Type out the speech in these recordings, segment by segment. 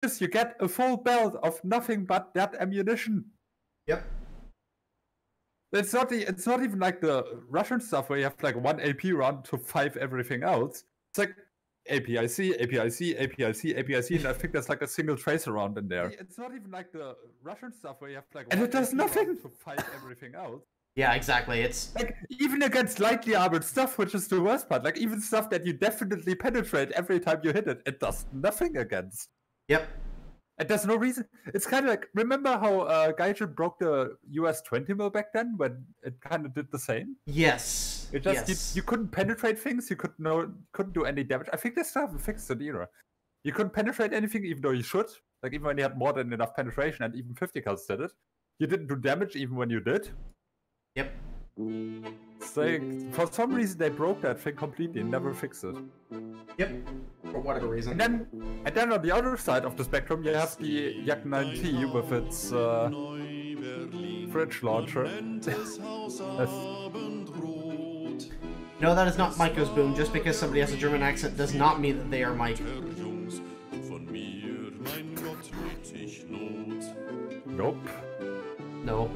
is you get a full belt of nothing but that ammunition. Yep. It's not even like the Russian stuff where you have like 1 AP round to 5 everything else. It's like APIC, APIC, APIC, APIC, and I think there's like a single tracer round in there. It's not even like the Russian stuff where you have like and it does nothing to 5 everything else. Yeah, exactly. It's like even against lightly armored stuff, which is the worst part. Like even stuff that you definitely penetrate every time you hit it, it does nothing against. Yep. And there's no reason. It's kind of like, remember how Gaijin broke the US 20 mil back then when it kind of did the same? Yes. It just you couldn't penetrate things. You couldn't do any damage. I think they still haven't fixed it either. You couldn't penetrate anything, even though you should. Like even when you had more than enough penetration, and even 50 cals did it. You didn't do damage even when you did. Yep. It's like, for some reason they broke that thing completely and never fixed it. Yep. For whatever reason. And then on the other side of the spectrum, you have the Yak 9T with its fridge launcher. No, that is not Maiko's boom. Just because somebody has a German accent does not mean that they are Mike. Nope. No.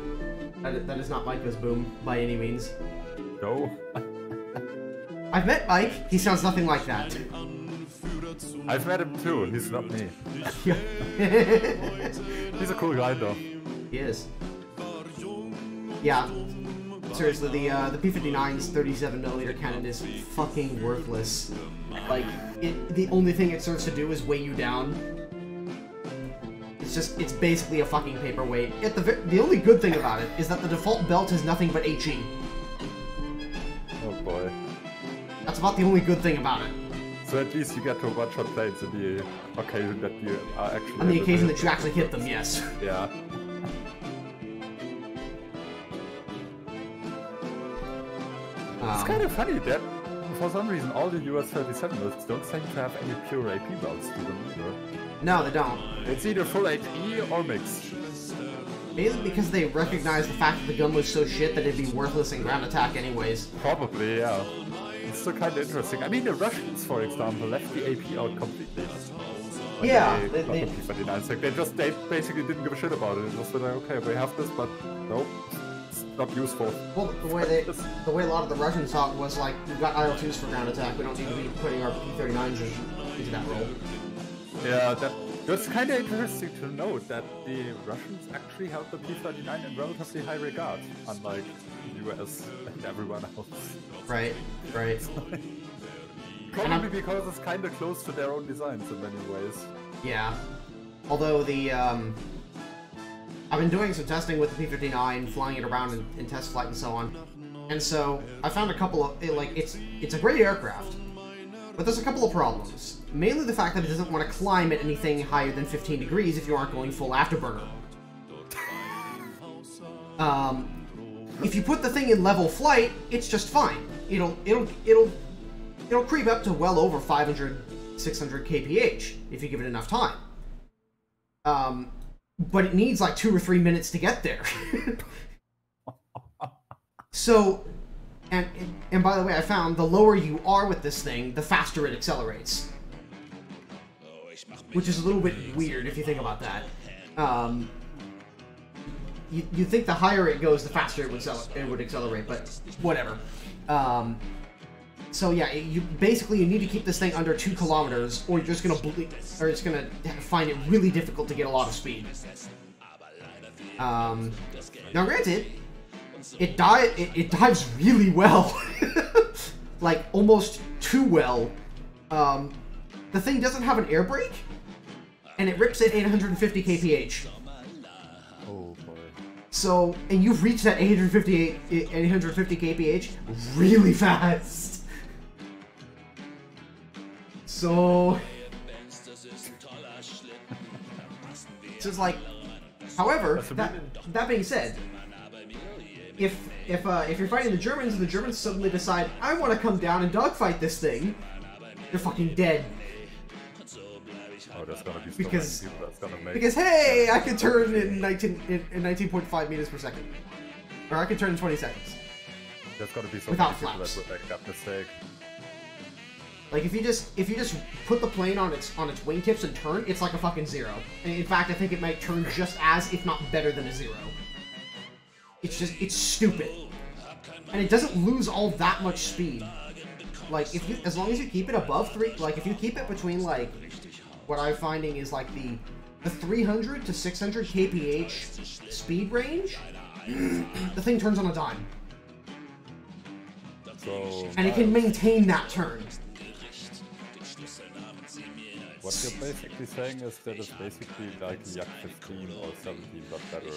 That is not Maiko's boom, by any means. No. I've met Mike. He sounds nothing like that. I've met him too. He's not me. He's a cool guy though. He is. Yeah. Seriously, the P-59's 37mm cannon is fucking worthless. Like, the only thing it serves to do is weigh you down. It's basically a fucking paperweight. The only good thing about it is that the default belt is nothing but HE. Oh boy. That's about the only good thing about it. So at least you get to one-shot plates on the occasion that you are actually... On the occasion that you actually hit them, yes. Yeah. It's kind of funny that, for some reason, all the US 37 lists don't seem to have any pure AP belts to them either. No, they don't. It's either full HE or mixed. Mainly because they recognize the fact that the gun was so shit that it'd be worthless in ground attack anyways. Probably, yeah. It's still kind of interesting. I mean, the Russians, for example, left the AP out completely. Yeah, they basically didn't give a shit about it. It was like, okay, we have this, but nope, it's not useful. Well, the way a lot of the Russians thought was like, we've got IL-2s for ground attack. We don't need to be putting our P-39s into that role. Yeah, that's kind of interesting to note that the Russians actually held the P-39 in relatively high regard, unlike the US and everyone else. Right, right. Probably because it's kind of close to their own designs in many ways. Yeah. Although I've been doing some testing with the P-59, flying it around in test flight and so on. And so I found a couple of, it's a great aircraft, but there's a couple of problems. Mainly the fact that it doesn't want to climb at anything higher than 15 degrees if you aren't going full afterburner. If you put the thing in level flight, it's just fine. It'll creep up to well over 500, 600 kph if you give it enough time. But it needs like 2 or 3 minutes to get there. So, and by the way, I found the lower you are with this thing, the faster it accelerates. Which is a little bit weird if you think about that. You'd think the higher it goes, the faster it would accelerate, but whatever. So yeah, you need to keep this thing under 2 kilometers, or you're just gonna it's gonna find it really difficult to get a lot of speed. Now, granted, it dives really well, like almost too well. The thing doesn't have an air brake, and it rips at 850 kph. Oh boy. So, and you've reached that 850 kph really fast. So, it's like, however, that being said, if you're fighting the Germans and the Germans suddenly decide, I want to come down and dogfight this thing, you're fucking dead. Oh, that's gonna be so because, many people that's gonna make... Because, hey, I can turn in 19.5 meters per second. Or I can turn in 20 seconds. There's gonna be so without many people flaps. that would make that mistake. Like if you just put the plane on its wingtips and turn, it's like a fucking 0. And in fact, I think it might turn just as, if not better than a 0. It's stupid. And it doesn't lose all that much speed. Like as long as you keep it above 3, like if you keep it between like what I'm finding is like the 300 to 600 kph speed range, the thing turns on a dime. So, and it can maintain that turn. What you're basically saying is that it's basically like Yak 15 or 17 but better.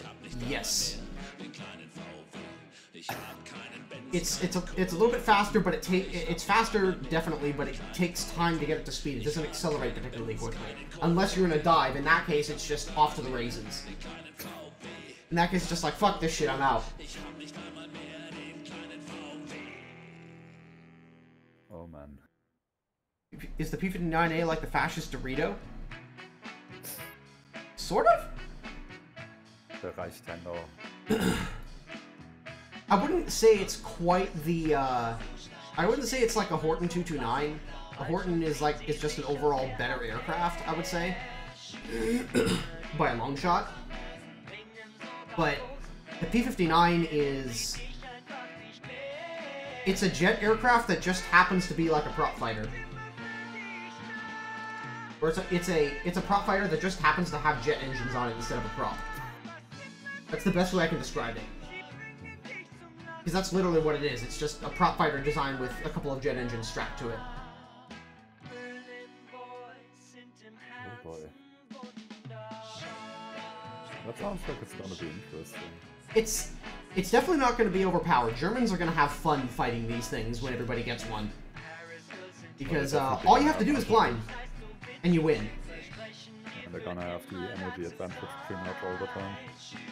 Yes. It's a little bit faster, but it's faster definitely, but it takes time to get it to speed. It doesn't accelerate particularly quickly, unless you're in a dive. In that case, it's just off to the raisins. In that case, it's just like fuck this shit, I'm out. Oh man. Is the P59A like the fascist Dorito? Sort of. Der reicht ja noch. I wouldn't say it's quite the, I wouldn't say it's like a Horton 229. A Horton is just an overall better aircraft, I would say. By a long shot. But the P-59 is... It's a jet aircraft that just happens to be like a prop fighter. Or it's a prop fighter that just happens to have jet engines on it instead of a prop. That's the best way I can describe it. Because that's literally what it is. It's just a prop fighter designed with a couple of jet engines strapped to it. Oh boy. That sounds like it's gonna be interesting. It's definitely not going to be overpowered. Germans are going to have fun fighting these things when everybody gets one. Because all you have to do is climb, and you win. And they're gonna have the energy advantage pretty much all the time.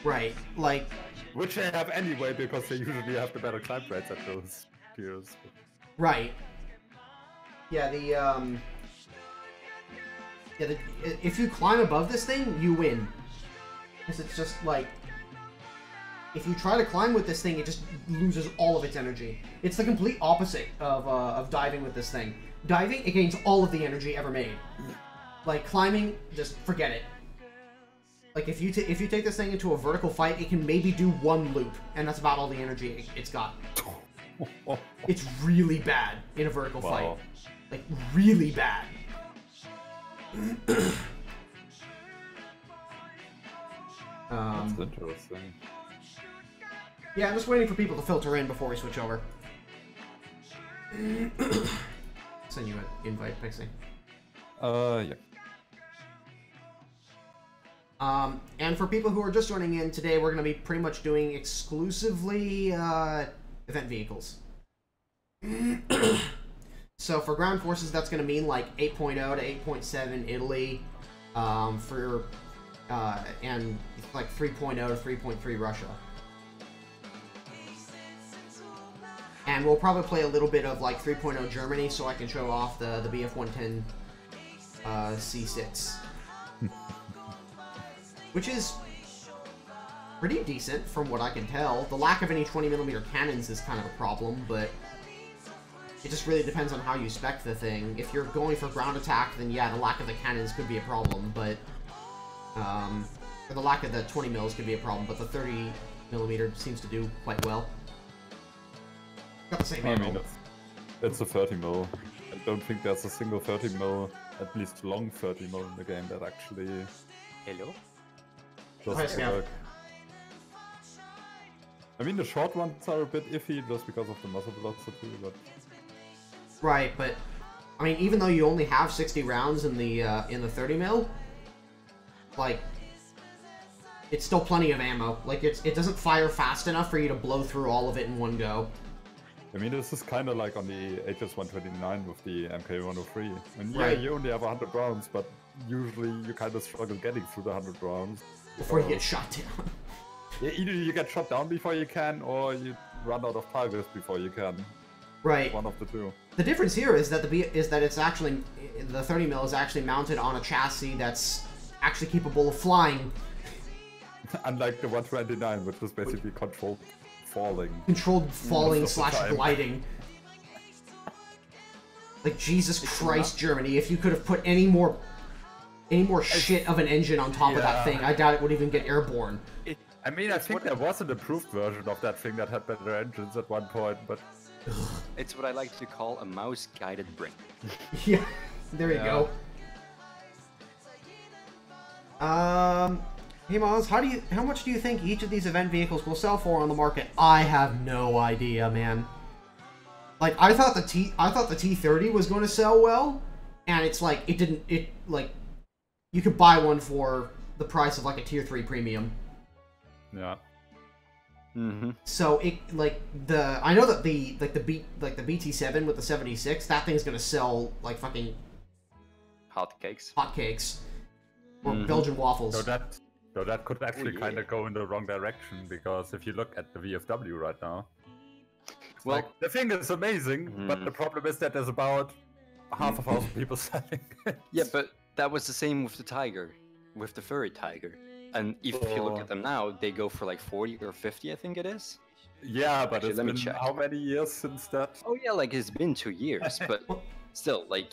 Right, like... Which they have anyway, because they usually have the better climb rates at those tiers. Right. Yeah, if you climb above this thing, you win. Because it's just like... If you try to climb with this thing, it just loses all of its energy. It's the complete opposite of diving with this thing. Diving, it gains all of the energy ever made. Like, climbing, just forget it. Like, if you take this thing into a vertical fight, it can maybe do one loop, and that's about all the energy it's got. It's really bad in a vertical fight. Like, really bad. That's interesting. Yeah, I'm just waiting for people to filter in before we switch over. Send you an invite, Pixie. Yeah. And for people who are just joining in, today we're going to be pretty much doing exclusively event vehicles. So for ground forces, that's going to mean like 8.0 to 8.7 Italy, and like 3.0 to 3.3 Russia. And we'll probably play a little bit of like 3.0 Germany so I can show off the BF-110 C6. Which is pretty decent from what I can tell. The lack of any 20mm cannons is kind of a problem, but it just really depends on how you spec the thing. If you're going for ground attack, then yeah, the lack of the cannons could be a problem, but... or the lack of the 20mm could be a problem, but the 30mm seems to do quite well. Got the same ammo. I mean, it's a 30mm. I don't think there's a single 30mm, at least long 30mm in the game that actually... Hello? Just work. I mean, the short ones are a bit iffy just because of the muzzle velocity, but... Right, but... I mean, even though you only have 60 rounds in the 30mm, like... It's still plenty of ammo. Like, it doesn't fire fast enough for you to blow through all of it in one go. I mean, this is kind of like on the HS-129 with the MK-103. And yeah, Right. you only have 100 rounds, but usually you kind of struggle getting through the 100 rounds. Before you get shot down. Yeah, either you get shot down before you can, or you run out of targets before you can. Right. One of the two. The difference here is that it's actually... The 30mm is actually mounted on a chassis that's actually capable of flying. Unlike the 129, which was basically controlled falling. Controlled falling / gliding. Like, Jesus Christ, Germany, if you could have put any more shit of an engine on top of that thing, I doubt it would even get airborne. I mean, I think there was an improved version of that thing that had better engines at one point, but... It's what I like to call a mouse-guided brain. Yeah, there you go. Hey Miles, how much do you think each of these event vehicles will sell for on the market? I have no idea, man. Like, I thought the T30 was going to sell well, and it's like, you could buy one for the price of like a tier 3 premium. Yeah. Mm-hmm. So I know that the BT7 with the 76, that thing's gonna sell like fucking hotcakes. Or Belgian waffles. So that could actually kind of go in the wrong direction, because if you look at the VFW right now, well, like, the thing is amazing, but the problem is that there's about 500,000 people selling it. Yeah, but that was the same with the Tiger, with the furry Tiger. And if you look at them now, they go for like 40 or 50, I think it is. Yeah, but it's been how many years since that? Oh yeah, like it's been 2 years, but still, like...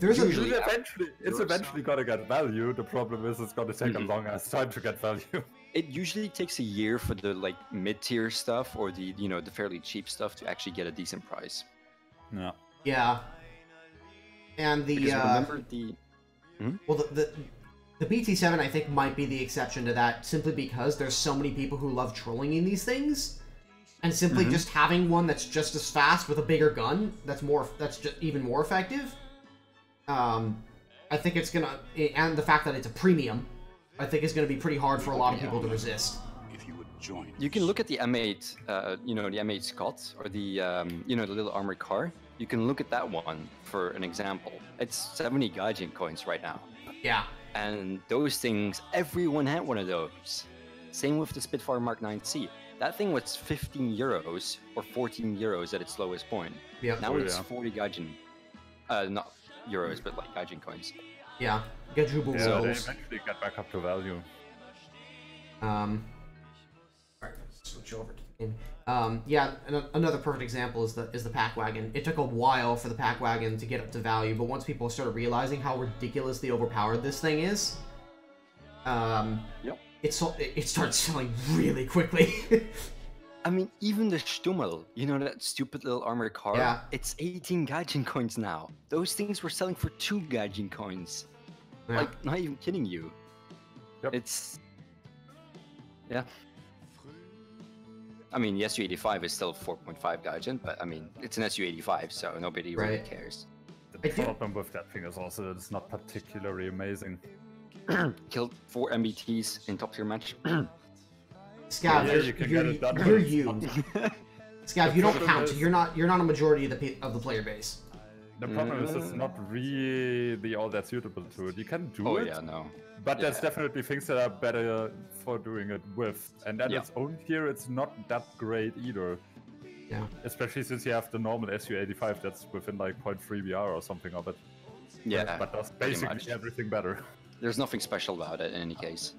It's eventually gonna get value. The problem is it's gonna take a long ass time to get value. It usually takes a year for the like mid-tier stuff or the the fairly cheap stuff to actually get a decent price. Yeah. Yeah. And the remember the well the BT7 I think might be the exception to that, simply because there's so many people who love trolling in these things, and simply just having one that's just as fast with a bigger gun that's just even more effective. I think it's gonna, and the fact that it's a premium, I think is gonna be pretty hard for a lot of people to resist. If you would join. You can look at the M8, the M8 Scott, or the the little armored car. You can look at that one for an example. It's 70 Gaijin coins right now. Yeah. And those things, everyone had one of those. Same with the Spitfire Mark 9C. That thing was 15 euros or 14 euros at its lowest point. Yeah. Now it's 40 Gaijin. Not euros, but like Gaijin coins. Yeah. Gajubu so they eventually get back up to value. Alright, let's switch over to the game. Yeah, another perfect example is the Pack Wagon. It took a while for the Pack Wagon to get up to value, but once people started realizing how ridiculously overpowered this thing is, it starts selling really quickly. I mean, even the Stummel, that stupid little armored car, it's 18 Gaijin coins now. Those things were selling for 2 Gaijin coins. Yeah. Like, not even kidding you. Yep. It's... Yeah. I mean, the SU-85 is still 4.5 Gaijin, but I mean, it's an SU-85, so nobody really cares. The problem with that thing is also that it's not particularly amazing. Killed 4 MBTs in top tier match. Scav, you're you. Scav, you don't count. You're not a majority of the player base. The problem is it's not really all that suitable to it. You can do it. Oh yeah, no. But there's definitely things that are better for doing it with. And then its own tier, it's not that great either. Yeah. Especially since you have the normal SU-85 that's within like 0.3 BR or something of it. Yeah. But does basically everything better. There's nothing special about it in any case.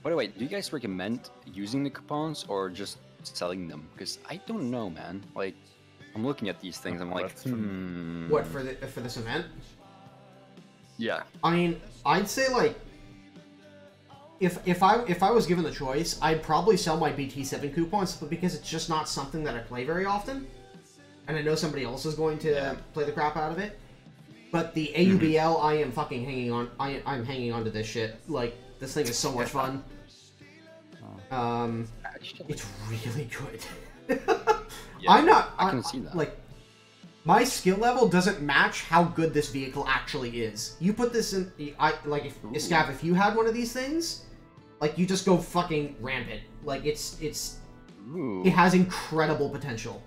By the way, do you guys recommend using the coupons or just selling them? Because I don't know, man. Like, I'm looking at these things, I'm like, What, for this event? Yeah. I mean, I'd say like, if I was given the choice, I'd probably sell my BT7 coupons, but because it's just not something that I play very often, and I know somebody else is going to play the crap out of it. But the AUBL, I am fucking hanging on. I'm hanging on to this shit. Like, this thing is so much fun. It's really good. I can see that. Like, my skill level doesn't match how good this vehicle actually is. You put this in, Scav, if you had one of these things, like, you just go fucking rampant. Like, it has incredible potential.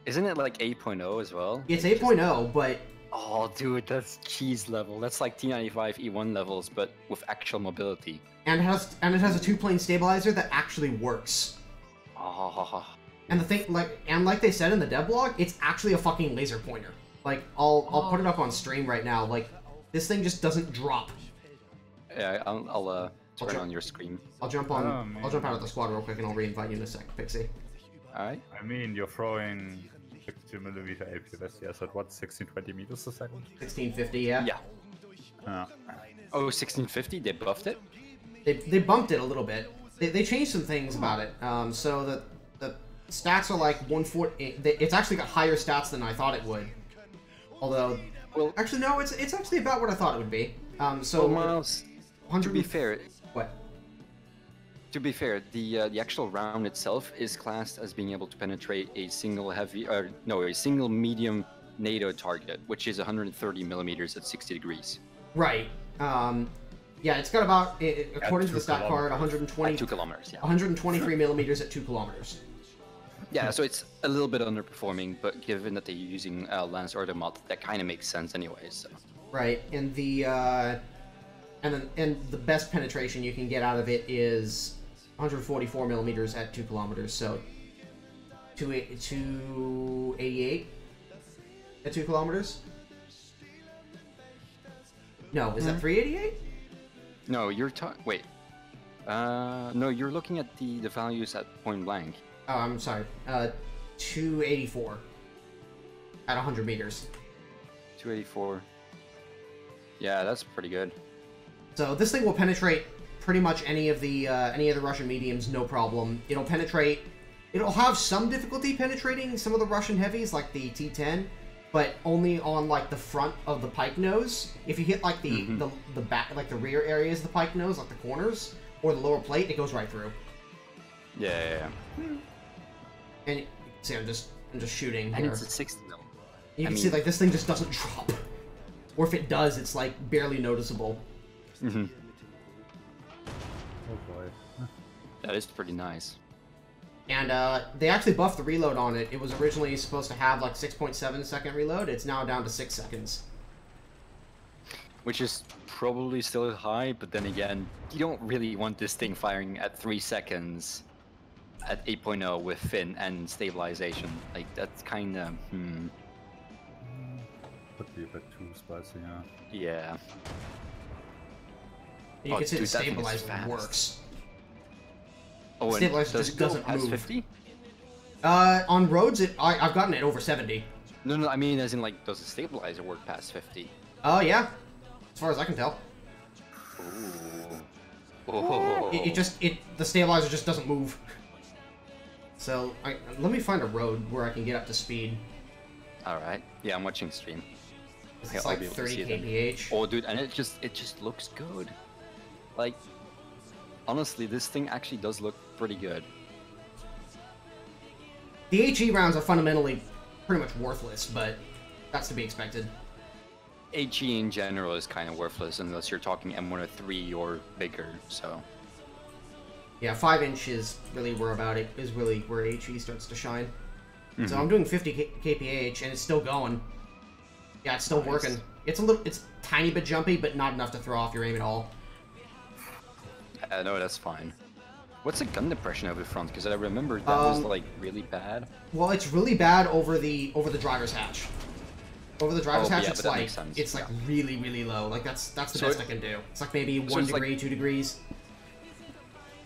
Isn't it like 8.0 as well? It's 8.0, but... Oh, dude, that's cheese level. That's like T95 E1 levels, but with actual mobility. And it has a 2-plane stabilizer that actually works. Oh. And the thing, like they said in the dev blog, it's actually a fucking laser pointer. Like, I'll put it up on stream right now. Like, this thing just doesn't drop. Yeah, I'll turn it on your screen. I'll jump out of the squad real quick and I'll re-invite you in a sec, Pixie. Alright. I mean, you're throwing 60mm APS, yeah, so what, 1620 meters a second? 1650, yeah. Yeah. Oh, 1650, they buffed it? They bumped it a little bit. They changed some things about it. So the stats are like 140. It's actually got higher stats than I thought it would. Although, well, actually no, it's actually about what I thought it would be. So well, Miles, to be fair, what? To be fair, the actual round itself is classed as being able to penetrate a single a single medium NATO target, which is 130 millimeters at 60 degrees. Right. Yeah, it's got about, according to the stat card, 120. At 2 kilometers, yeah. 123 millimeters at 2 kilometers. Yeah, so it's a little bit underperforming, but given that they're using Lance Order mod, that kind of makes sense anyway. So. Right, and the best penetration you can get out of it is 144 millimeters at 2 kilometers. So 288 at 2 kilometers. No, is that 388? No, you're wait. No, you're looking at the values at point blank. Oh, I'm sorry. 284 at 100 meters. 284. Yeah, that's pretty good. So this thing will penetrate pretty much any of the Russian mediums, no problem. It'll penetrate. It'll have some difficulty penetrating some of the Russian heavies, like the T10, but only on like the front of the pike nose. If you hit like the back, like the rear areas of the pike nose, like the corners or the lower plate, it goes right through. Yeah. And you can see I'm just shooting. And here. it's at 60 mil. You can see like this thing just doesn't drop, or if it does, it's like barely noticeable. Mm-hmm. Oh boy. That is pretty nice. And they actually buffed the reload on it. It was originally supposed to have like 6.7 second reload. It's now down to 6 seconds. Which is probably still high, but then again, you don't really want this thing firing at 3 seconds at 8.0 with fin and stabilization. Like, that's kind of, Could be a bit too spicy, yeah. Yeah. You can see the stabilizer works. Oh, and stabilizer does just it go doesn't past move. 50? On roads, I've gotten it over 70. No, I mean as in like, does the stabilizer work past 50? Oh yeah, as far as I can tell. Ooh. Oh. The stabilizer just doesn't move. So let me find a road where I can get up to speed. All right. Yeah, I'm watching stream. It's like 30 kph. Oh, dude, and it just looks good. Like, honestly, this thing actually does look pretty good. The HE rounds are fundamentally pretty much worthless, but that's to be expected. HE in general is kind of worthless unless you're talking M103 or bigger, so... Yeah, 5-inch is really where HE starts to shine. So I'm doing 50 kph, and it's still going. Yeah, it's still working. It's tiny bit jumpy, but not enough to throw off your aim at all. No, that's fine. What's the gun depression over the front? Because I remember that was like really bad. Well, it's really bad over the driver's hatch. Over the driver's hatch, it's like really low. Like that's the best I can do. It's like maybe 1 degree, like, 2 degrees.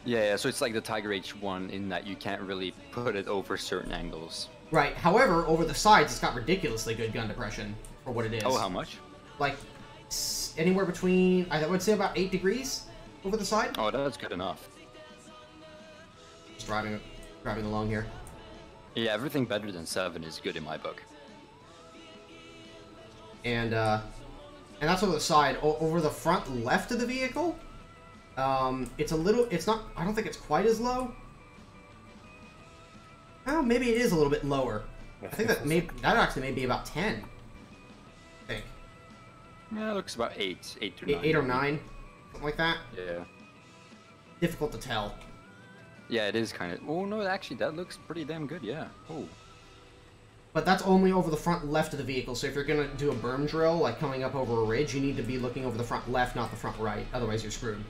Yeah, so it's like the Tiger H1 in that you can't really put it over certain angles. Right. However, over the sides, it's got ridiculously good gun depression for what it is. Oh, how much? Like anywhere between, I would say, about 8 degrees over the side. Oh, that's good enough. Just driving along here. Yeah, everything better than 7 is good in my book. And that's over the side. Over the front left of the vehicle, it's not, I don't think it's quite as low. Well, maybe it is a little bit lower. I think that actually may be about 10. I think. Yeah, it looks about 8 to 9. 8 or 9, something like that. Yeah. Difficult to tell. Yeah, it is kind of... Oh, no, actually, that looks pretty damn good, yeah. Oh. But that's only over the front left of the vehicle, so if you're going to do a berm drill, like coming up over a ridge, you need to be looking over the front left, not the front right. Otherwise, you're screwed.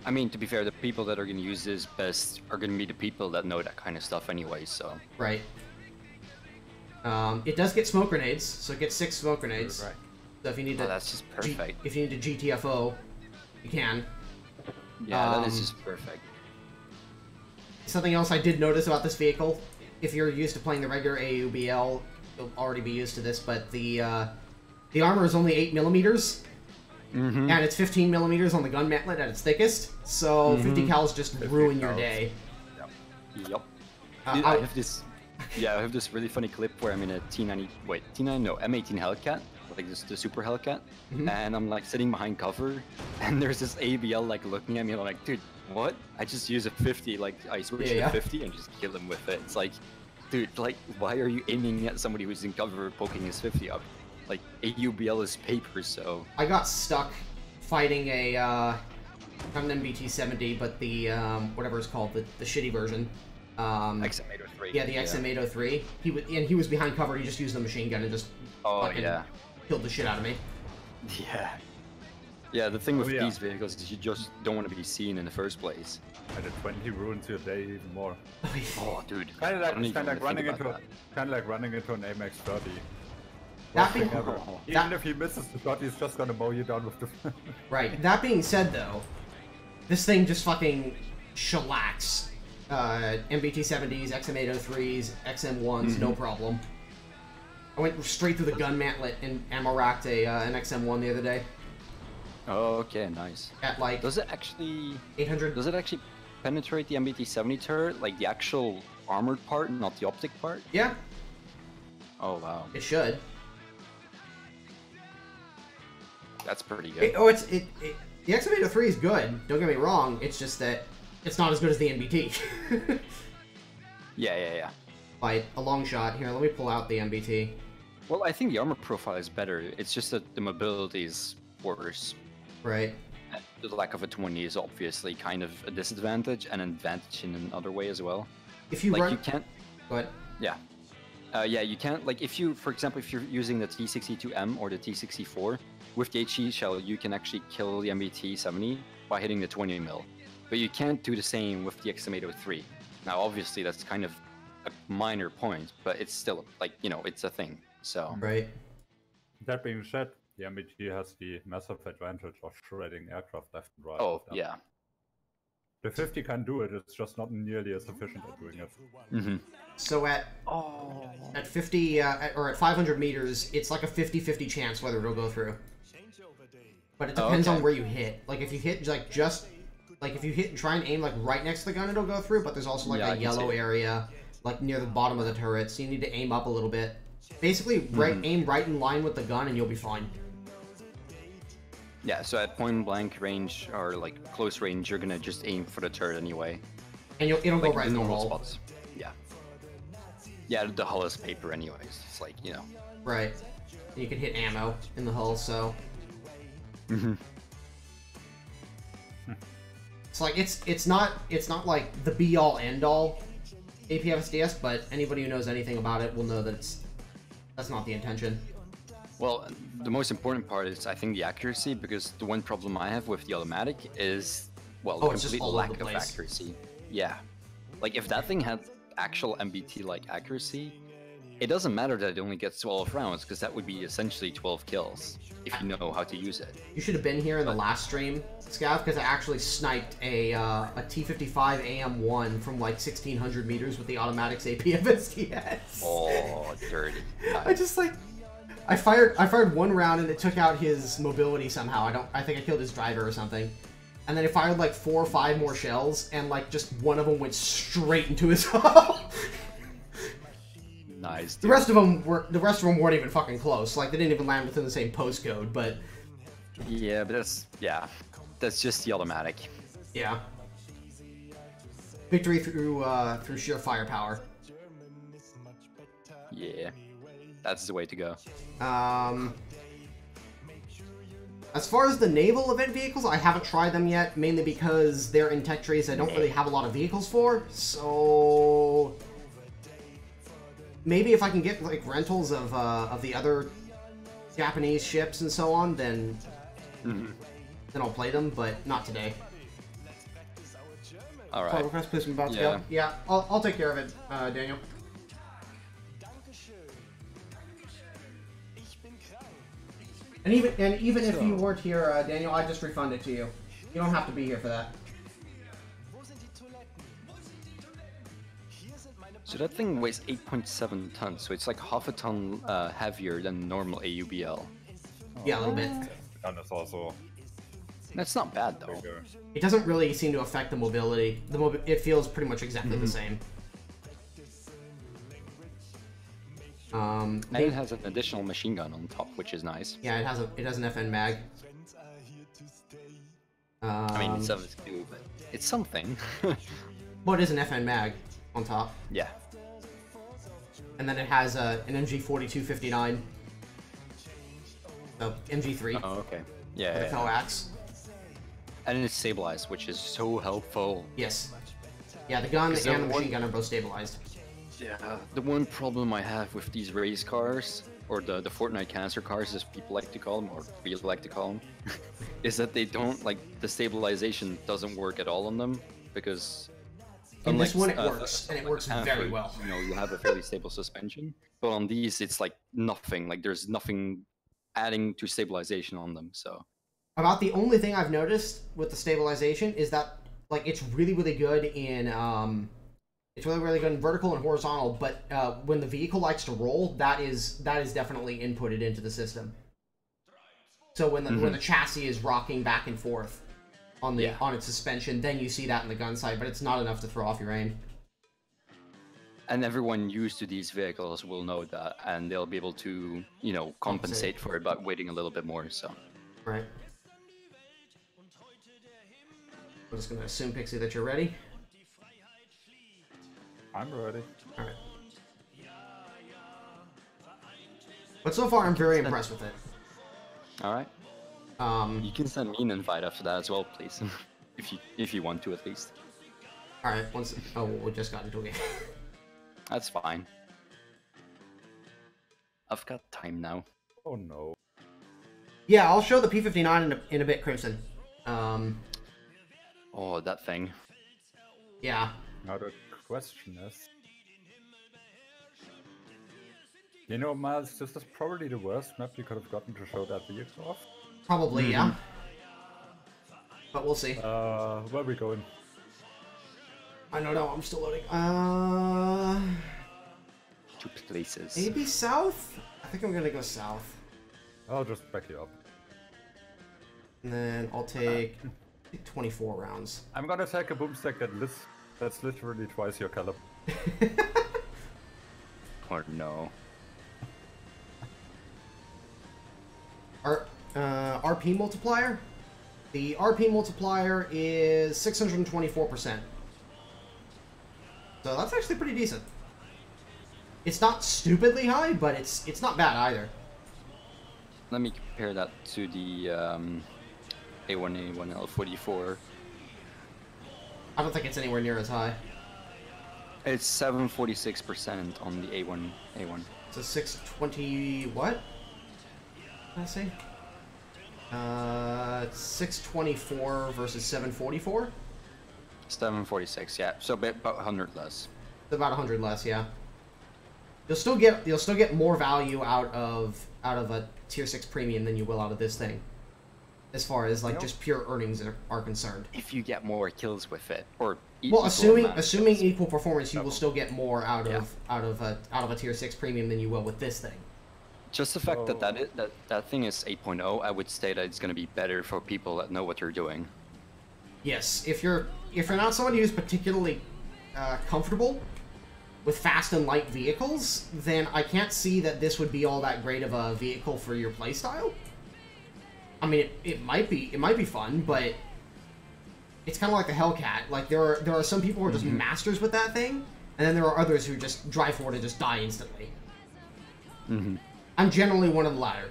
I mean, to be fair, the people that are going to use this best are going to be the people that know that kind of stuff anyway, so... Right. It does get smoke grenades, so it gets 6 smoke grenades. Right. So if you need to... that's just perfect. If you need to GTFO, you can. Yeah, that is just perfect. Something else I did notice about this vehicle, if you're used to playing the regular AUBL, you'll already be used to this, but the armor is only 8 millimeters, and it's 15 millimeters on the gun mantlet at its thickest, so 50 cals just ruin your day. Yep. Dude, I have this. Yeah, I have this really funny clip where I'm in a M18 Hellcat, like this, the Super Hellcat, and I'm like sitting behind cover, and there's this ABL like looking at me, and I'm like, dude, what? I just use a 50, like I switch to 50 and just kill him with it. It's like, dude, like, why are you aiming at somebody who's in cover poking his 50 up? Like, AUBL is paper, so... I got stuck fighting a, not an MBT-70, but the, whatever it's called, the shitty version. XM803. Yeah, the XM803. He was behind cover, he just used the machine gun and just killed the shit out of me. Yeah. Yeah, the thing with these vehicles is you just don't want to be seen in the first place. And the 20 ruins your day even more. Oh, dude. Kind of like running into an AMX 30. Even if he misses the shot, he's just gonna mow you down with the... Right. That being said, though, this thing just fucking shellacks MBT-70s, XM803s, XM1s, no problem. I went straight through the gun mantlet and ammo racked an XM1 the other day. Oh, okay, nice. At like... Does it actually... 800... Does it actually penetrate the MBT-70 turret? Like the actual armored part, not the optic part? Yeah. Oh, wow. It should. That's pretty good. The XM803 is good, don't get me wrong, it's just that it's not as good as the MBT. Yeah. By a long shot. Here, let me pull out the MBT. Well, I think the armor profile is better. It's just that the mobility is worse. Right. The lack of a 20 is obviously kind of a disadvantage, and an advantage in another way as well. If you you can't... Go ahead. Yeah. Yeah, you can't, like, if you, for example, if you're using the T62M or the T64, with the HE shell, you can actually kill the MBT-70 by hitting the 20 mil. But you can't do the same with the XM803. Now, obviously, that's kind of a minor point, but it's still, like, you know, it's a thing, so... Right. That being said, the MBT has the massive advantage of shredding aircraft left and right. Oh, yeah. The 50 can do it, it's just not nearly as efficient at doing it. So at 50, or at 500 meters, it's like a 50-50 chance whether it'll go through. But it depends on where you hit. Like, if you hit, like, if you hit and try and aim, like, right next to the gun, it'll go through, but there's also, like, a yellow area, like, near the bottom of the turret, so you need to aim up a little bit. Basically, aim right in line with the gun, and you'll be fine. Yeah, so at point-blank range, or, like, close range, you're gonna just aim for the turret anyway. And it'll go right in the normal hull. spots. Yeah. Yeah, the hull is paper anyways, it's like, you know. Right. And you can hit ammo in the hull, so... It's like, it's not like the be-all, end-all APFSDS, but anybody who knows anything about it will know that that's not the intention. Well, the most important part is, I think, the accuracy, because the one problem I have with the automatic is, well, the complete lack of accuracy. Yeah. Like, if that thing had actual MBT-like accuracy, it doesn't matter that it only gets 12 rounds, because that would be essentially 12 kills, if you know how to use it. You should have been here in the last stream, Scav, because I actually sniped a T-55 AM-1 from like 1,600 meters with the automatics APFSDS. Oh, dirty. I just like... I fired one round and it took out his mobility somehow. I think I killed his driver or something. And then I fired like 4 or 5 more shells, and like just one of them went straight into his hull. Nice. Dude. The rest of them weren't even fucking close. Like, they didn't even land within the same postcode. But yeah, but that's just the automatic. Yeah. Victory through sheer firepower. Yeah, that's the way to go. As far as the naval event vehicles, I haven't tried them yet, mainly because they're in tech trees I don't really have a lot of vehicles for, so... Maybe if I can get, like, rentals of the other Japanese ships and so on, then... Then I'll play them, but not today. Alright. Call request placement about to go. Yeah, I'll take care of it, Daniel. And even if you weren't here, Daniel, I just refund it to you. You don't have to be here for that. So that thing weighs 8.7 tons, so it's like half a ton heavier than normal AUBL. Yeah, a little bit. And it's also That's not bad though. bigger. It doesn't really seem to affect the mobility. It feels pretty much exactly the same. And it has an additional machine gun on top, which is nice. Yeah, it has an FN mag. I mean, it's too, but it's something. Well, it is an FN mag on top. Yeah. And then it has an MG4259. So, MG3 Oh, okay. with Yeah. a coax. And it's stabilized, which is so helpful. Yes. Yeah, the gun and there the machine one- gun are both stabilized. Yeah. The one problem I have with these race cars, or the Fortnite cancer cars, as people like to call them, or we like to call them, is that they don't, like, the stabilization doesn't work at all on them, because... In this one, it unlike, works, and it works Panther, very well. You know, you have a fairly stable suspension, but on these, it's like nothing. Like, there's nothing adding to stabilization on them, so... About the only thing I've noticed with the stabilization is that, like, it's really, really good in, it's really, really good in vertical and horizontal, but when the vehicle likes to roll, that is definitely inputted into the system. So when the chassis is rocking back and forth on its suspension, then you see that in the gun sight, but it's not enough to throw off your aim. And everyone used to these vehicles will know that, and they'll be able to, you know, compensate for it by waiting a little bit more, so... Right. I'm just gonna assume, Pixie, that you're ready. I'm ready. Alright. But so far, I'm very impressed with it. Alright. You can send me an invite after that as well, please. if you want to, at least. Alright, we just got into it. That's fine. I've got time now. Oh no. Yeah, I'll show the P59 in a bit, Crimson. Oh, that thing. Yeah. Now the question is... You know, Miles, this is probably the worst map you could have gotten to show that vehicle off. Probably, yeah. But we'll see. Where are we going? I don't know, I'm still loading. 2 places. Maybe south? I think I'm gonna go south. I'll just back you up. And then I'll take 24 rounds. I'm gonna take a boomstick that's literally twice your caliber. Or no. RP multiplier? The RP multiplier is 624%. So that's actually pretty decent. It's not stupidly high, but it's not bad either. Let me compare that to the A1A1L44. I don't think it's anywhere near as high. It's 746% on the A1. So 620 what? Did I say? 624 versus 744? 746, yeah. So about 100 less. About 100 less, yeah. You'll still get more value out of a tier 6 premium than you will out of this thing, as far as like just pure earnings are concerned. If you get more kills with it, or well, assuming equal performance, you will still get more out of a tier 6 premium than you will with this thing. Just the fact that thing is 8.0, I would say that it's going to be better for people that know what they're doing. Yes, if you're not somebody who's particularly comfortable with fast and light vehicles, then I can't see that this would be all that great of a vehicle for your playstyle. I mean, it might be fun, but it's kind of like the Hellcat. Like there are some people who are just masters with that thing, and then there are others who just drive forward and just die instantly. I'm generally one of the latter.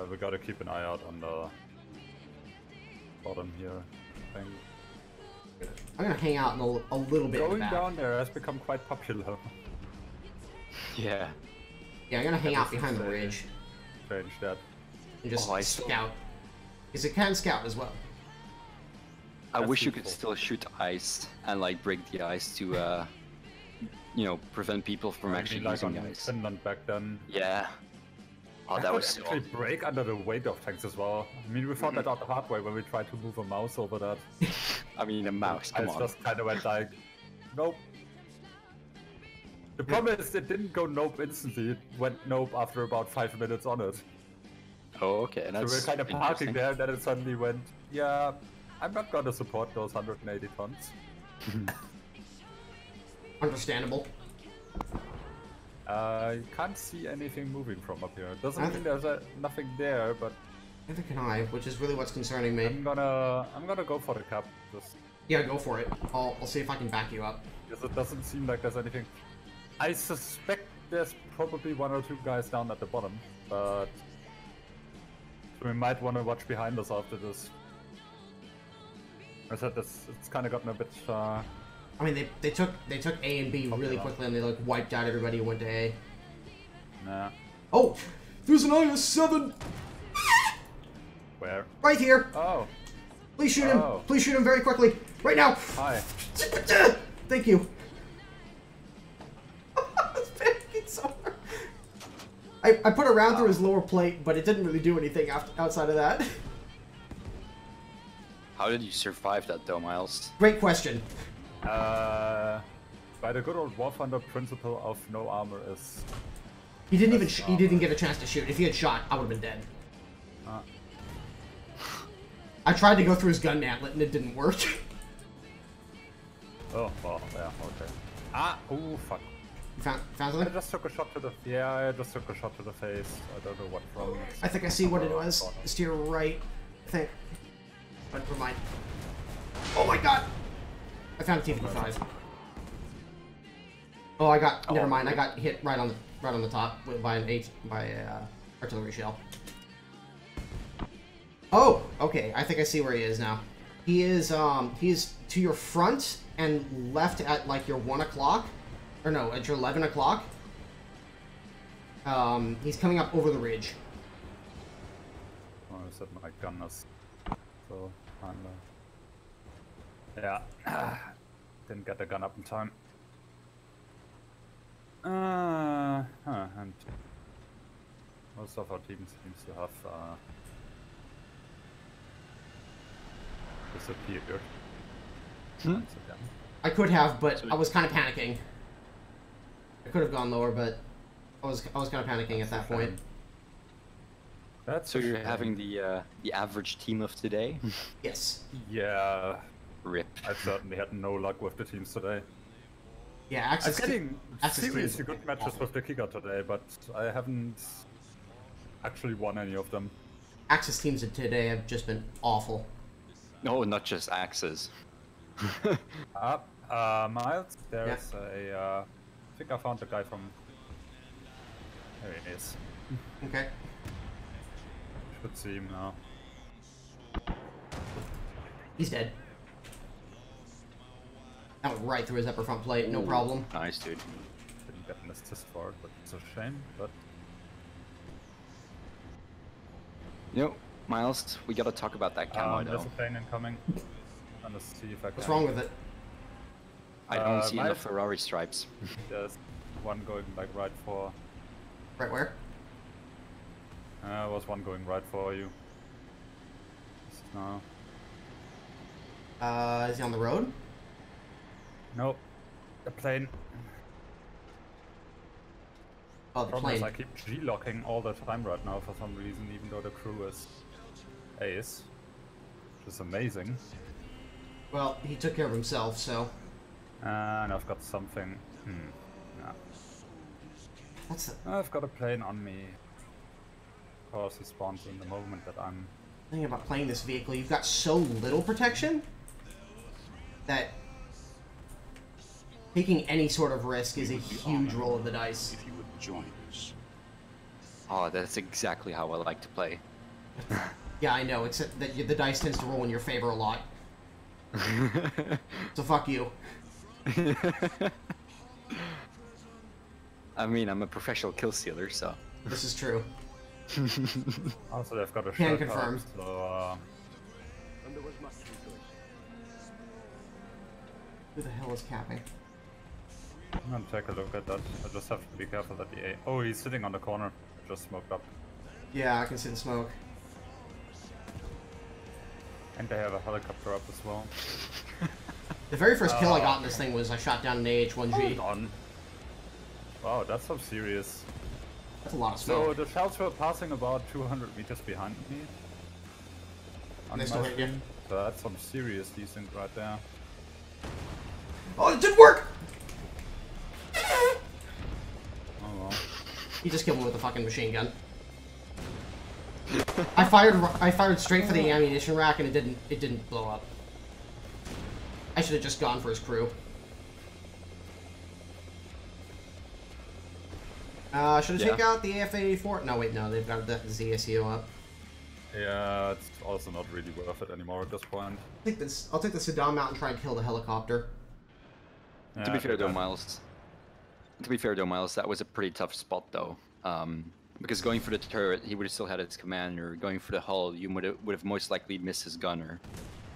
We gotta keep an eye out on the bottom here thing. I'm gonna hang out in a little bit. Going in the back. down there has become quite popular. Yeah. Yeah, I'm gonna hang out behind the ridge. Change that. And just scout. Because it can scout as well. I wish you could still shoot ice and like break the ice to, you know, prevent people from actually using ice. Finland back then. Yeah. Oh, that was actually break under the weight of tanks as well. I mean, we found that out the hard way when we tried to move a mouse over that. I mean, a mouse. Come on. Just kind of went like, Nope. The problem is it didn't go nope instantly. It went nope after about 5 minutes on it. Oh, okay. So we're kind of parking there, then it suddenly went, yeah, I'm not gonna support those 180 tons. Understandable. You can't see anything moving from up here. It doesn't mean there's nothing there, but neither can I, which is really what's concerning me. I'm gonna go for the cap. Just Yeah, go for it. I'll see if I can back you up. because it doesn't seem like there's anything. I suspect there's probably 1 or 2 guys down at the bottom, but we might want to watch behind us after this. I said it's kind of gotten a bit. I mean, they took A and B really quickly, and they like wiped out everybody who went to A. Nah. Oh, there's an IS-7 Where? right here. Oh. Please shoot him. Please shoot him very quickly. Right now. Hi. Thank you. It's panicking so hard. I put a round through his lower plate, but it didn't really do anything outside of that. How did you survive that though, Miles? Great question. By the good old War Thunder principle of no armor is. He didn't even. He didn't get a chance to shoot. If he had shot, I would have been dead. I tried to go through his gun mantlet and it didn't work. Oh, well, yeah, okay. Oh, fuck. You found I something? just took a shot to the. Yeah, I just took a shot to the face. I don't know what from. I think I see what it was. It's to your right, I think. But never mind. Oh my god! I found a T-55. Oh, I got. Never mind. I got hit right on the top by an artillery shell. Oh, okay. I think I see where he is now. He is to your front and left at like your 1 o'clock, or no, at your 11 o'clock. He's coming up over the ridge. Oh, I said my gun is so yeah. Didn't get the gun up in time. And most of our team seems to have disappeared. Once again. I could have, but I was kind of panicking. I could have gone lower, but I was kind of panicking at that point. That's So you're having the average team of today? Yes. Yeah. Rip. I certainly had no luck with the teams today. Yeah, I'm Axis. getting Axis seriously teams good matches with the kicker today, but I haven't actually won any of them. Axis teams today have just been awful. No, not just axes. Miles, there's a. I think I found the guy from. There he is. Okay. Should see him now. He's dead. That went right through his upper front plate, no problem. Nice, dude. Didn't get an assist for it, but it's a shame. But You know, Miles, we gotta talk about that camo there's though. a plane incoming. I'm gonna see if I can. What's wrong with it? I don't see Miles? enough Ferrari stripes. There's one going like right for. Right where? Was one going right for you. No. Is he on the road? Nope. The plane. Oh, the Problem is plane. I keep G-locking all the time right now for some reason, even though the crew is ace. Which is amazing. Well, he took care of himself, so. And I've got something. Nah. That's the I've got a plane on me. Of course, he spawns in the moment that I'm. thing about playing this vehicle. You've got so little protection that taking any sort of risk is a huge roll of the dice. If you would join us. Oh, that's exactly how I like to play. Yeah, I know. It's that the dice tends to roll in your favor a lot. So fuck you. I mean, I'm a professional kill stealer, so. This is true. Also, they've got a Can shot confirm. out, so Who the hell is capping? I'm gonna take a look at that. I just have to be careful that the A. Oh, he's sitting on the corner. I just smoked up. Yeah, I can see the smoke. And they have a helicopter up as well. The very first kill I got in this thing was I shot down an AH-1G. Hold on. Wow, that's some serious. That's a lot of So smoke. the shells were passing about 200 meters behind me. And they still hit you. So that's some serious desync right there. Oh, it didn't work! Oh well. You just killed me with a fucking machine gun. I fired straight for the ammunition rack and it didn't blow up. I should have just gone for his crew. Should I take out the AF-84? No, wait, no, they've got the ZSU up. Yeah, it's also not really worth it anymore at this point. I'll take the Saddam out and try and kill the helicopter. To be fair though, Miles. That was a pretty tough spot though. Because going for the turret, he would have still had his commander. Going for the hull, you would have most likely missed his gunner.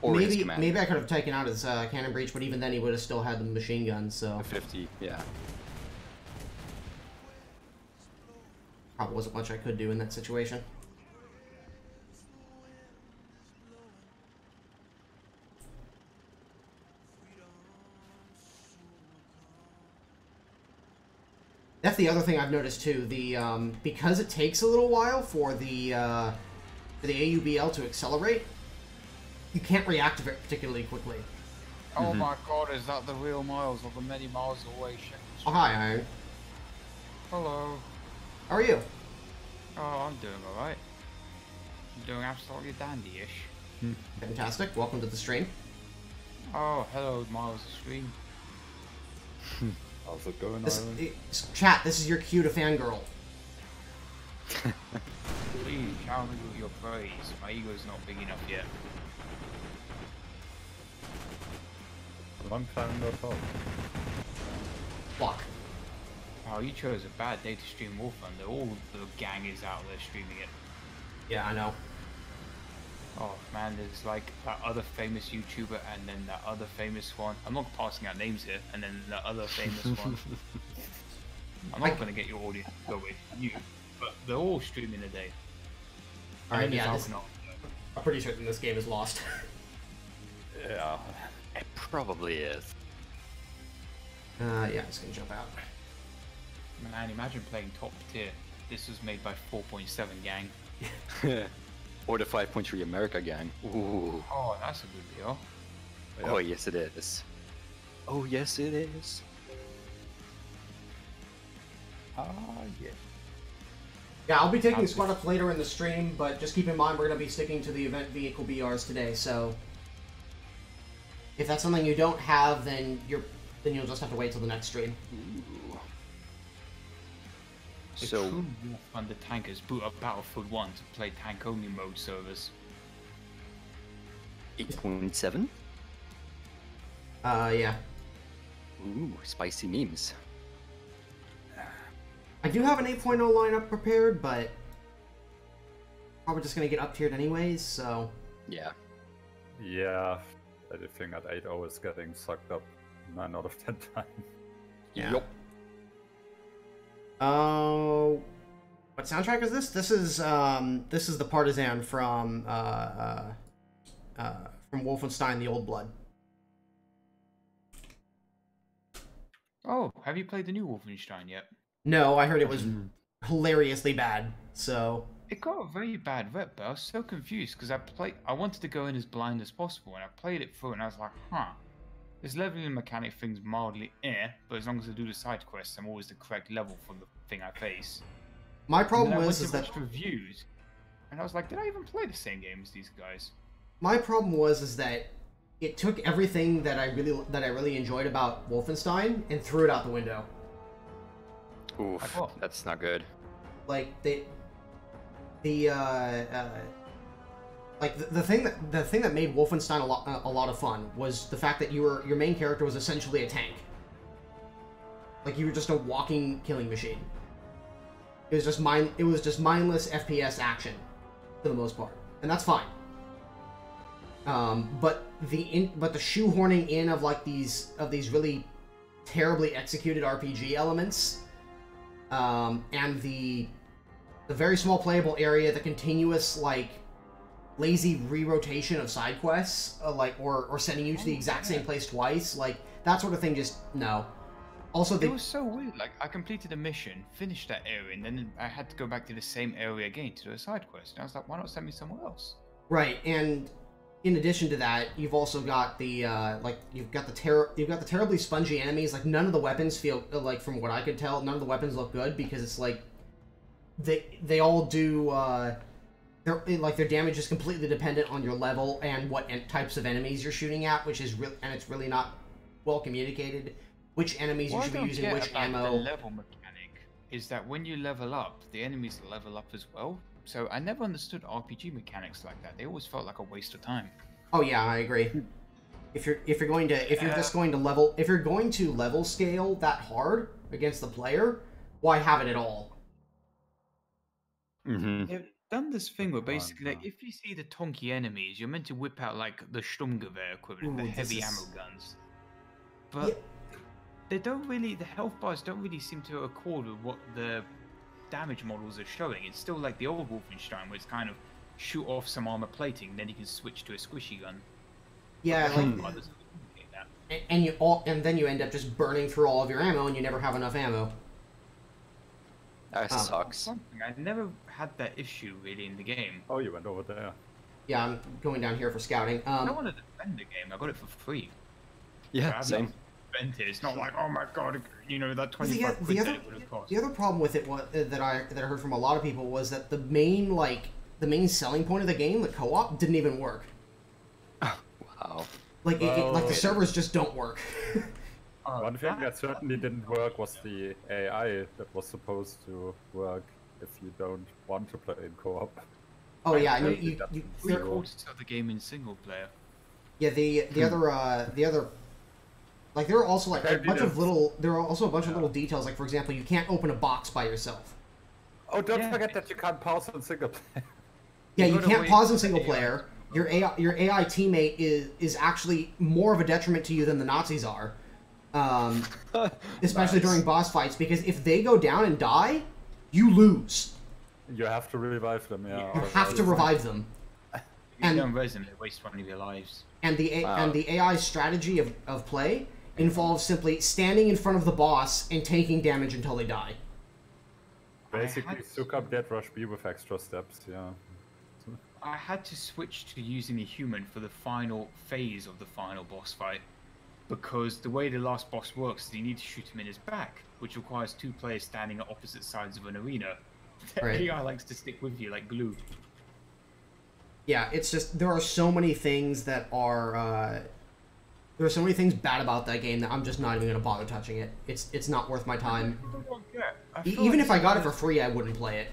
Or his commander. Maybe I could have taken out his cannon breach, but even then he would have still had the machine gun, so... 50, yeah. Probably wasn't much I could do in that situation. That's the other thing I've noticed too. The because it takes a little while for the AUBL to accelerate, you can't react to it particularly quickly. Oh my god, is that the real Miles or the many miles away shit? Oh hi, Iron. Hello. How are you? Oh, I'm doing alright. I'm doing absolutely dandy-ish. Fantastic. Welcome to the stream. Oh, hello, Miles the stream. How's it going, This, Iron? chat, this is your cue to fangirl. Please, shower me with your praise. My ego's not big enough yet. Long time no talk. Fuck. Oh, you chose a bad day to stream War Thunder. All the gang is out there streaming it. Yeah, I know. Oh man, there's like that other famous YouTuber and then that other famous one. I'm not passing out names here. And then that other famous one. I'm not going to get your audience to go with you, but they're all streaming a day. Alright, yeah, I'm pretty certain this game is lost. Yeah. It probably is. Yeah, I'm just gonna jump out. Man, imagine playing top tier. This was made by 4.7 gang. Or the 5.3 America gang. Ooh. Oh, that's a good deal. Oh, yes it is. Oh, yes it is. Ah, yeah. Yeah, I'll be taking squad ups later in the stream, but just keep in mind we're gonna be sticking to the event vehicle BRs today, so... If that's something you don't have, then you'll just have to wait till the next stream. Ooh. The So, true War Thunder tankers boot up Battlefield 1 to play tank-only mode servers. 8.7? Yeah. Ooh, spicy memes. I do have an 8.0 lineup prepared, but... probably just gonna get up-tiered anyways, so... Yeah. Yeah. Anything at 8.0 is getting sucked up 9 out of 10 times. Yeah. Yup. What soundtrack is this? This is the Partisan from Wolfenstein: The Old Blood. Oh, have you played the new Wolfenstein yet? No, I heard it was hilariously bad. So It got a very bad rep, but I was so confused because I wanted to go in as blind as possible, and I played it through, and I was like, huh. This leveling mechanic thing's mildly but as long as I do the side quests, I'm always the correct level for the thing I face. my problem And then I was went is to that watch reviews, and I was like, did I even play the same game as these guys? my problem was is that it took everything that I really enjoyed about Wolfenstein and threw it out the window. Oof, Like what? that's not good. Like the thing that made Wolfenstein a lot of fun was the fact that your main character was essentially a tank. Like you were just a walking killing machine. It was just mindless FPS action for the most part, and that's fine. But the shoehorning in of like these really terribly executed RPG elements, and the very small playable area, the continuous like lazy re-rotation of side quests, or sending you to the exact same place twice, like that sort of thing. Just no. Also, it was so weird. Like I completed a mission, finished that area, and then I had to go back to the same area again to do a side quest. And I was like, why not send me somewhere else? Right, and in addition to that, you've also got the you've got the terribly spongy enemies. Like none of the weapons feel like, from what I could tell, none of the weapons look good because it's like they all do. Their damage is completely dependent on your level and what types of enemies you're shooting at, which is it's really not well communicated. Which enemies you should be using, which ammo. The level mechanic is that when you level up, the enemies level up as well. So I never understood RPG mechanics like that. They always felt like a waste of time. Oh yeah, I agree. If you're going to level scale that hard against the player, why have it at all? Mm-hmm. They've done this thing where basically, like, if you see the tonky enemies, you're meant to whip out like the Sturmgewehr equivalent, the heavy ammo guns. But they don't really, the health bars don't really seem to accord with what the damage models are showing. It's still like the old Wolfenstein, where it's kind of shoot off some armor plating, then you can switch to a squishy gun. Yeah, and then you end up just burning through all of your ammo, and you never have enough ammo. That sucks. Something. I never had that issue really in the game. Oh, you went over there. Yeah, I'm going down here for scouting. I don't want to defend the game. I got it for free. Yeah, same. It's not like, oh my god, you know, that 25 quid that it would have cost. The other problem with it that I heard from a lot of people was that the main selling point of the game, the co-op, didn't even work. Wow. Like the servers just don't work. One thing that certainly didn't work was the AI that was supposed to work if you don't want to play in co-op. Oh yeah, you're cool to sell the game in single player. Yeah, the other. Like there are also like a bunch of little little details. Like for example, you can't open a box by yourself. Oh, don't forget that you can't pause in single player. Yeah, you can't pause in single player. Your AI teammate is actually more of a detriment to you than the Nazis are, especially during boss fights. Because if they go down and die, you lose. You have to revive them. Yeah. You have to revive them. And you don't resin, it wastes one of your lives. And the AI strategy of play involves simply standing in front of the boss and taking damage until they die. Basically, soak up Dead Rush B with extra steps, yeah. I had to switch to using a human for the final phase of the final boss fight, because the way the last boss works is you need to shoot him in his back, which requires two players standing at opposite sides of an arena. The AI likes to stick with you like glue. Yeah, it's just, there are so many things that are, there are so many things bad about that game that I'm just not even going to bother touching it. It's not worth my time. Even if I got it for free, I wouldn't play it.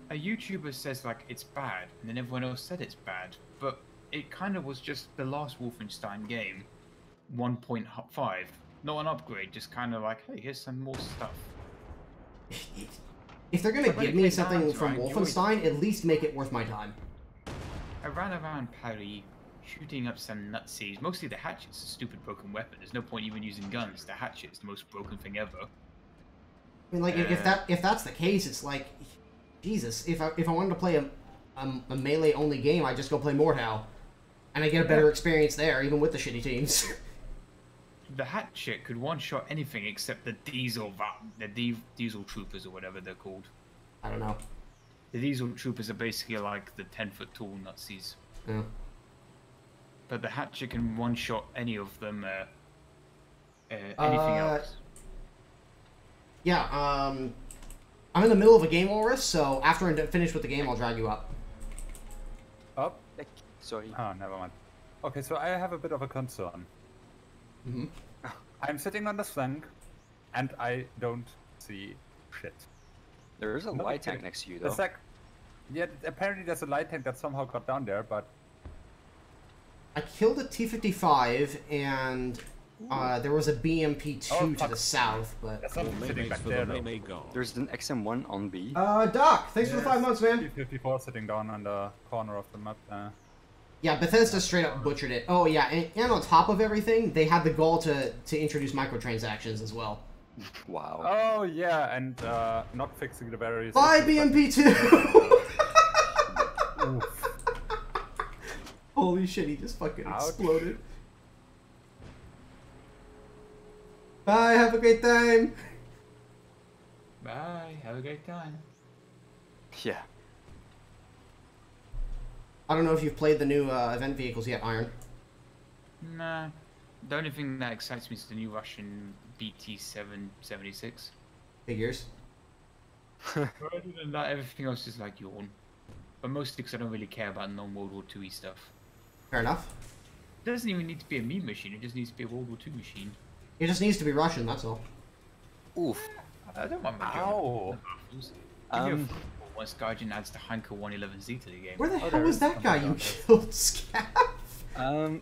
A YouTuber says, like, it's bad, and then everyone else said it's bad, but it kind of was just the last Wolfenstein game, 1.5. Not an upgrade, just kind of like, hey, here's some more stuff. If they're going to give me something from Wolfenstein, at least make it worth my time. I ran around Paris, shooting up some nutsies. Mostly the hatchet's a stupid broken weapon. There's no point even using guns. The hatchet's the most broken thing ever. I mean, like, if that's the case, it's like, Jesus. If I wanted to play a melee only game, I just go play Mordhau, and I get a better experience there, even with the shitty teams. The hatchet could one-shot anything except the diesel troopers or whatever they're called. I don't know. The diesel troopers are basically like the 10-foot tall Nazis. Yeah. But the hatchet can one-shot any of them. Anything else? Yeah. I'm in the middle of a game, Ulrich, so after I'm finished with the game, I'll drag you up. Up? Sorry. Oh, never mind. Okay, so I have a bit of a concern. Mm-hmm. I'm sitting on the flank, and I don't see shit. There is a light tank next to you, though. It's like, yeah, apparently there's a light tank that somehow got down there, but... I killed a T-55, and there was a BMP-2 to the south, but... There's something sitting back there, though. There's an XM1 on B. Doc, thanks for the 5 months, man! T-54 sitting down on the corner of the map. Yeah, Bethesda straight up butchered it. Oh, yeah, and on top of everything, they had the goal to introduce microtransactions as well. Wow. Oh, yeah, and not fixing the batteries. Bye, BMP2! Holy shit, he just fucking exploded. Bye, have a great time. Bye, have a great time. Yeah. I don't know if you've played the new event vehicles yet, Iron. Nah. The only thing that excites me is the new Russian BT-776. Figures. But other than that, everything else is like yawn. But mostly because I don't really care about non-World War II stuff. Fair enough. It doesn't even need to be a meme machine, it just needs to be a World War II machine. It just needs to be Russian, that's all. Oof. I don't mind my Ow. Once Gaijin adds the Hanker 111Z to the game. Where the hell was that guy you killed, Scav?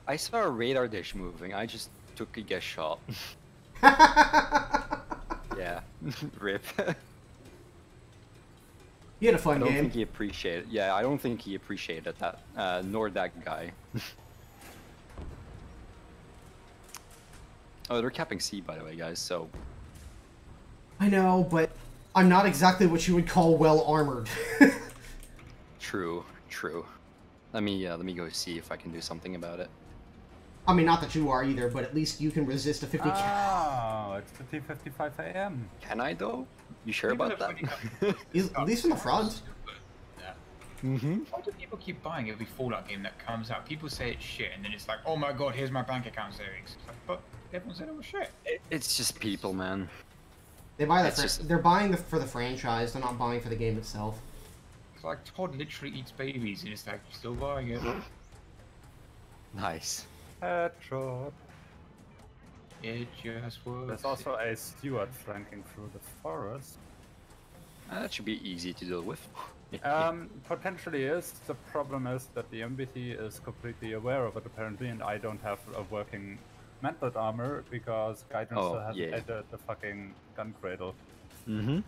I saw a radar dish moving. I just took a guess shot. Yeah. Rip. You had a fun I don't game. think he appreciated. Yeah, I don't think he appreciated that. Nor that guy. Oh, they're capping C, by the way, guys. So. I know, but I'm not exactly what you would call well armored. True. True. Let me go see if I can do something about it. I mean, not that you are either, but at least you can resist a 50 Oh, it's 15:55 a.m. Can I though? You sure about that? At least from the front. Yeah. Mm-hmm. Why do people keep buying every Fallout game that comes out? People say it's shit, and then it's like, oh my god, here's my bank account savings. It's like, but everyone said it was shit. It's just people, man. They buy It's they're buying for the franchise. They're not buying for the game itself. It's like Todd literally eats babies, and it's like, still buying it. Nice. Headshot. It just works. There's also a steward flanking through the forest. That should be easy to deal with. Potentially is. The problem is that the MBT is completely aware of it apparently, and I don't have a working mantled armor because Gaijin still hasn't entered the fucking gun cradle. Mm-hmm.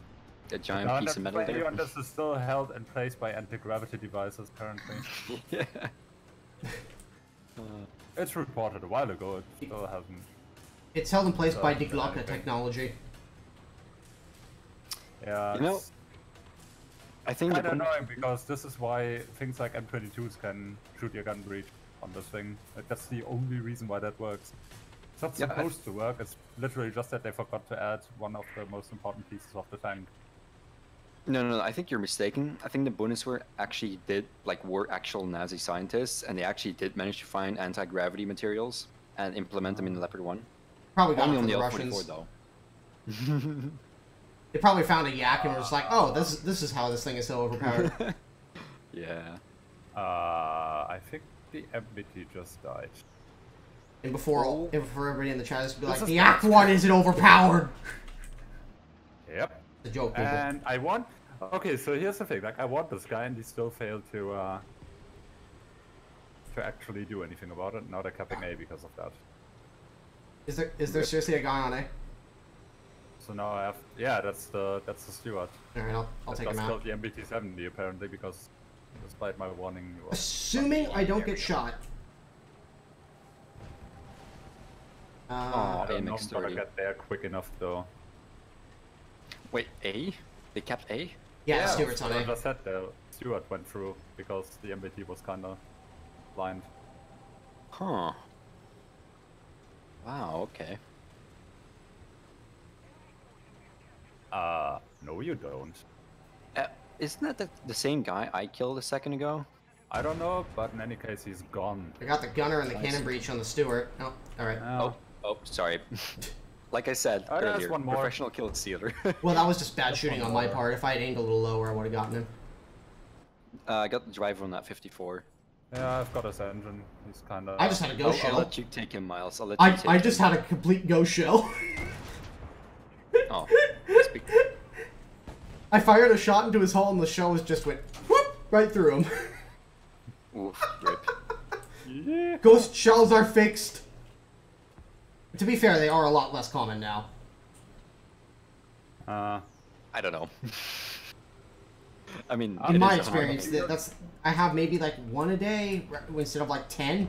A giant piece of metal there. And this is still held in place by anti-gravity devices currently. Yeah. It's reported a while ago, it still hasn't. It's held in place by Deglocka technology. Yeah, You know, I think kind of annoying because this is why things like M22s can shoot your gun breech on this thing. Like, that's the only reason why that works. It's not supposed to work, it's literally just that they forgot to add one of the most important pieces of the tank. No, I think you're mistaken. I think the Bundeswehr actually were actual Nazi scientists, and they actually did manage to find anti-gravity materials and implement them in the Leopard 1. Probably got Only it on from the the L-44 Russians. though. They probably found a yak and were just like, oh, this is how this thing is so overpowered. Yeah. I think the MBT just died. And before everybody in the chat is be like, the yak one isn't overpowered. Yep. It's a joke, people. And I want. Okay, so here's the thing. Like, I want this guy, and he still failed to actually do anything about it. Now they're capping A because of that. Is there seriously a guy on A? So now I have. Yeah, that's the steward. All right, I'll take him out. Killed the MBT-70 apparently because, despite my warning. He was Assuming I don't get shot. Oh, I'm not gonna AMX-30. get there quick enough though. Wait, A? They kept A? Yeah, Stewart's on I A. just said the steward went through because the MBT was kind of blind. Huh. Wow, okay. No, you don't. Isn't that the same guy I killed a second ago? I don't know, but in any case, he's gone. I got the gunner and the cannon breech on the Stewart. Oh, alright. Oh, sorry. Like I said there's earlier, one more. professional kill stealer. Well, that was just bad shooting on my part. If I had aimed a little lower, I would have gotten him. I got the driver on that 54. Yeah, I've got his engine. He's kind of. I just had a ghost I'll shell. let you take him, Miles. I'll let you take I him. just had a complete ghost shell. Oh. Speak. I fired a shot into his hull and the shell was just went whoop right through him. Oof, rip. Yeah. Ghost shells are fixed. To be fair, they are a lot less common now. I don't know. I mean, In it my is 100. experience, I have maybe like one a day instead of like 10.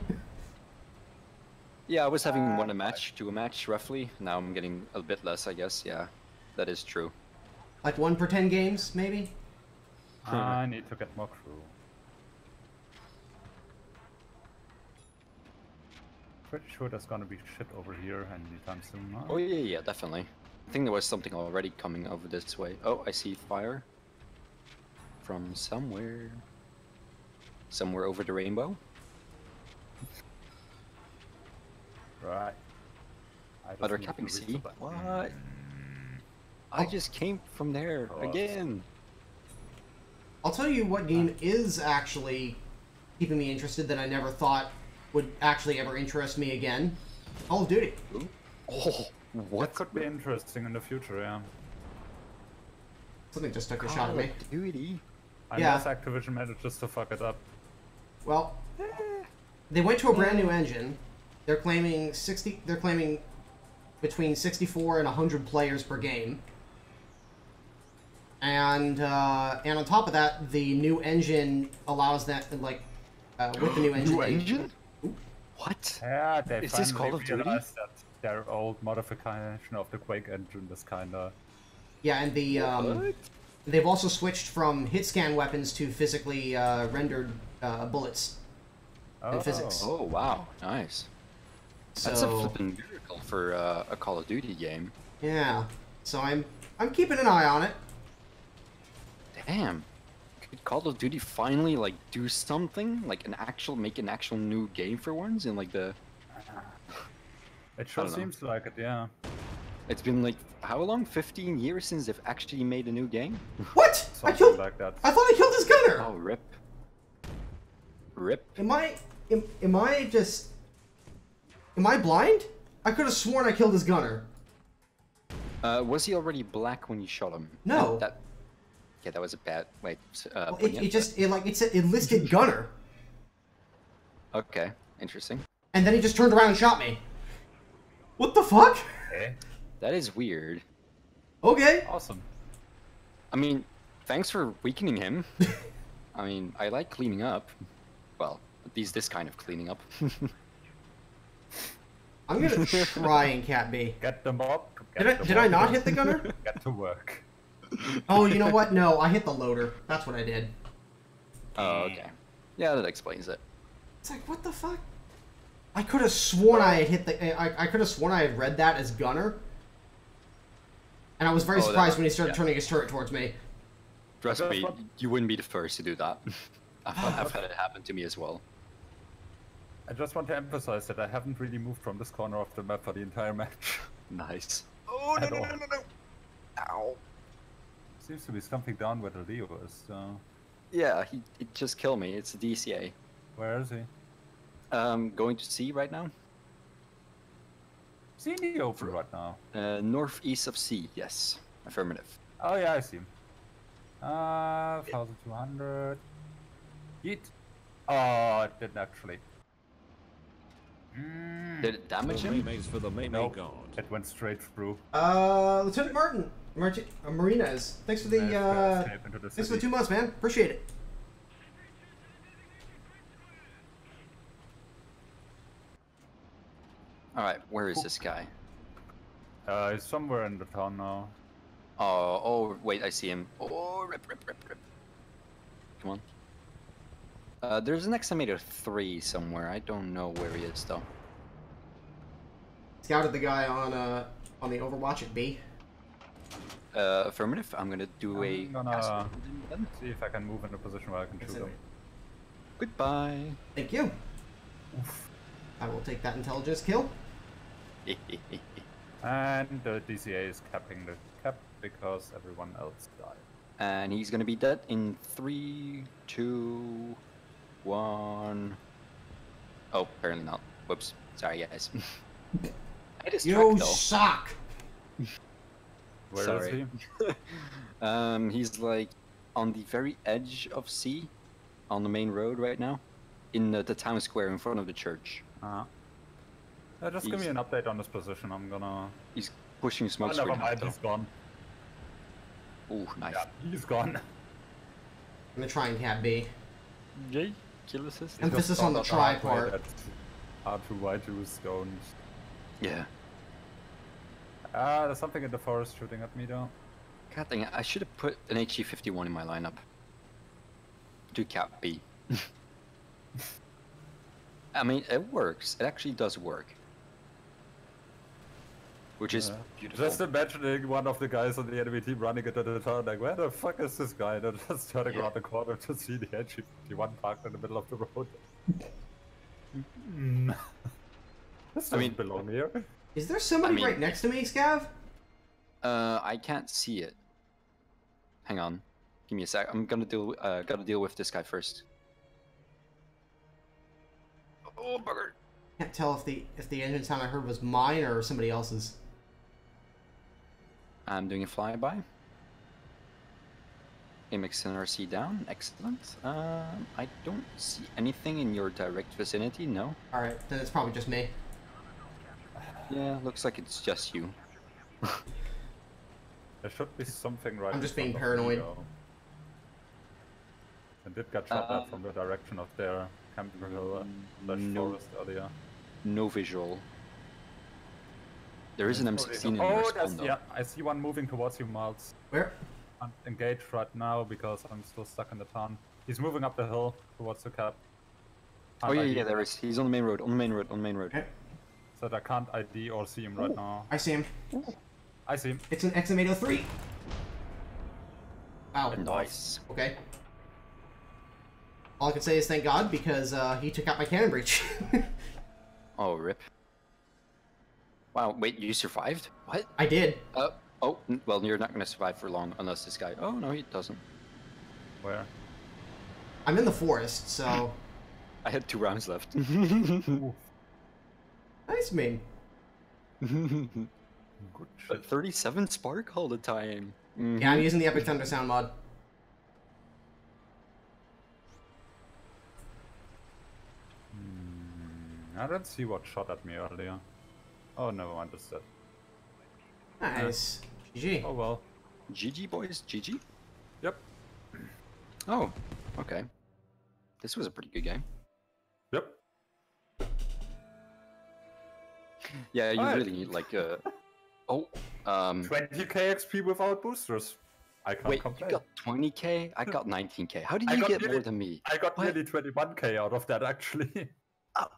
Yeah, I was having one a match, two a match, roughly. Now I'm getting a bit less, I guess. Yeah, that is true. Like 1 per 10 games, maybe? I need to get more crew. Pretty sure there's gonna be shit over here anytime soon. Huh? Oh yeah, definitely. I think there was something already coming over this way. Oh, I see fire. From somewhere. Somewhere over the rainbow. Right. Other capping sea? What? I just came from there again. I'll tell you what game is actually keeping me interested that I never thought would actually ever interest me again. Call of Duty. Ooh. Oh, what? That could be interesting in the future, yeah. Something just took a shot at me. Duty. Unless Activision manages to fuck it up. Well, they went to a brand new engine. They're claiming between 64 and 100 players per game. And on top of that, the new engine allows that, like, with the new engine. New engine? What? Yeah, they Is this Call of Duty? realized that their old modification of the Quake engine is kinda... Yeah, and the they've also switched from hit scan weapons to physically rendered bullets and physics. Oh wow, nice. So, That's a flippin' miracle for a Call of Duty game. Yeah, so I'm keeping an eye on it. Damn. Could Call of Duty finally like do something? Like make an actual new game for once in like the... It sure seems like it, yeah. It's been like, how long? 15 years since they've actually made a new game? What? Something like that. I thought I killed his gunner! Oh, rip. Rip. Am I blind? I could have sworn I killed his gunner. Was he already black when you shot him? No. Yeah, that was a bad... Wait, it listed gunner. Okay, interesting. And then he just turned around and shot me. What the fuck? Okay. That is weird. Okay. Awesome. I mean, thanks for weakening him. I mean, I like cleaning up. Well, at least this kind of cleaning up. I'm gonna try and cat B. Get them up. Did I not hit the gunner? Get to work. Oh, you know what? No, I hit the loader. That's what I did. Oh, okay. Yeah, that explains it. It's like, what the fuck? I could have sworn I had hit the... I could have sworn I had read that as gunner. And I was very surprised when he started turning his turret towards me. Trust me, you wouldn't be the first to do that. I've had it happen to me as well. I just want to emphasize that I haven't really moved from this corner of the map for the entire match. Nice. Oh, no. Ow. Seems to be something down where the Leo is, so... Yeah, he just killed me. It's a DCA. Where is he? Going to C right now. Is he in the open right now? Northeast of C, yes. Affirmative. Oh yeah, I see him. 1200. Yeet. Oh, it didn't actually. Did it damage him? No, it went straight through. Lieutenant Marinez, thanks for the, thanks for the 2 months, man. Appreciate it. Alright, where is this guy? He's somewhere in the town now. Oh, wait, I see him. Oh, rip. Come on. There's an Estimator 3 somewhere. I don't know where he is, though. Scouted the guy on the Overwatch at B. Affirmative. I'm gonna do I'm gonna see if I can move in a position where I can shoot him. Goodbye. Thank you. Oof. I will take that intelligence kill. And the DCA is capping the cap because everyone else died. And he's gonna be dead in 3, 2, 1. Oh, apparently not. Whoops. Sorry, guys. I just You suck. Where is he? He's like on the very edge of C, on the main road right now, in the town square in front of the church. Just give me an update on this position. I'm gonna. He's pushing smoke. Never mind, he's gone. Ooh, nice. Yeah, he's gone. I'm gonna try and cat B. Yay, kill assist. Emphasis on the try part. R2Y2's going. Yeah. There's something in the forest shooting at me though. God dang it, I should have put an HG51 in my lineup. To cap B. I mean, it works. It actually does work. Which is beautiful. Just imagining one of the guys on the enemy team running into the turn, like, where the fuck is this guy? And then just turning around the corner to see the NG51 parked in the middle of the road. This doesn't belong here. Is there somebody right next to me, Scav? I can't see it. Hang on. Give me a sec. I'm gonna gotta deal with this guy first. Oh, bugger. Can't tell if the engine sound I heard was mine or somebody else's. I'm doing a flyby. AMX NRC down. Excellent. I don't see anything in your direct vicinity. No. All right, then it's probably just me. Yeah, looks like it's just you. There should be something right. I'm just being paranoid. I did get shot at from the direction of their camping hill forest earlier. No visual. There is an M16 in your spawn, though. Yeah, I see one moving towards you, Miles. Where? I'm engaged right now because I'm still stuck in the town. He's moving up the hill towards the cap. Oh yeah, there is. He's on the main road. On the main road. Okay. So I can't ID or see him right now. I see him. I see him. It's an XM803. Wow. Nice. Okay. All I can say is thank God because he took out my cannon breach. Oh, rip. Wow, wait, you survived? What? I did. Oh, well, you're not going to survive for long unless this guy... Oh, no, he doesn't. Where? I'm in the forest, so... I had 2 rounds left. Nice meme. Good shit. 37 spark all the time. Mm-hmm. Yeah, I'm using the Epic Thunder sound mod. I don't see what shot at me earlier. Oh, never mind, it's dead. Nice. GG. Oh well. GG, boys. GG? Yep. Oh, okay. This was a pretty good game. Yep. Yeah, you really need like 20k XP without boosters. I can't wait, complain. you got 20k? I got 19k. How did you get more than me? I got nearly 21k out of that actually.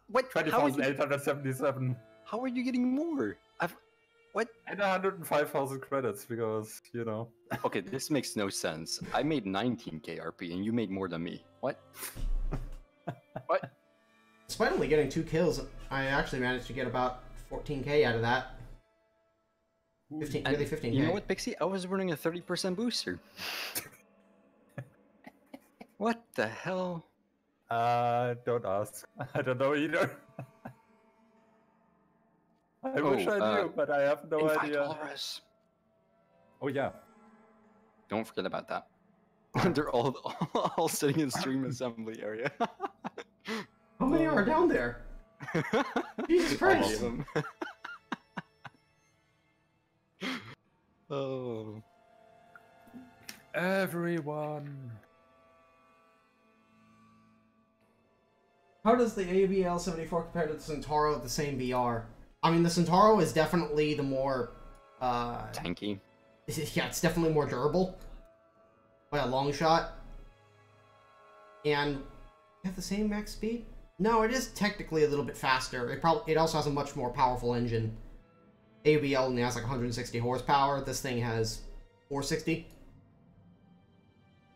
What? 20,877. How are you getting more? What? And 105,000 credits because, you know. Okay, this makes no sense. I made 19k RP and you made more than me. What? What? Despite only getting 2 kills, I actually managed to get about 14k out of that. 15, really 15k. You know what, Pixie? I was running a 30% booster. What the hell? Don't ask. I don't know either. I wish I knew, but I have no idea. Walrus. Oh yeah. Don't forget about that. They're all sitting in stream assembly area. How many are down there? Jesus Christ! Oh. Everyone. How does the ABL-74 compare to the Centauro at the same VR? I mean, the Centauro is definitely the more... tanky. Yeah, it's definitely more durable. By a long shot. And... you have the same max speed? No, it is technically a little bit faster. It also has a much more powerful engine. ABL only has like 160 horsepower. This thing has 460.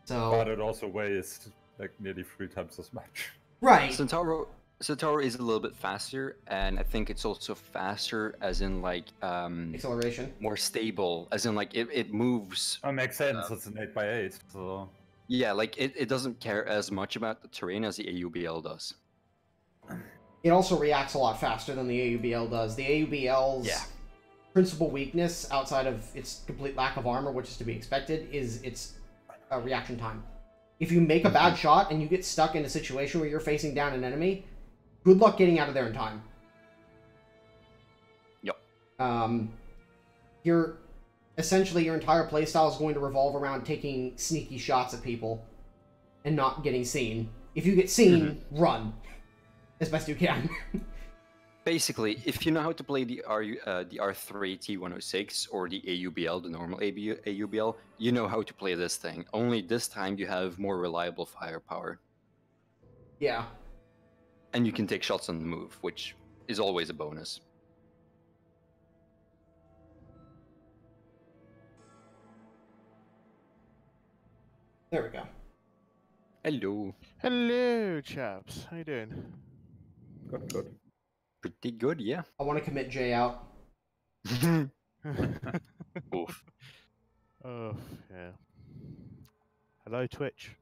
So... But it also weighs like nearly 3 times as much. Right. Centauro is a little bit faster, and I think it's also faster as in like acceleration. More stable, as in like it moves. That makes sense. It's an 8x8, so yeah, like it doesn't care as much about the terrain as the AUBL does. It also reacts a lot faster than the AUBL does. The AUBL's principal weakness, outside of its complete lack of armor, which is to be expected, is its reaction time. If you make a bad shot and you get stuck in a situation where you're facing down an enemy, good luck getting out of there in time. Yep. Essentially your entire playstyle is going to revolve around taking sneaky shots at people and not getting seen. If you get seen, run as best you can. Basically, if you know how to play the R3 T106 or the AUBL, the normal AUBL, you know how to play this thing. Only this time you have more reliable firepower. Yeah. And you can take shots on the move, which is always a bonus. There we go. Hello. Hello, chaps. How you doing? Good, good. Pretty good, yeah. I want to commit Jay out. Oof. Oh, yeah. Hello, Twitch.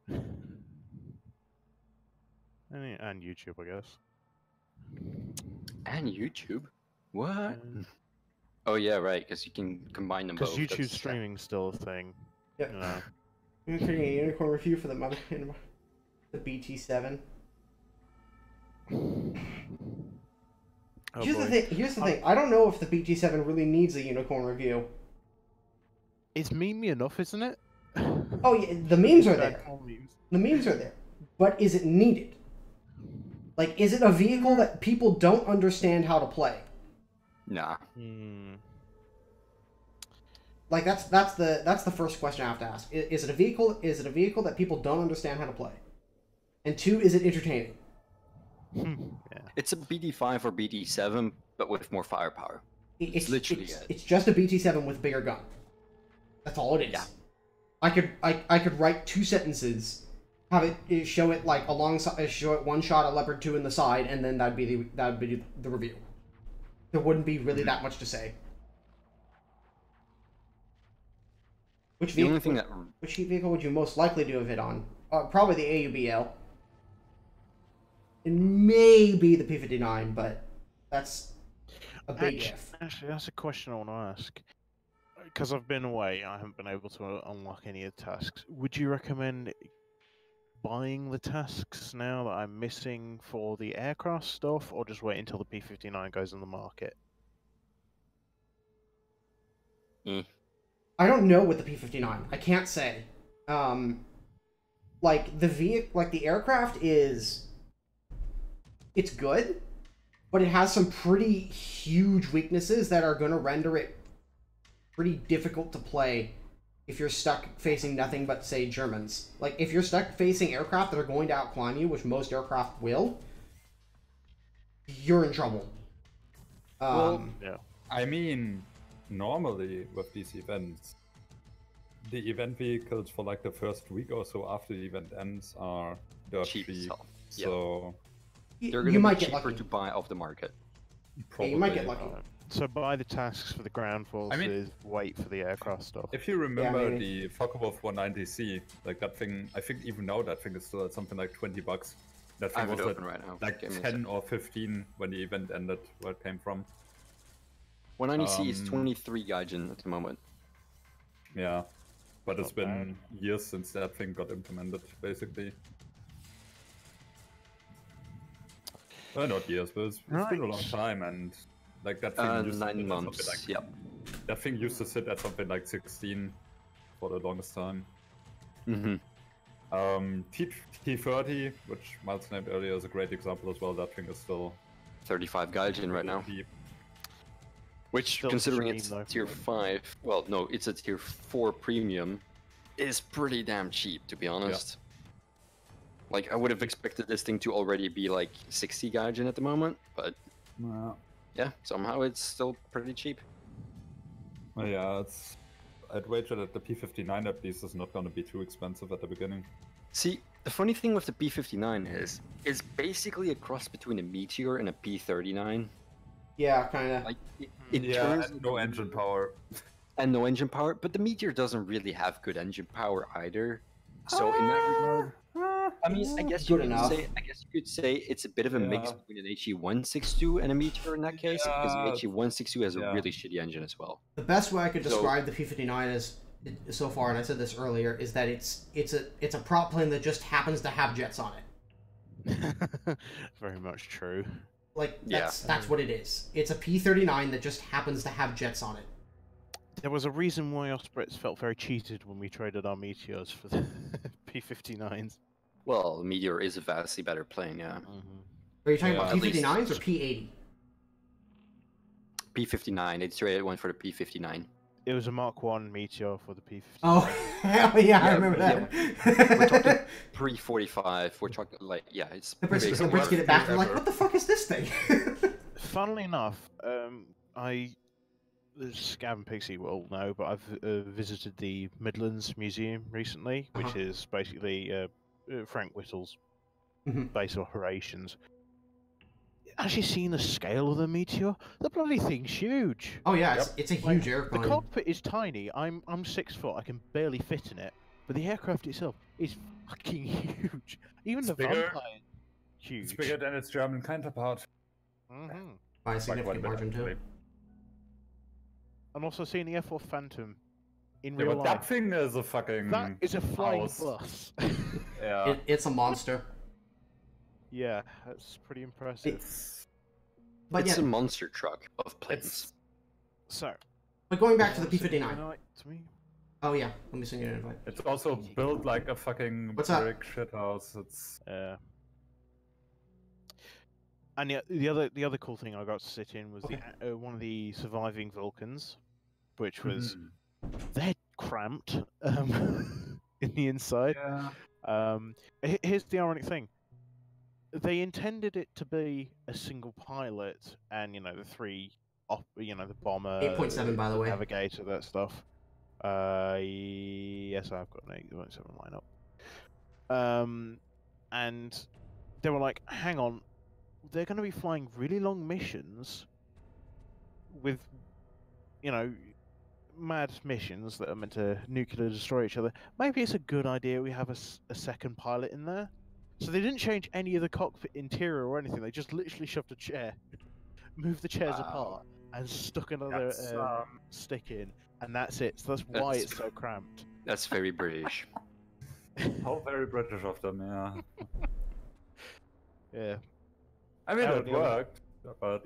And YouTube, I guess. And YouTube? What? Yeah. Oh yeah, right, because you can combine them both. Because YouTube That's- streaming's still a thing. Yep. You know. I'm creating a unicorn review for the BT7. Oh, Here's the boy. thing. Here's the thing. I don't know if the BT7 really needs a unicorn review. It's memey enough, isn't it? Oh yeah, the memes are there. All memes. The memes are there, but is it needed? Like, is it a vehicle that people don't understand how to play? Nah. Hmm. Like that's the first question I have to ask. Is it a vehicle? Is it a vehicle that people don't understand how to play? And two, is it entertaining? Yeah. It's a BD5 or BD7, but with more firepower. It's literally it's, it. it's just a BT7 with bigger gun. That's all it is. Yeah. I could write 2 sentences, have it show it like alongside, show it one shot of Leopard 2 in the side, and then that'd be the review. There wouldn't be really that much to say. Which The only vehicle? thing that Which vehicle would you most likely do a vid on? Probably the AUBL. It may be the P59, but that's a big if. Actually, that's a question I want to ask. Because I've been away, I haven't been able to unlock any of the tasks. Would you recommend buying the tasks now that I'm missing for the aircraft stuff, or just wait until the P59 goes on the market? I don't know with the P59. I can't say. Like the aircraft is, it's good, but it has some pretty huge weaknesses that are going to render it pretty difficult to play if you're stuck facing nothing but, say, Germans. Like, if you're stuck facing aircraft that are going to outclimb you, which most aircraft will, you're in trouble. Well, Yeah. I mean, normally with these events, the event vehicles for like the first week or so after the event ends are dirt cheap cheap. as hell. Yeah. So They're You going to might be get cheaper lucky. to buy off the market. Yeah, probably. you might get lucky. So buy the tasks for the ground forces, I mean- wait for the aircraft stuff. If you remember maybe. the Focke-Wulf 190C, like that thing, I think even now that thing is still at something like $20. That I thing have was it at open right now. like Give me a 10 sec. or 15 when the event ended, where it came from. 190C is Um, 23 gaijin at the moment. Yeah. But it's Not bad. been years since that thing got implemented, basically. Not years, but it's been a long Right. time, and like that thing used to 9 sit at months. something like, Yep. that thing used to sit at something like 16 for the longest time. Mm-hmm. T30, which Miles named earlier, is a great example as well. That thing is still 35 gaijin right now. cheap. Which, Still considering cheap, it's though. tier 5, well, no, it's a tier 4 premium, is pretty damn cheap, to be honest. Like, I would have expected this thing to already be like 60 gaijin at the moment, but yeah, somehow it's still pretty cheap. Yeah, I'd wager that the P59 at least is not going to be too expensive at the beginning. See, the funny thing with the P59 is, it's basically a cross between a Meteor and a P39. Yeah, kind of. Like, it Yeah, turns and no engine power. and no engine power, but the Meteor doesn't really have good engine power either. So in that regard, I mean, I guess you Good could enough. say, it's a bit of a mix Yeah. between an HE162 and a Meteor in that case, because the Yeah. HE162 has Yeah. a really shitty engine as well. The best way I could So- describe the P59 as so far, and I said this earlier, is that it's a prop plane that just happens to have jets on it. Very much true. Like Yeah. that's what it is. It's a P39 that just happens to have jets on it. There was a reason why us Brits felt very cheated when we traded our Meteors for the P59s. Well, the Meteor is a vastly better plane, yeah. Are you talking Yeah. about At least- P59s or P80? P59, they traded one for the P59. It was a Mark 1 Meteor for the P-59. Oh, hell yeah, I remember yeah, that. We're talking pre-45. We're talking like it's The Brits basically get it back. They're like, ever. what the fuck is this thing? Funnily enough, the Scab Pixie will know, but I've visited the Midlands Museum recently, which is basically Frank Whittle's base of operations. Actually seen the scale of the Meteor? The bloody thing's huge. Oh yeah, it's a huge The airplane. cockpit is tiny. I'm 6 foot. I can barely fit in it. But the aircraft itself is fucking huge. Even It's the bigger. Vampire, huge. It's bigger than its German counterpart. By a Like significant quite a bit, margin too. actually. I'm also seeing the F4 Phantom in Yeah, real but life. that thing is a fucking. That is a flying house. bus. Yeah. It's a monster. Yeah, that's pretty impressive. But it's yeah, a monster truck of planes. So, but going back to the send you an P-59. invite to me? Oh yeah, let me send you an invite. It's also built like a fucking What's that? brick shithouse. It's And the other cool thing I got to sit in was the one of the surviving Vulcans, which was they're cramped in the inside. Yeah. Here's the ironic thing: they intended it to be a single pilot, and the three, the bomber, 8.7 by the way. navigator, that stuff. Yes, I've got an 8.7 lineup. And they were like, hang on, they're going to be flying really long missions with, mad missions that are meant to nuclear destroy each other. Maybe it's a good idea we have a second pilot in there. So they didn't change any of the cockpit interior or anything. They just literally shoved a chair, moved the chairs apart, and stuck another stick in, and that's it. So that's why it's so cramped. That's very British. How very British of them, yeah. Yeah. I mean, Oh, it the other- worked, but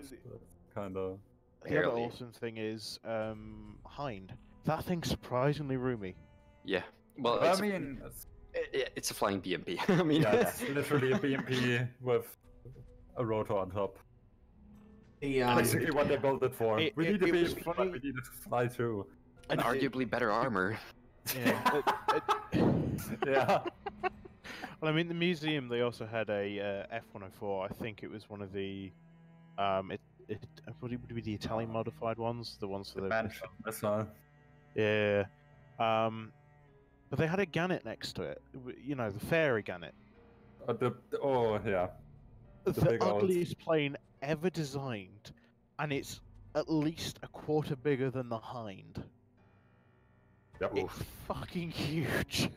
kind of. The other Barely. awesome thing is Hind. That thing's surprisingly roomy. Yeah. Well, I mean, it's a flying BMP. I mean, yeah, it's literally a BMP with a rotor on top. The Basically what they built it for. We need a it was BMP, funny- but we need it to fly too. and arguably better armor. Yeah. Yeah. Well, I mean, the museum, they also had a F-104. I think it was one of the, would it be the Italian modified ones? The ones for the Mansion missile. Yeah. But they had a Gannet next to it. The fairy Gannet. Oh, yeah. The big old- ugliest plane ever designed, and it's at least a quarter bigger than the Hind. Yep. It's fucking huge.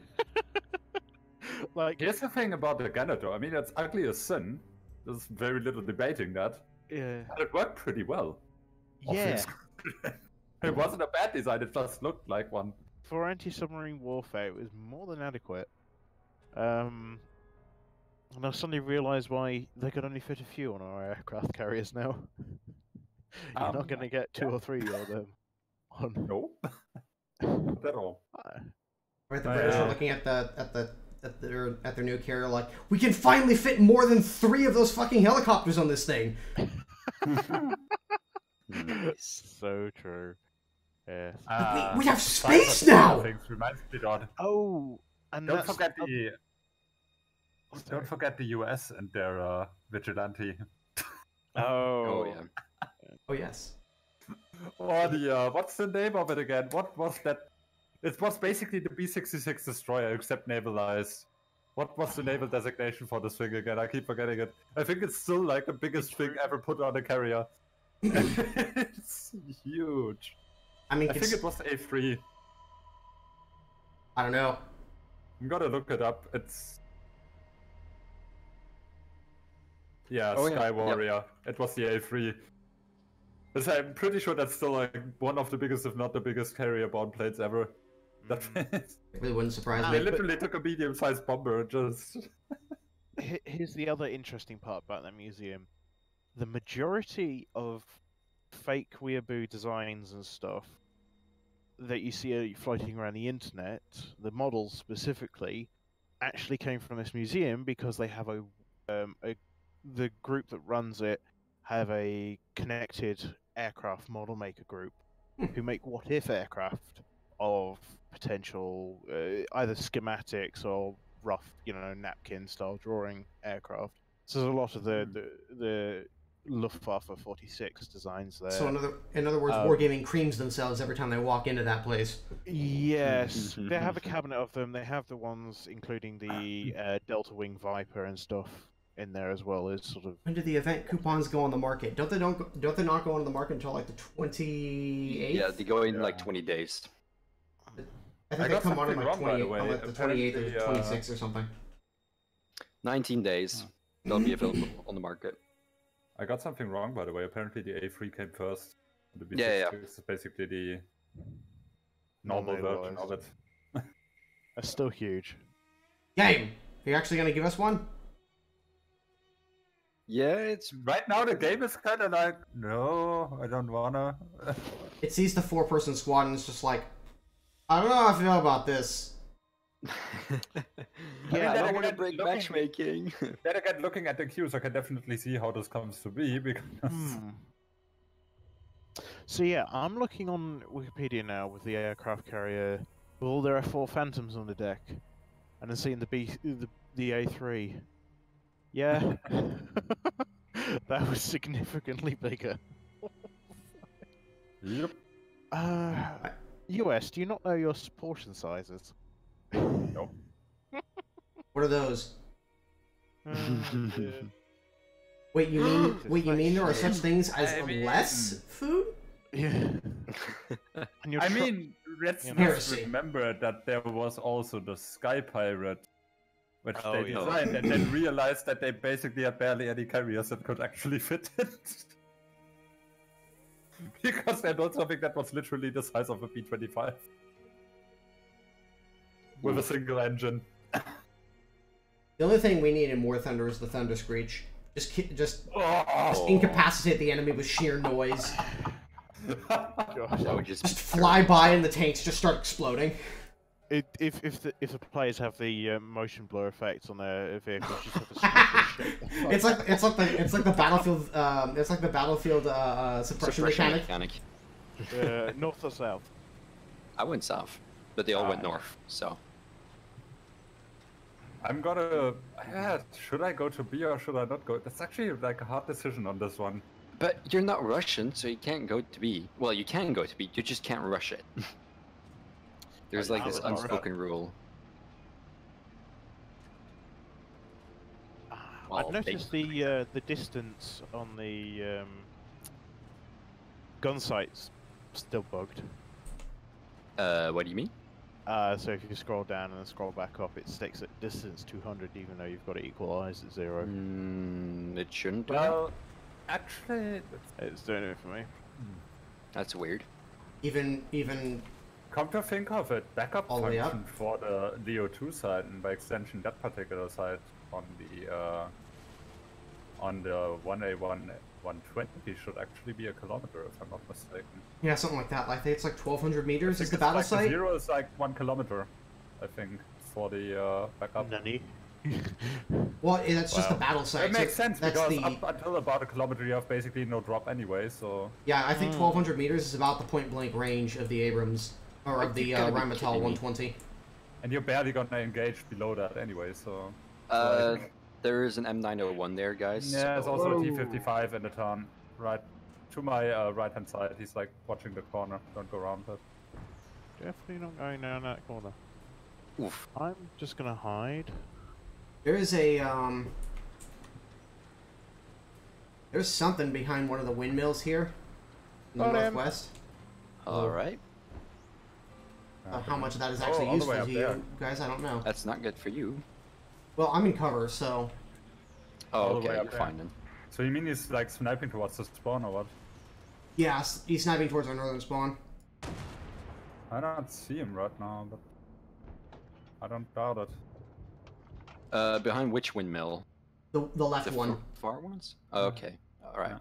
Like, Here's the thing about the Gannet though. I mean, it's ugly as sin. There's very little debating that. yeah. But it worked pretty well. Yeah. It wasn't a bad design, it just looked like one. For anti-submarine warfare, it was more than adequate. And I suddenly realised why they could only fit a few on our aircraft carriers now. You're not going to get two or three of them. On... No. Not at all. Right, the British are looking at their new carrier like, we can finally fit more than 3 of those fucking helicopters on this thing. So true. Yeah. We have space now! Things reminds me of. Oh, and Don't forget the US and their vigilante. Oh. yeah. Oh yes. Or the what's the name of it again? What was that? It was basically the B-66 destroyer except navalized. What was the naval designation for this thing again? I keep forgetting it. I think it's still like the biggest thing ever put on a carrier. It's huge. I mean, I think it was A3. I don't know. I'm gonna look it up. It's yeah, Oh, yeah. Sky Yep. Warrior. It was the A3. So I'm pretty sure that's still like one of the biggest, if not the biggest, carrier-bound planes ever. That It really wouldn't surprise they me. literally took a medium-sized bomber and just. Here's the other interesting part about that museum. The majority of fake weeaboo designs and stuff that you see floating around the internet, the models specifically, actually came from this museum because they have the group that runs it have a connected aircraft model maker group, who make what-if aircraft of potential either schematics or rough, napkin-style drawing aircraft. So there's a lot of the Luftwaffe 46 designs there. So in other words, Wargaming creams themselves every time they walk into that place. Yes, they have a cabinet of them. They have the ones including the Delta Wing Viper and stuff in there as well as sort of. When do the event coupons go on the market? Don't they not go on the market until like the 28th? Yeah, they go in like 20 days. I think they come on in like 28th or 26th or something. 19 days. They'll be available on the market. I got something wrong, by the way. Apparently the A3 came first. The B6 Yeah. is basically the normal version of it. That's still huge. Game! Are you actually going to give us one? Yeah, it's Right now the game is kind of like, no, I don't wanna. It sees the 4-person squad and it's just like, I don't know how I feel about this. I don't want to break matchmaking. Then again, looking at the queues, I can definitely see how this comes to be, because... So yeah, I'm looking on Wikipedia now with the aircraft carrier. Well, there are 4 Phantoms on the deck, and I'm seeing the A3. Yeah, that was significantly bigger. Yep. US, do you not know your portion sizes? No. What are those? Yeah. Wait, you mean there are such things as less food? Yeah. I mean, let's just remember that there was also the Sky Pirate, which they designed and then realized that they basically had barely any carriers that could actually fit it. Because they built something that was literally the size of a B-25. With a single engine. The only thing we need in War Thunder is the Thunder Screech. Just incapacitate the enemy with sheer noise. Just fly by and the tanks just start exploding. If the players have the motion blur effects on their vehicles, just have to smash the shit. It's like the battlefield suppression mechanic. North or south? I went south, but they all went north. So I'm gonna. Should I go to B or should I not go? That's actually like a hard decision on this one. But you're not Russian, so you can't go to B. Well, you can go to B, you just can't rush it. There's like this unspoken rule. I've noticed the distance on the gun sights still bugged. What do you mean? So if you scroll down and then scroll back up, it sticks at distance 200, even though you've got it equalized at 0. It shouldn't do Well, actually, it's doing it for me. That's weird. Even come to think of it, backup all the way function for the DO2 side, and by extension that particular side on the 1A1 120 should actually be a kilometer, if I'm not mistaken. Yeah, something like that. I think it's like 1,200 meters is the it's battle like site. 0 is like 1 kilometer, I think, for the backup. Nani? Well, that's just the battle site. It makes sense because the... up until about a kilometer you have basically no drop anyway, so... Yeah, I think 1,200 meters is about the point-blank range of the Abrams, or of the Rheinmetall 120. And you're barely gonna engage below that anyway, so... There is an M901 there, guys. Yeah, there's also a T-55 in the town, right to my right-hand side. He's like watching the corner. Don't go around it. Definitely not going down that corner. Oof. I'm just gonna hide. There is a there's something behind one of the windmills here in the northwest. All right. How much of that is actually useful to you guys, I don't know. That's not good for you. Well, I'm in cover, so... Oh, okay, you're fine then. So you mean he's like sniping towards the spawn or what? Yeah, he's sniping towards our northern spawn. I don't see him right now, but... I don't doubt it. Behind which windmill? The left one. Far ones? Oh, okay. Alright.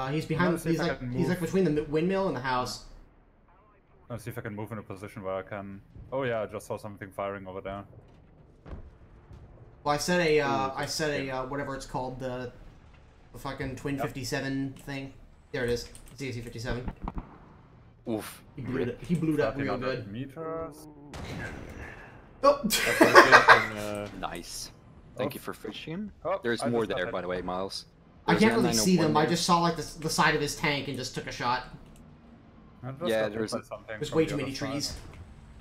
He's behind... He's like between the windmill and the house. Let's see if I can move in a position where I can... Oh yeah, I just saw something firing over there. Well, I set a whatever it's called, the fucking Twin 57 thing. There it is. It's the AC-57. Oof. He blew that real 1300 good. meters. Oh! Nice. Thank you for fishing him. Oh, There's I more just got there, hit. by the way, Miles. I There's can't an really see M901 them. I there. just saw like the side of his tank and just took a shot. I just Yeah, got hit there's by something There's from way the too other many side. trees.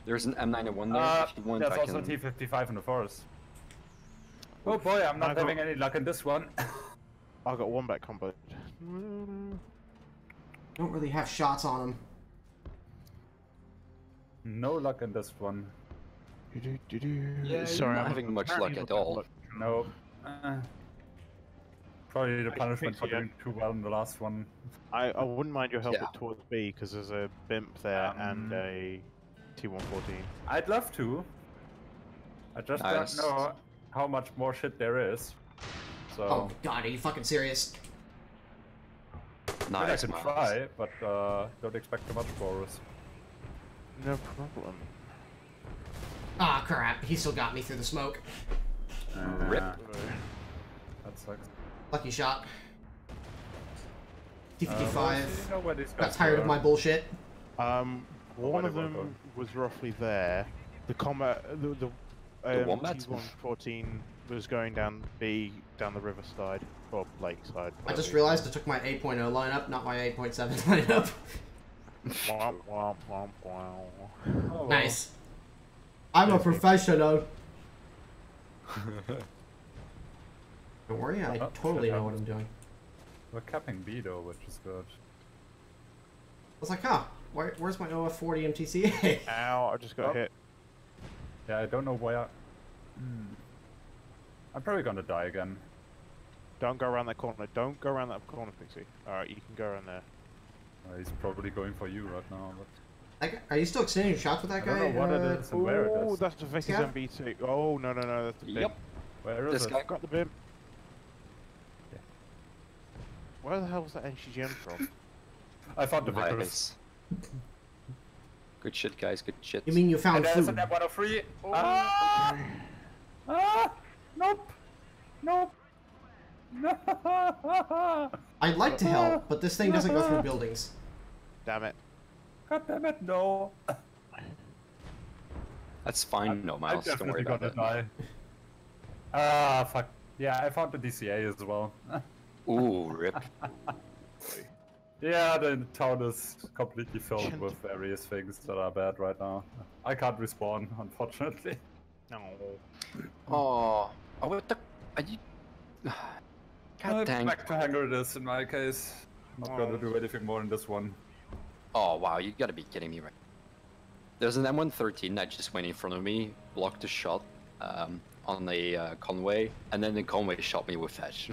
There's an M901 there. If you want, There's I also can... a T55 in the forest. Oh boy, I'm not having any luck in this one. I got one back combo. Don't really have shots on him. No luck in this one. Yeah, Sorry, you're not I'm having much apparently luck not at all. luck. No. Probably the punishment for yeah. doing too well in the last one. I wouldn't mind your help Yeah. towards B because there's a bimp there and a T114. I'd love to. I just Nice. don't know how much more shit there is. So Oh god, are you fucking serious? I Nice, can Miles. try, but don't expect too much for us. No problem. Ah, crap. He still got me through the smoke. Rip. That sucks. Lucky shot. Well, T55. you know where these Got guys tired of were. my bullshit. One what of it was, them was roughly there. The combat, the Wombat? T114 was going down B, down the riverside or lakeside. I just whatever. realized I took my 8.0 lineup, not my 8.7 lineup. Womp, womp, womp, womp. Oh, well. Nice. I'm a professional. Don't worry, I Oh, totally shit, know what I'm doing. We're capping B though, which is good. I was like, huh, where's my OF40 MTCA? Ow, I just got Oh. hit. Yeah, I don't know where. I'm probably gonna die again. Don't go around that corner. Don't go around that corner, Pixie. Alright, you can go around there. He's probably going for you right now. But Are you still exchanging shots with that I guy? don't know what it is and where it Oh, is. that's the Vicky's Yeah. MB2. Oh, no, that's the bimp. Yep. Where is This it? guy. Got the bimp. Yeah. Where the hell was that NCGN from? I found the victors. Nice. Good shit, guys. Good shit. You mean you found And there's food? an M103. Ah! Ah! Nope! Nope! No! I'd like to help, but this thing doesn't go through buildings. Damn it. God damn it, no! That's fine, no, I'm Miles. Don't worry definitely about gonna it. die. Ah, fuck. Yeah, I found the DCA as well. Ooh, rip. Yeah, the town is completely filled with various things that are bad right now. I can't respawn, unfortunately. No. Oh, what the? Are you? God dang. Back to hangar it is in my case. Not gonna do anything more in this one. Oh wow, you gotta be kidding me, right? There's an M113 that just went in front of me, blocked the shot on the convoy, and then the convoy shot me with fetch.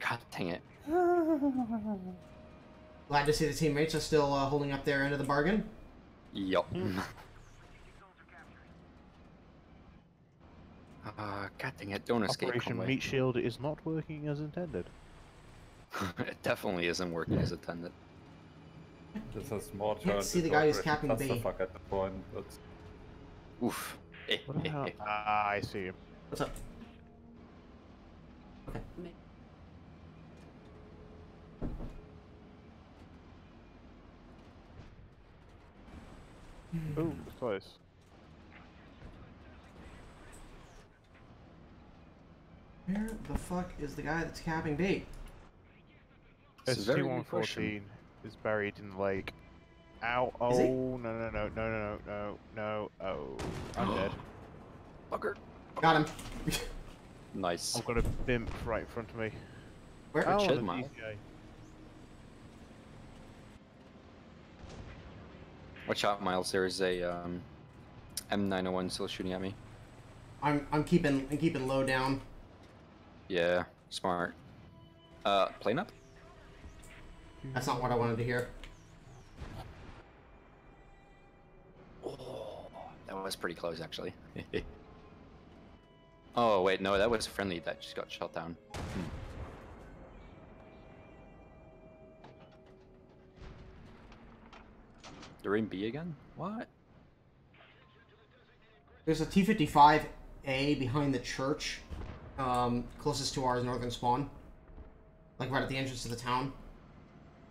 God dang it. Glad to see the teammates are still holding up their end of the bargain. Yup. God dang it, don't escape Operation convoy. Meat Shield is not working as intended. It definitely isn't working as intended. This has more Can't turns see the into guy who's Operation capping B. Clusterfuck at the point, but Oof. What the hell? Ah, I see him. What's up? Okay. Ooh, it's close. Where the fuck is the guy that's capping B? This is very good ST-114 question. is buried in the lake. Ow, Is he? oh, no, oh, I'm dead. Bugger. Got him. Nice. I've got a bimp right in front of me. Where? Oh. Oh, shit, the Miles. DCA. Watch out, Miles. There's a M901 still shooting at me. I'm keeping low down. Yeah, smart. Plane up? That's not what I wanted to hear. Oh, that was pretty close, actually. Oh, wait, no, that was friendly that just got shot down. They're in B again? What? There's a T-55A behind the church, closest to our northern spawn. Like right at the entrance to the town.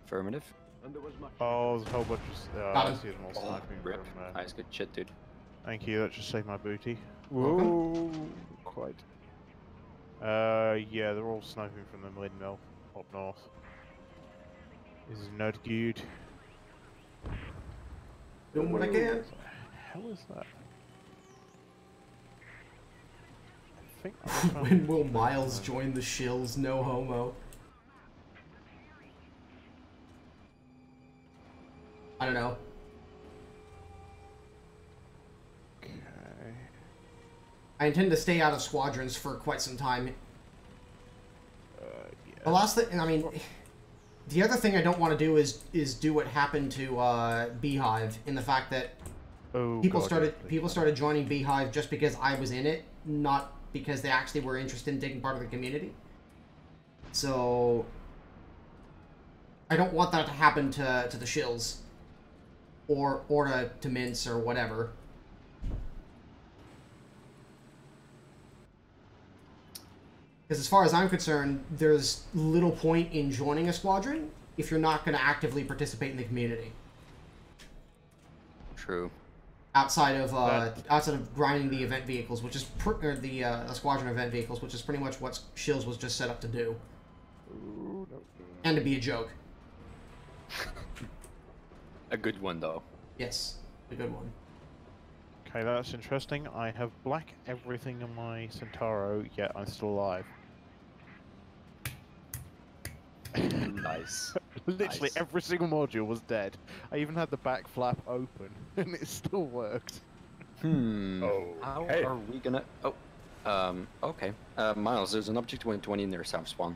Affirmative. Oh, there's a whole bunch of... Got I him. see them all Oh, sniping rip. from... Nice, good shit, dude. Thank you, that just saved my booty. Welcome. Whoa, quite. Yeah, they're all sniping from the windmill up north. This is not good. Doing what I can. What the hell is that? I think I found- When will Miles join the shills? No homo. I don't know. Okay. I intend to stay out of squadrons for quite some time. Yeah. The last thing, I mean, the other thing I don't want to do is do what happened to Beehive, in the fact that Oh, people God, started yes, people started joining Beehive just because I was in it, not because they actually were interested in taking part of the community. So I don't want that to happen to the shills, or to Mince or whatever. Because as far as I'm concerned, there's little point in joining a squadron if you're not going to actively participate in the community. True. Outside of grinding the event vehicles, which is the squadron event vehicles, which is pretty much what Shills was just set up to do, Ooh, no. and to be a joke. A good one, though. Yes, a good one. Okay, that's interesting. I have black everything in my Centauro, yet I'm still alive. Nice. Literally Nice. every single module was dead. I even had the back flap open, and it still worked. Oh, How hey. are we gonna... Oh, okay. Miles, there's an Object 120 in their south spawn.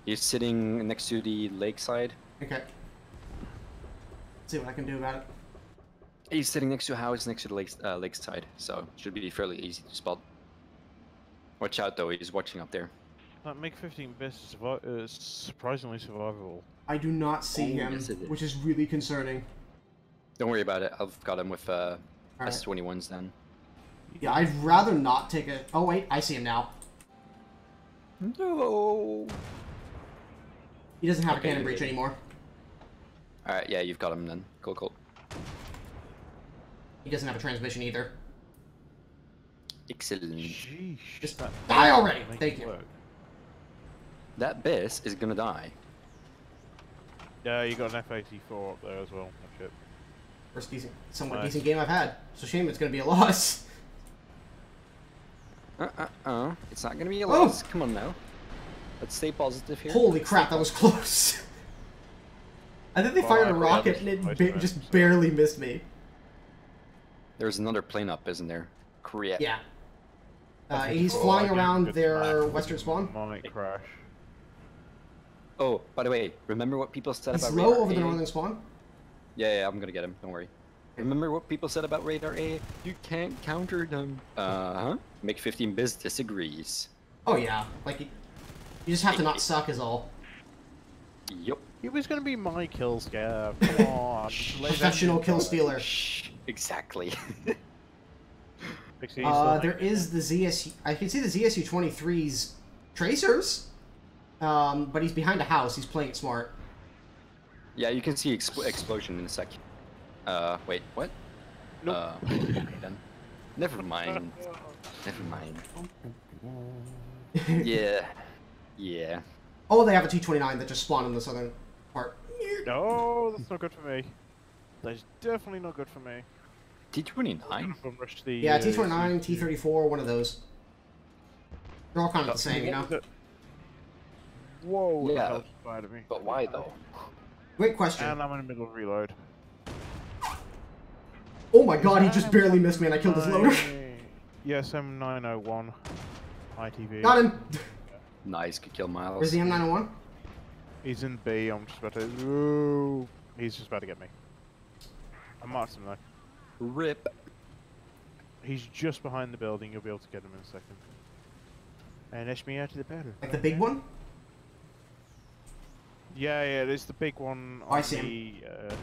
He's sitting next to the lakeside. Okay. Let's see what I can do about it. He's sitting next to a house next to the lakeside, so should be fairly easy to spot. Watch out, though, he's watching up there. That MiG-15 best is surprisingly survivable. I do not see him, yes, it is. which is really concerning. Don't worry about it, I've got him with Alright. S21s then. Yeah, I'd rather not take a... Oh wait, I see him now. No! He doesn't have Okay, a cannon you breach did. anymore. Alright, yeah, you've got him then. Cool, cool. He doesn't have a transmission either. Excellent. Sheesh. Just that die already! makes Thank it you. work. That Biss is gonna die. Yeah, you got an F-84 up there as well. Oh, shit. First decent, somewhat Nice. decent game I've had. It's a shame it's going to be a loss. It's not gonna be a Oh! loss. Come on now. Let's stay positive here. Holy crap, that was close. I think they Well, fired I a heard rocket others and it twice, so- just barely missed me. There's another plane up, isn't there? Korea. Yeah. I think He's it's flying all around good their smack. western spawn. Might crash. Oh, by the way, remember what people said He's about low radar over the A? northern spawn. Yeah, I'm gonna get him. Don't worry. Remember what people said about radar A? You can't counter them. Make 15 biz disagrees. Oh yeah, like you just have to not suck is all. Yup. It was going to be my kill scare. Come on. Professional kill stealer. Shh. Exactly. There is the ZSU. I can see the ZSU 23's tracers, but he's behind a house. He's playing it smart. Yeah, you can see explosion in a sec. Wait, what? Nope. Okay then. Never mind. Never mind. Yeah. Yeah. Oh, they have a T-29 that just spawned in the southern part. No, that's not good for me. That's definitely not good for me. T-29? Rush the, Yeah, T-29, T-34, one of those. They're all kind of the same, you know? Whoa, Yeah. that was fired at me. But why though? Great question. And I'm in the middle of reload. Oh my god, he just barely missed me and I killed his loader. Yes, M901. ITV. Got him! Nice, good kill, Miles. Where's the M901? He's in B. I'm just about to. Ooh, he's just about to get me. I marked him though. Rip. He's just behind the building. You'll be able to get him in a second. And esh me out of the battle. Like the big one? Yeah, there's the big one. Oh, I on see the,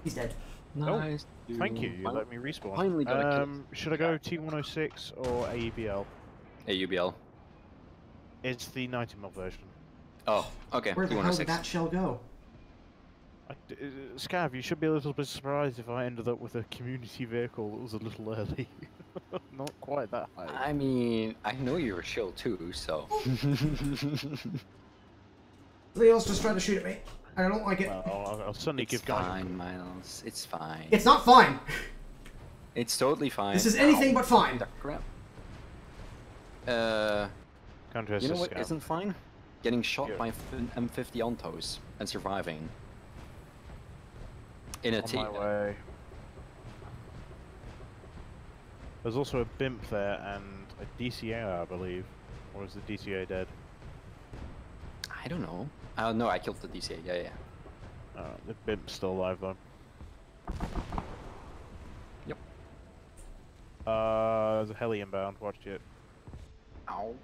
He's dead. Nice. Thank you. You let me respawn. Finally got a kill. Should I go T106 or AEBL? AUBL. It's the 90mm version. Oh, okay. Where the hell did T106. that shell go? Scav, you should be a little bit surprised if I ended up with a community vehicle that was a little early. Not quite that high. I mean, I know you're chill too, so. Something else just tried to shoot at me. I don't like it. Well, I'll suddenly It's give fine, Miles. It's fine. It's not fine. It's totally fine. This is anything but fine. Crap. Counter You know what Scav. isn't fine? Getting shot Yeah. by an M50 Ontos and surviving. In a On team. my way. There's also a BIMP there and a DCA, I believe. Or is the DCA dead? I don't know. No, I killed the DCA. Yeah. The BIMP's still alive though. Yep. There's a heli inbound, watch it. Ow.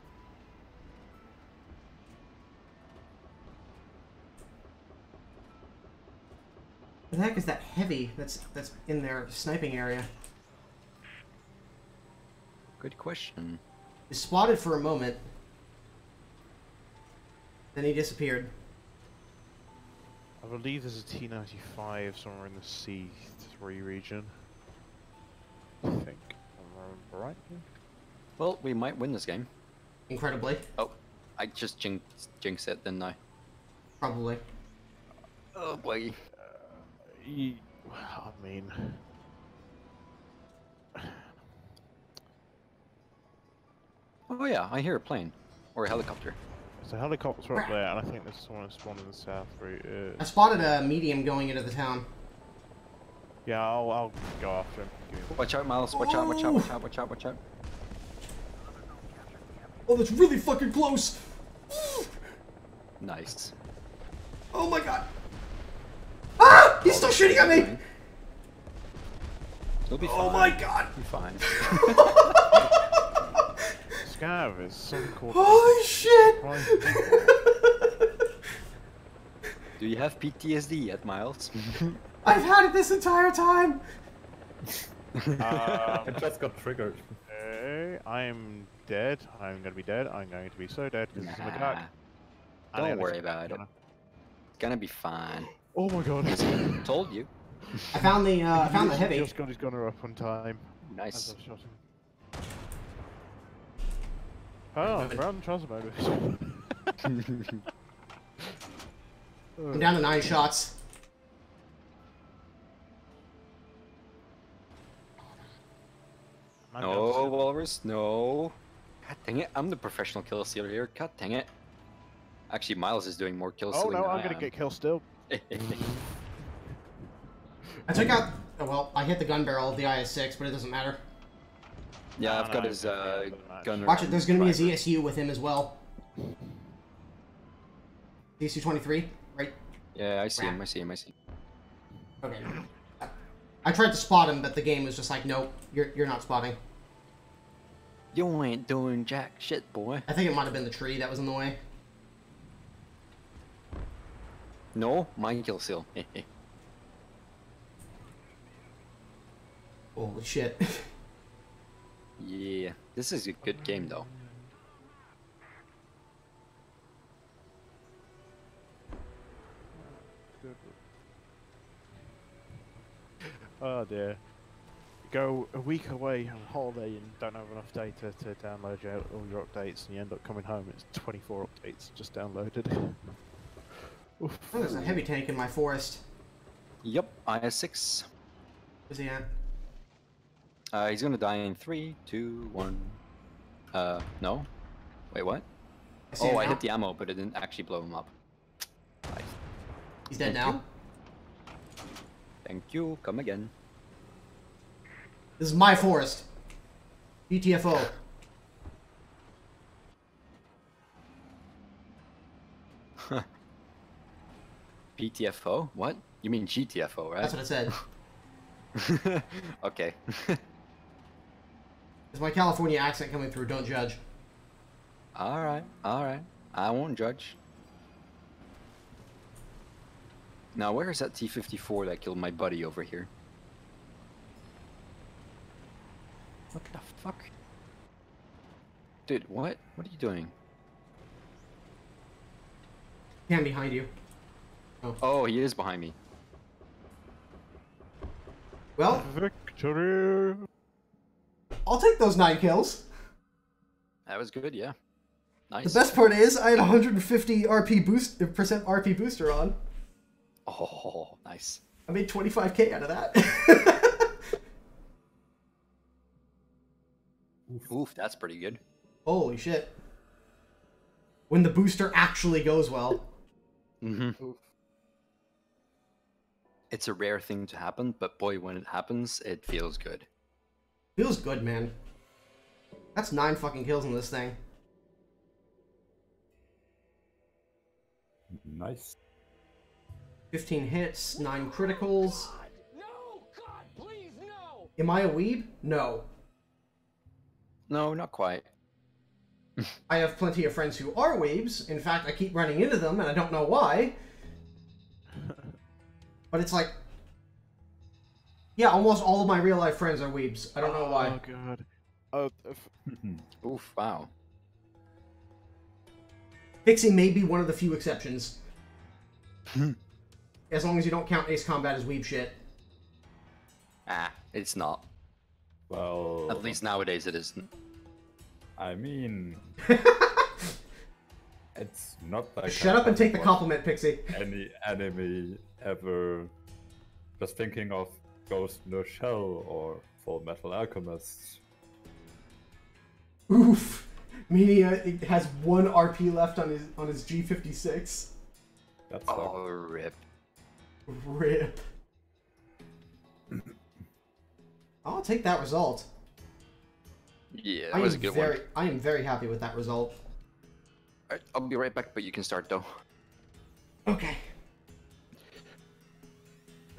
What the heck is that heavy that's in their sniping area? Good question. He spotted for a moment. Then he disappeared. I believe there's a T-95 somewhere in the C3 region. I think. I remember right. Well, we might win this game. Incredibly. Oh, I just jinxed it, didn't I? Probably. Oh boy. I mean... Oh yeah, I hear a plane. Or a helicopter. There's a helicopter up there, and I think there's someone spawned in the south route. I spotted a medium going into the town. Yeah, I'll go after him. Give me Watch out, Miles. Watch out, watch out, watch out, watch out, watch out. Oh, that's really fucking close! Nice. Oh my god! Ah! He's still shooting at me! You'll be fine. Oh my god! You'll be fine. Scav is something called... Holy shit! Do you have PTSD yet, Miles? I've had it this entire time! It just got triggered. Okay, I'm dead. I'm gonna be dead. I'm going to be so dead because it's in the Nah. dark. Don't worry about it. It's gonna be fine. Oh my god. Told you. I found the heavy. Just got his gunner up on time. Nice. As I've shot him. Oh, run, trouser mode. I'm down to 9 shots. No, Walrus, no. God dang it, I'm the professional kill stealer here. God dang it. Actually, Miles is doing more kill Oh stealing no, than I'm I gonna am. get killed still. I took out... Oh, well, I hit the gun barrel of the IS-6, but it doesn't matter. Yeah, I've No, got no, his it doesn't matter. gunner. Watch it, there's gonna be a driver. ZSU with him as well. ZSU-23, right? Yeah, I see him, I see him, I see him. Okay. I tried to spot him, but the game was just like, nope, you're not spotting. You ain't doing jack shit, boy. I think it might have been the tree that was in the way. No, my kill seal. Holy shit. Yeah, this is a good game though. Oh dear. Go a week away on holiday and don't have enough data to download all your updates, and you end up coming home. It's 24 updates just downloaded. Oof. Oh, there's a heavy tank in my forest. Yep, IS-6. Where's he at? He's gonna die in 3, 2, 1. No. Wait, what? see him Oh, I now. hit the ammo, but it didn't actually blow him up. Nice. He's dead Thank now. Thank you. Come again. This is my forest. BTFO. PTFO? What? You mean GTFO, right? That's what it said. Okay. It's my California accent coming through, don't judge. Alright, alright. I won't judge. Now, where is that T-54 that killed my buddy over here? What the fuck? Dude, what? What are you doing? Hand behind you. Oh, he is behind me. Well, Victory! I'll take those 9 kills. That was good, yeah. Nice. The best part is I had 150 RP boost percent RP booster on. Oh, nice. I made 25k out of that. Oof, that's pretty good. Holy shit. When the booster actually goes well. Mm-hmm. It's a rare thing to happen, but boy, when it happens, it feels good. Feels good, man. That's 9 fucking kills in this thing. Nice. 15 hits, 9 criticals. No, God, please, no! Am I a weeb? No. No, not quite. I have plenty of friends who are weebs. In fact, I keep running into them, and I don't know why. But it's like... Yeah, almost all of my real-life friends are weebs. I don't know why. Oh, God. Oh, Oof, wow. Pixie may be one of the few exceptions. As long as you don't count Ace Combat as weeb shit. Ah, it's not. Well, At least nowadays it isn't. I mean, it's not like Shut up and take the compliment, Pixie. any anime ever. Just thinking of Ghost in the Shell or Full Metal Alchemist. Oof. Mania has 1 RP left on his G56. That's Oh, rip. Rip. I'll take that result. Yeah, that was a good one. I am very happy with that result. Alright, I'll be right back, but you can start though. Okay.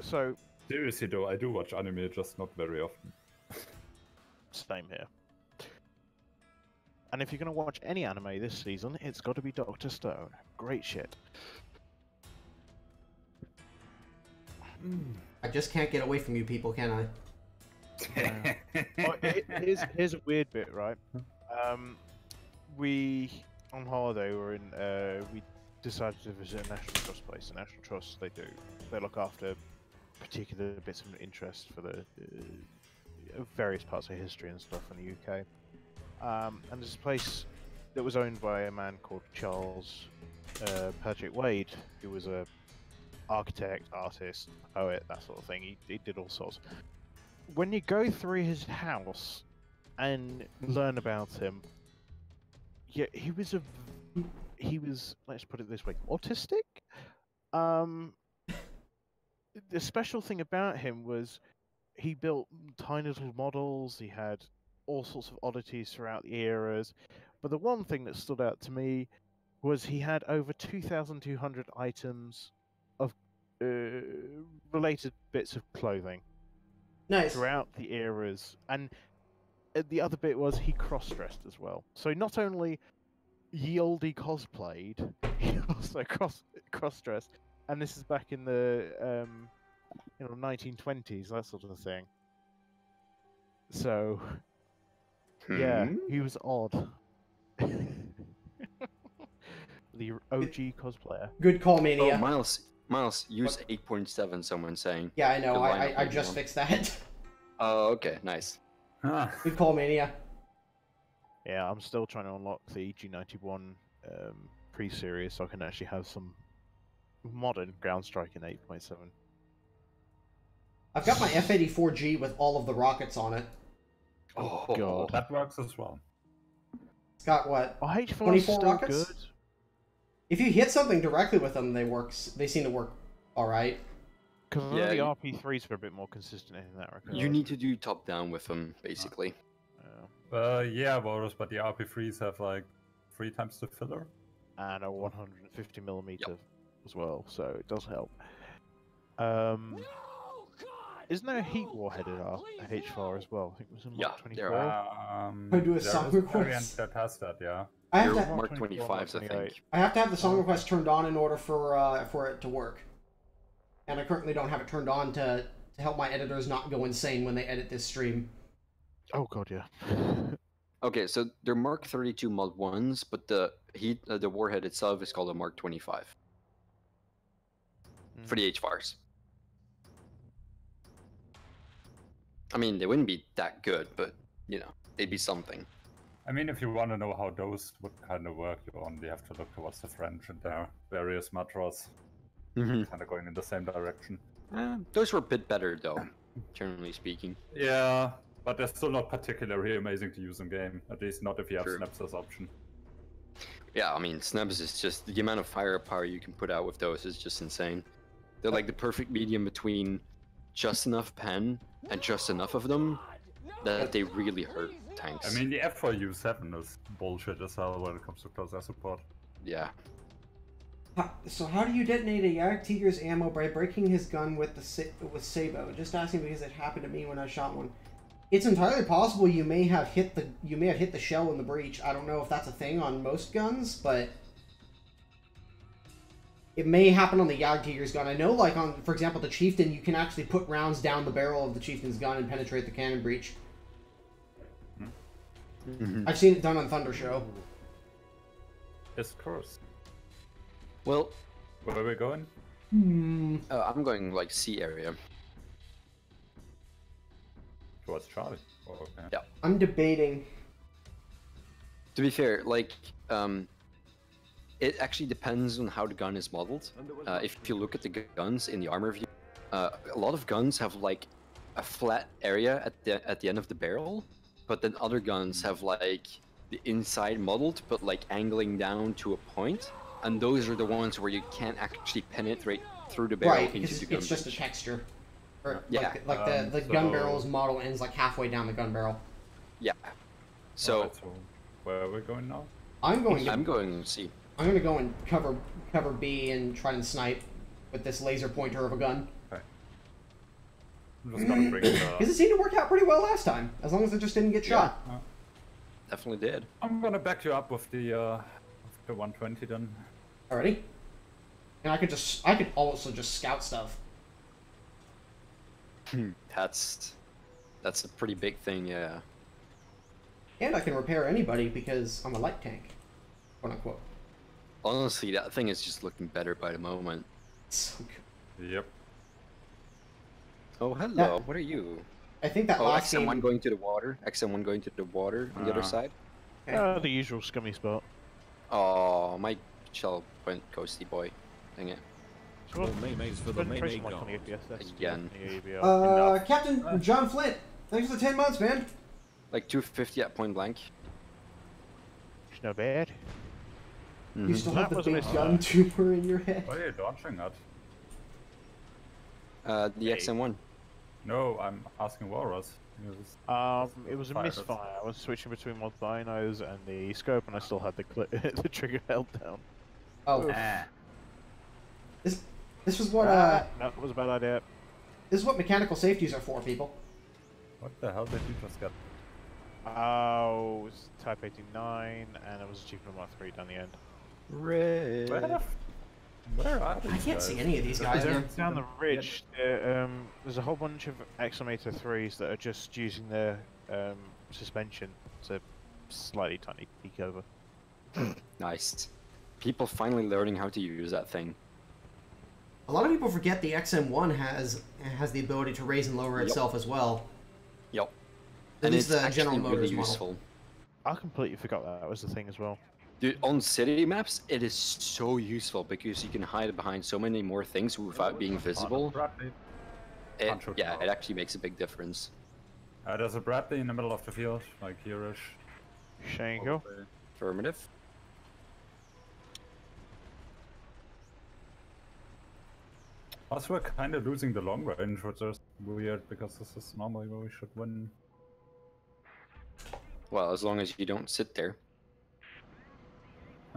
so, seriously though, I do watch anime, just not very often. same here. And if you're going to watch any anime this season, it's got to be Dr. Stone. Great shit. I just can't get away from you people, can I? Oh, here's a weird bit, right? We on holiday we decided to visit a National Trust place. A National Trust, they look after particular bits of interest for the various parts of history and stuff in the UK. And there's a place that was owned by a man called Charles Patrick Wade, who was a architect, artist, poet, that sort of thing. He did all sorts. When you go through his house and learn about him, yeah, he was let's put it this way, autistic. The special thing about him was he built tiny little models. He had all sorts of oddities throughout the eras, but the one thing that stood out to me was he had over 2,200 items of related bits of clothing. Nice. Throughout the eras, and the other bit was he cross-dressed as well. So not only ye olde cosplayed, he also cross-dressed, and this is back in the 1920s, that sort of thing. So yeah, he was odd. The OG cosplayer. Good call, Mania. Oh, Miles, use 8.7, someone's saying. Yeah, I know. Good line I up, just everyone. fixed that. Oh, okay, nice. Ah, Good call, Mania. Yeah, I'm still trying to unlock the G91 pre-series so I can actually have some modern ground strike in 8.7. I've got my F-84G with all of the rockets on it. Oh, God. that works as well. It's got what? Oh, H4 is 24 still rockets? good. If you hit something directly with them, they seem to work all right. Because Yeah, the you- RP3s are a bit more consistent in that regard. You need to do top-down with them, basically. Yeah. Yeah, Boris, but the RP3s have like 3 times the filler. And a 150mm as well, so it does help. Isn't there a heat warheaded H4 as well? I think it was in Yeah, Mark 24. there are. I do a There song is a variant request. that has that, yeah. I have They're to. Mark 24, 25s, I 28. think. I have to have the song request turned on in order for it to work. And I currently don't have it turned on to help my editors not go insane when they edit this stream. Oh god, yeah. Okay, so they're Mark 32 Mod 1s, but the warhead itself is called a Mark 25 for the HFARs. I mean, they wouldn't be that good, but you know, they'd be something. I mean, if you want to know how those would kind of work, you only have to look towards the French and their various matros, kind of going in the same direction. Those were a bit better, though, generally speaking. Yeah, but they're still not particularly amazing to use in game. At least not if you have snaps as option. Yeah, I mean, snaps is just the amount of firepower you can put out with those is just insane. They're like the perfect medium between just enough pen and just enough of them that they really hurt tanks. I mean, the F4U7 is bullshit as hell when it comes to close air support. Yeah. So how do you detonate a Yeti ammo by breaking his gun with Sabo? Just asking because it happened to me when I shot one. It's entirely possible you may have hit the shell in the breech. I don't know if that's a thing on most guns, but it may happen on the Yagtiger's gun. I know, like on, for example, the Chieftain, you can actually put rounds down the barrel of the Chieftain's gun and penetrate the cannon breech. I've seen it done on Thunder Show. Yes, of course. Well, where are we going? I'm going like C area. Towards Charlie. Oh, okay. Yeah. I'm debating. To be fair, like, it actually depends on how the gun is modeled. If you look at the guns in the armor view, a lot of guns have like a flat area at the end of the barrel, but then other guns have like the inside modeled, but like angling down to a point, and those are the ones where you can't actually penetrate through the barrel into the gun. It's just a texture. Or, yeah. Like the gun barrel's model ends like halfway down the gun barrel. Yeah. So, Alright, so where are we going now? I'm going C. I'm gonna go and cover B and try and snipe with this laser pointer of a gun. Okay. I'm just gonna bring because it seemed to work out pretty well last time, as long as it just didn't get shot. Definitely did. I'm gonna back you up with the 120 then. Alrighty. And I could also just scout stuff. That's a pretty big thing, yeah. And I can repair anybody because I'm a light tank, quote unquote. Honestly, that thing is just looking better by the moment. So good. Yep. Oh, hello. What are you? I think that last XM1 game... going to the water. XM1 going to the water on the other side. Okay. The usual scummy spot. Oh, my shell went ghosty boy. Dang it. Sure. For the main Again. Captain John Flint, thanks for the 10 months, man. Like 250 at point blank. It's not bad. You still have the was big gun tumor in your head. Why are you launching that? The XM1. No, I'm asking Walrus. It was a misfire. I was switching between my binos and the scope, and I still had the trigger held down. Oh. This was what no, it was a bad idea. This is what mechanical safeties are for, people. What the hell did you just get? Oh, it was Type 89, and it was Achievement Mark 3 down the end. Red. Where are these I can't see any of these guys. Down the ridge, there's a whole bunch of Exclamator 3s that are just using their suspension to slightly tiny peek over. Nice. People finally learning how to use that thing. A lot of people forget the XM1 has the ability to raise and lower itself as well. Yep. At least it's the General actually Motors really model. useful. I completely forgot that was the thing as well. Dude, on city maps, it is so useful because you can hide behind so many more things without being visible. It actually makes a big difference. There's a Bradley in the middle of the field, like here-ish. Shango. Affirmative. Also, we're kind of losing the long range, which is weird because this is normally where we should win. Well, as long as you don't sit there.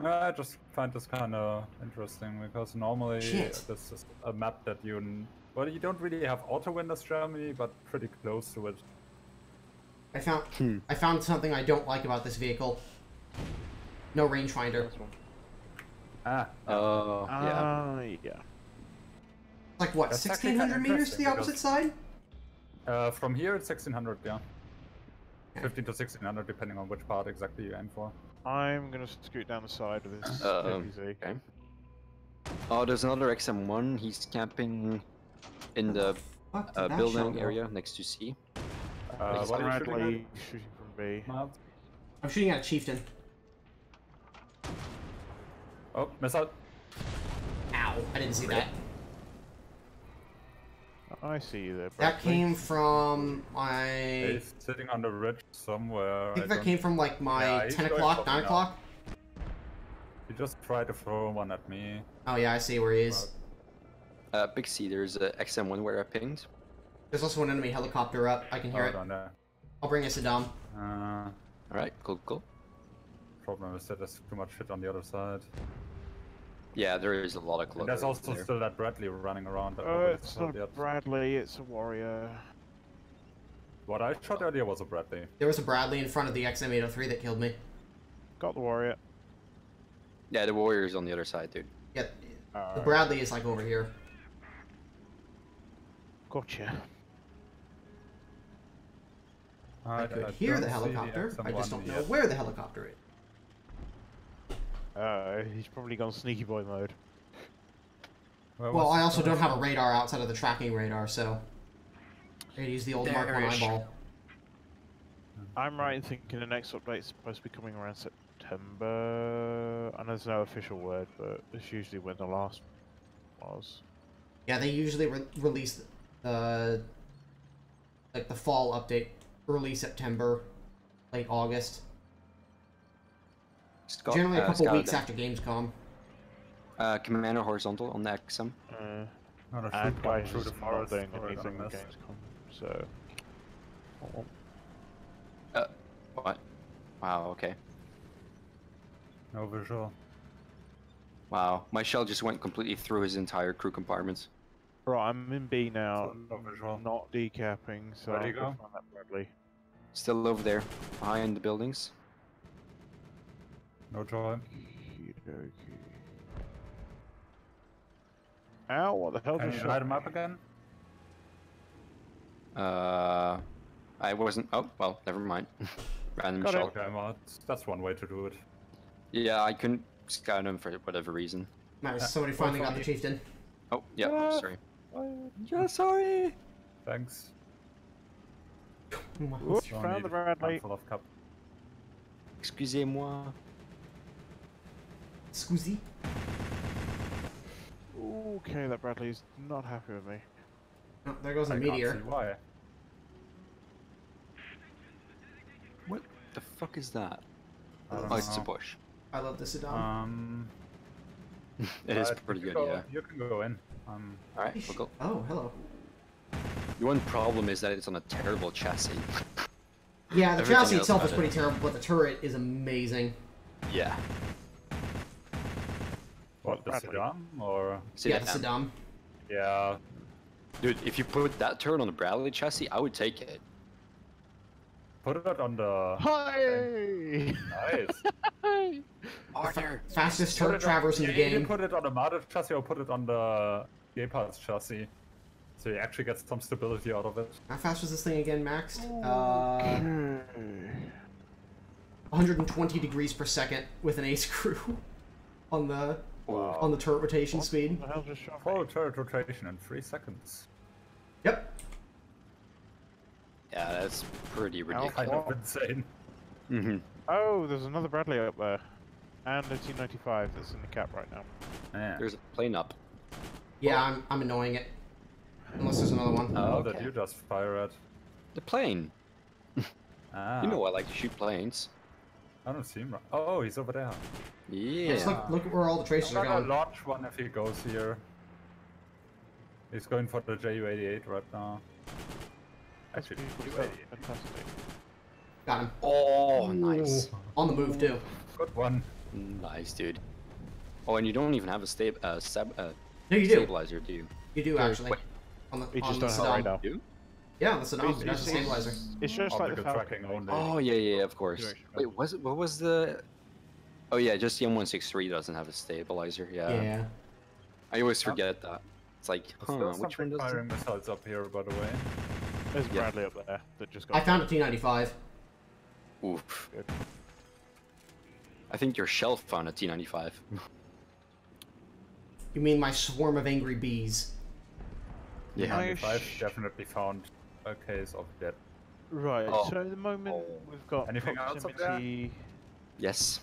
I just find this kind of interesting because normally this is a map that you don't really have auto win as Germany, but pretty close to it. I found something I don't like about this vehicle. No rangefinder. Yeah. Like what, 1,600 meters to the opposite side? From here it's 1,600, yeah. 15 to 1,600 depending on which part exactly you aim for. I'm gonna scoot down the side of this. Okay. Oh, there's another XM1. He's camping in the building area next to C. What are you shooting Bradley shooting from B. at? Miles? I'm shooting at a chieftain. Oh, miss out. Ow, I didn't see that. I see you there, That Bradley. came from my... He's sitting on the ridge somewhere. I think I that don't- came from like my Yeah, he's 10 going o'clock, for 9 me now. o'clock. He just tried to throw one at me. Oh yeah, I see where he is. Big C, there's a XM1 where I pinged. There's also an enemy helicopter up. I can hear it. Down there. I'll bring you Saddam. Alright, cool. Problem is that there's too much shit on the other side. Yeah, there is a lot of And clutter there's also there. still that Bradley running around. That Oh, nobody's it's killed not yet. Bradley, it's a warrior. What I shot earlier was a Bradley. There was a Bradley in front of the XM803 that killed me. Got the warrior. Yeah, the warrior's on the other side, dude. Yeah, the Alright. Bradley is like over here. Gotcha. I could hear don't the see helicopter. I just XM1 don't know yet. where the helicopter is. He's probably gone sneaky boy mode. Where Well, was I also the- don't have a radar outside of the tracking radar, so I could use the old Mark 1 There-ish. eyeball. I'm right in thinking the next update's supposed to be coming around September. I know there's no official word, but it's usually when the last was. Yeah, they usually release the like the fall update early September, late August. Scott, Generally a couple Scout weeks then. after Gamescom. Commander horizontal on the XM. Not a And shoot guys through the is not forest. doing or anything gonna with miss. Gamescom, so. What? Wow, okay. No visual. Wow, my shell just went completely through his entire crew compartments. Right, I'm in B now, So no visual. not decapping, so Where'd he I'll go? find that Bradley. Still over there, behind the buildings. No joy. Okey-dokey. Ow, what the hell Can just you light shot him me? up again? I wasn't. Oh, well, never mind. Random Got it. shell. Okay, well, that's one way to do it. Yeah, I couldn't scout him for whatever reason. Matters somebody finally got the chieftain. Oh, yeah, Ah. sorry. Yeah, sorry. Thanks. Whoops, Don't found need the a Bradley. handful of cup. Excusez-moi. Scusi. Okay, that Bradley's not happy with me. Oh, there goes a I can't meteor. see why. What the fuck is that? I don't Oh, it's a know. bush. I love the Saddam. It is Right, pretty you good, go- yeah. You can go in. Alright, we'll go. Oh, hello. The one problem is that it's on a terrible chassis. Yeah, the Everything chassis else itself about is pretty terrible, but the turret is amazing. Yeah. What, the Bradley. Saddam? Or... See Yeah, that? the Saddam. Yeah, Dude, if you put that turret on the Bradley chassis, I would take it. put it on the... Hi! Nice. Arthur! Fastest Put turret it traverse on, in the yeah, you game. put it on the modded chassis or put it on the Gepard's chassis. So you actually get some stability out of it. How fast was this thing again, maxed? Okay. 120 degrees per second with an ace crew on the Wow. turret rotation speed. What the hell just shot me? Full turret rotation in 3 seconds. Yep. Yeah, that's pretty Kind ridiculous. of insane. Mm-hmm. Oh, there's another Bradley up there. And a T-95 that's in the cap right now. Yeah. There's a plane up. Yeah, I'm annoying it. Unless there's another one. Oh, okay. that you just fire at. The plane. Ah, You know I like to shoot planes. I don't see him. Oh, he's over there. Yeah. Just look at where all the traces I'm are gonna going. launch one if he goes here. He's going for the Ju-88 right now. Actually, Ju-88. Fantastic. Got him. Oh, nice. Ooh, On the move too. good one. Nice, dude. Oh, and you don't even have a No, you do. stabilizer, do you? You do actually. Wait. On the, We on just the don't have Saddam. radar. You? Yeah, on the Saddam. It's- It has a it's- stabilizer. It's just like the Optical Falcon. tracking only. Oh, yeah, of course. Direction. Wait, what was the... Oh, yeah, just the M163 doesn't have a stabilizer, yeah. Yeah. I always forget that. It's like, There's still which one something does firing missiles up here, by the way. There's Yeah. Bradley up there that just got. I found a T95. Oof. Good. I think your shelf found a T95. You mean my swarm of angry bees? Yeah. Nice. 95 definitely found a case of dead Right. Oh. So at the moment we've got Anything else up there? proximity. Yes.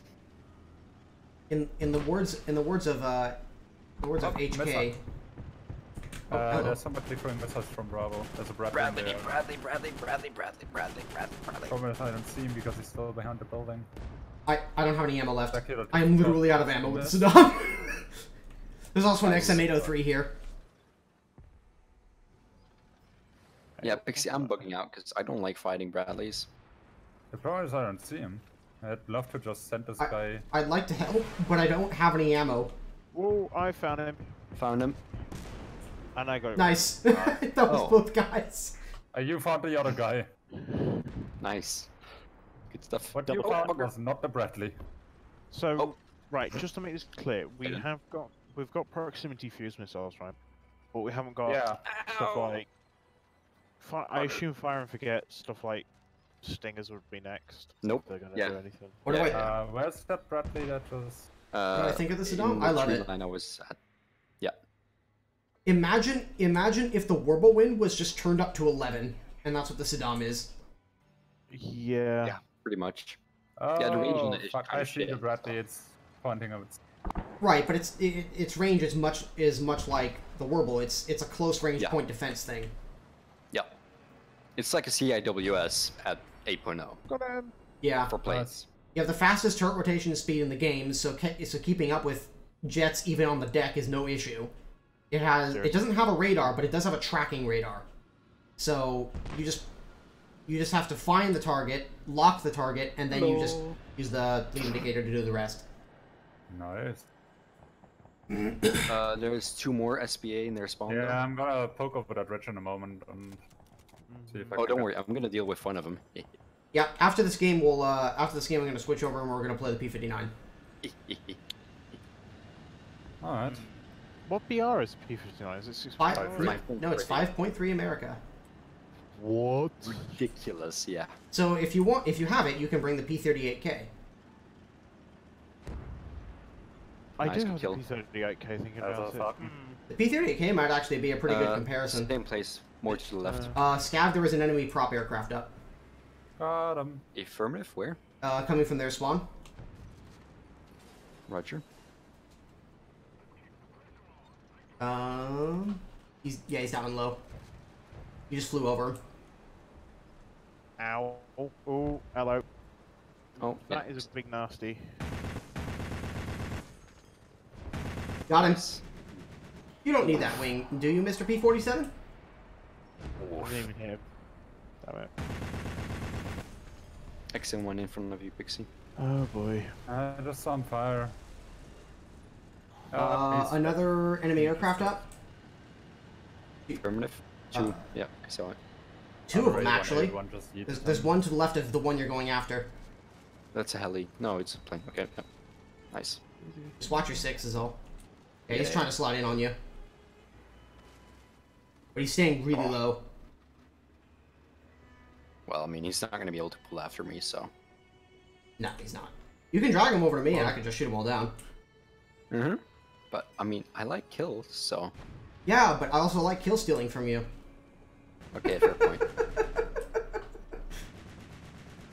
In the words of HK. missile. hello. There's somebody throwing missiles from Bravo. There's a Bradley in there. Bradley. Problem is I don't see him because he's still behind the building. I don't have any ammo left. Back here, I am literally out of ammo with the Saddam. There's also an XM803 here. Yeah, Pixie, I'm bugging out because I don't like fighting Bradleys. The problem is I don't see him. I'd love to just send this guy. I'd like to help, but I don't have any ammo. Whoa! I found him, Found him. and I got it. Nice. That was Oh. both guys. You found the other guy. Nice. Good stuff. What you found was not the Bradley. So, Oh. right, just to make this clear, we've got proximity fuse missiles, right? But we haven't got Yeah. stuff like. I assume fire and forget stuff like stingers would be next. Nope. If they're gonna Yeah. do anything. What do I? Where's that Bradley that was? What do I think of the Saddam? in I love tree it. line I was at. Yeah. Imagine if the Whirlwind was just turned up to 11, and that's what the Saddam is. Yeah. Yeah. Pretty much. Oh, the range on it is fuck! kinda I see the shit, Bradley. so. It's pointing of its. Right, but its range is much like the Warble. It's a close range Yeah. point defense thing. Yeah. It's like a CIWS at 8.0 Got him. Yeah. for planes. You have the fastest turret rotation speed in the game, so keeping up with jets even on the deck is no issue. It doesn't have a radar, but it does have a tracking radar. So you just have to find the target, lock the target, and then you just use the indicator to do the rest. Nice. There's 2 more SBA in their spawn. Yeah, though. I'm gonna poke over that ridge in a moment and see if I Oh, can don't get- worry. I'm gonna deal with one of them. Yeah, after this game I'm gonna switch over and we're gonna play the P-59. Alright. What BR is P-59? Is it 6.5? Five. No, it's 5.3 America. What? Ridiculous. Yeah. So if you have it, you can bring the P-38K. I Nice do have kill. the P-38K thinking That's about it. awesome. The P-38K might actually be a pretty good comparison. Same place, more to the left. Scav, there was an enemy prop aircraft up, Got him. Affirmative. Where? coming from their spawn. Roger. He's down low. You just flew over him. Ow. Oh, oh, hello. Oh, yeah. That is a big nasty. Got him. You don't need that wing, do you, Mr. P-47? I didn't even hit him. Damn it. XM1 in front of you, Pixie. Oh boy. Just on fire. He's- Another enemy aircraft up. Affirmative. 2. Yeah, I saw it. Two of them, Already actually. 181 just yeeted There's him. one to the left of the one you're going after. That's a heli. No, it's a plane. Okay. Yeah. Nice. Just watch your 6 is all. Yeah, he's Yeah. trying to slide in on you. But he's staying really low. Well, I mean, he's not gonna be able to pull after me, so. No, he's not. You can drag him over to me and I can just shoot him all down. Mm-hmm. But I mean, I like kills, so. Yeah, but I also like kill stealing from you. Okay, fair point.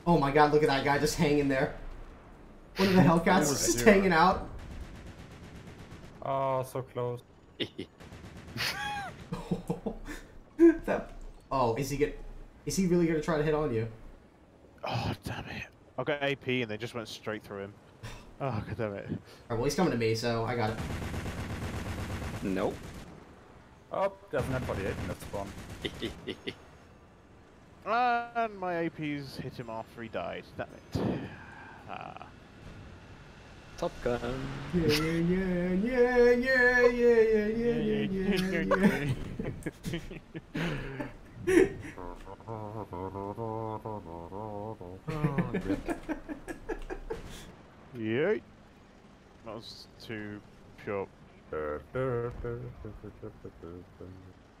Oh my god, look at that guy just hanging there. One of the Hellcats was just zero. hanging out. Oh, so close. Oh, is he really gonna try to hit on you? Oh, damn it. I got AP and they just went straight through him. Oh, god damn it. Alright, well he's coming to me, so I got it. Nope. Oh, there's an M48 in that spawn. And my APs hit him after he died. Damn it. Ah. Top Gun. Yeah, yeah, yeah, yeah, yeah, yeah, yeah, yeah, yeah. Yay. That was too short. I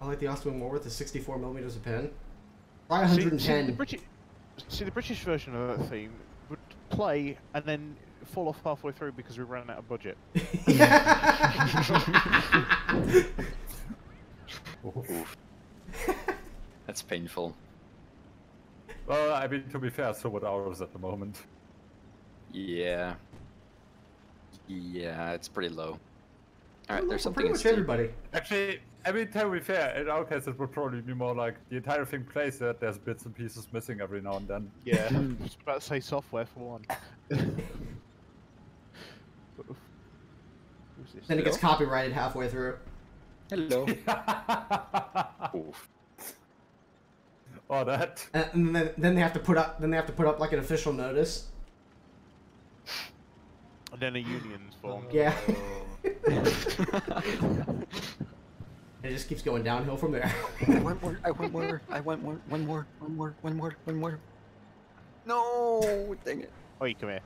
like the Austrian war with the 64 millimeters of pen. Try See, 110. the British version of that theme would play and then fall off halfway through because we ran out of budget. Oof. That's painful. Well, I mean, to be fair, so would ours at the moment. Yeah. Yeah, it's pretty low. Alright, Well, there's for something pretty in much Steam. everybody. Actually, I mean, to be fair, in our case, it would probably be more like the entire thing plays that there's bits and pieces missing every now and then. Yeah, I was about to say software for one. Who's this? Then it gets copyrighted halfway through. Hello. Oof. Or that. And then they have to put up like an official notice. And then a union's formed. Yeah. It just keeps going downhill from there. I want more. I want more. I want more. One more. One more. One more. One more. No! Dang it. Oh, you come here.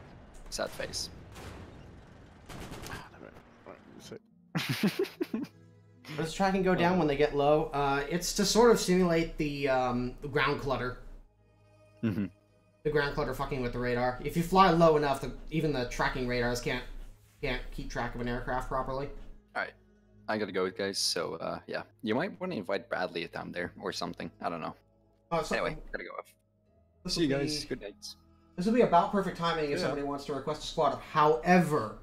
Sad face. Does tracking go down when they get low? It's to sort of simulate the ground clutter. Mm-hmm. The ground clutter fucking with the radar. If you fly low enough, even the tracking radars can't keep track of an aircraft properly. Alright. I gotta go, guys. So, yeah. You might want to invite Bradley down there or something. I don't know. Anyway, gotta go off. See you guys. Good night. This will be about perfect timing if somebody wants to request a squad up. However,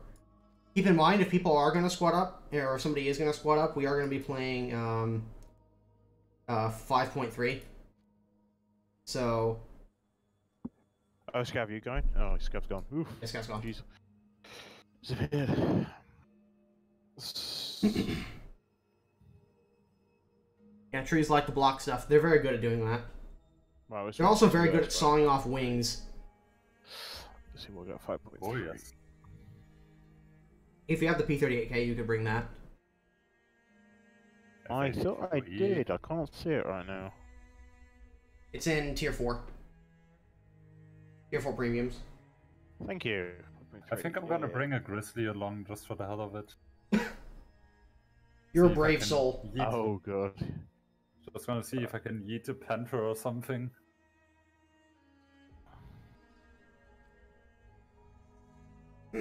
keep in mind if people are going to squad up, or if somebody is going to squad up, we are going to be playing 5.3. So. Oh, Scav, you going? Oh, Scav's gone. Oof. Yeah, Scav's gone. Jeez. Yeah, trees like to block stuff. They're very good at doing that. Wow, They're also very good at sawing off wings. Let's see what we got. 5.3. Oh, yes. If you have the P38K, you could bring that. I thought I did. I can't see it right now. It's in Tier 4. Tier 4 premiums. Thank you. I think I'm gonna bring a grizzly along just for the hell of it. You're a See if I brave can soul. yeet- Oh, God. Just gonna see if I can yeet a panther or something. I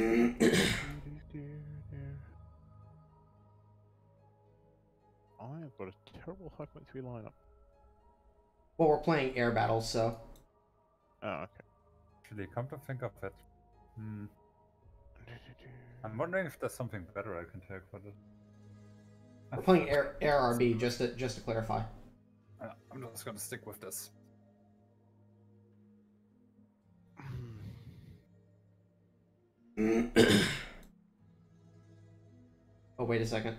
have got a terrible 5.3 lineup. Well, we're playing air battles, so. Oh, okay. Actually, come to think of it. I'm wondering if there's something better I can take for this. We're playing air RB, just to clarify. I'm just gonna stick with this. Oh, wait a second.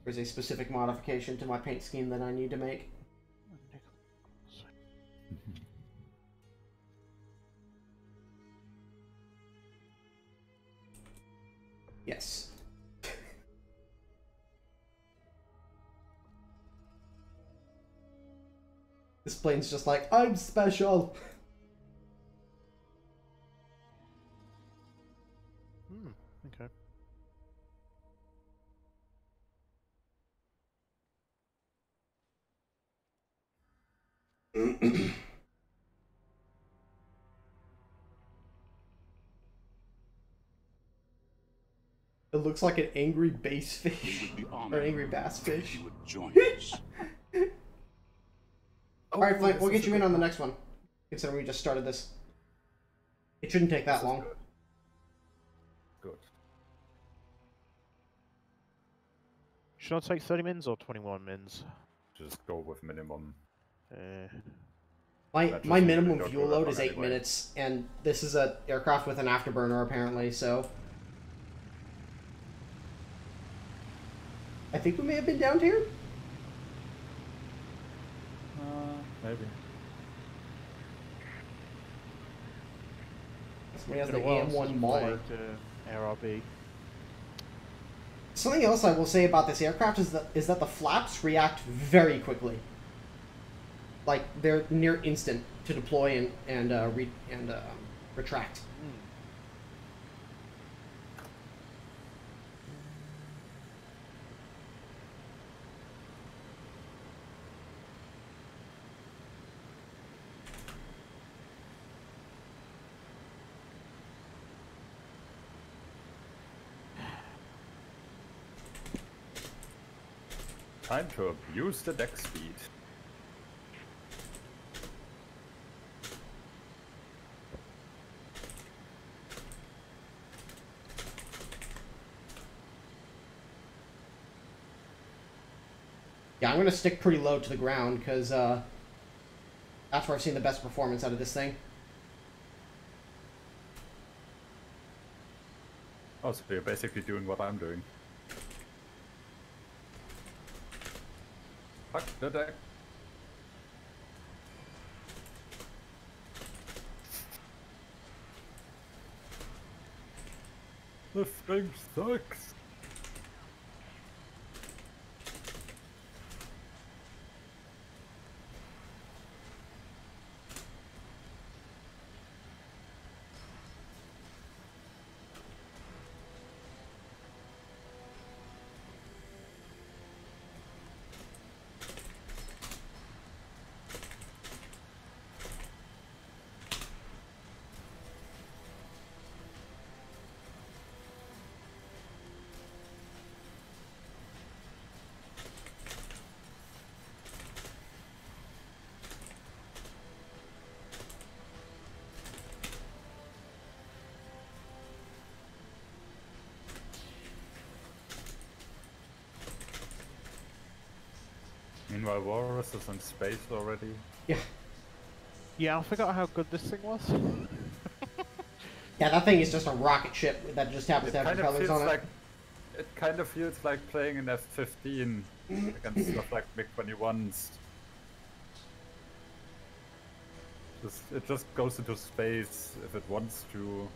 There's a specific modification to my paint scheme that I need to make. Yes. This plane's just like, I'm special! Okay. It looks like an angry bass fish. Or an angry bass fish. Alright, Flint, we'll get you in on the next one. Considering we just started this. It shouldn't take that long. Good. Should I take 30 mins or 21 mins? Just go with minimum. My That just minimum means we don't fuel go that load long is 8 anyway. minutes, and this is an aircraft with an afterburner apparently, so... I think we may have been down here? Maybe. Somebody has the Been a while AM1 since we Mauler. played, ARB. Something else I will say about this aircraft is that the flaps react very quickly. Like, they're near instant to deploy and retract. Time to abuse the deck speed. Yeah, I'm gonna stick pretty low to the ground, because, that's where I've seen the best performance out of this thing. Oh, so you're basically doing what I'm doing. Fuck the deck. The thing sucks. Meanwhile, Walrus is in space already. Yeah. Yeah, I forgot how good this thing was. Yeah, that thing is just a rocket ship that just happens to have propellers on it. It kind of feels like playing an F-15 against stuff like MiG-21s. It just goes into space if it wants to.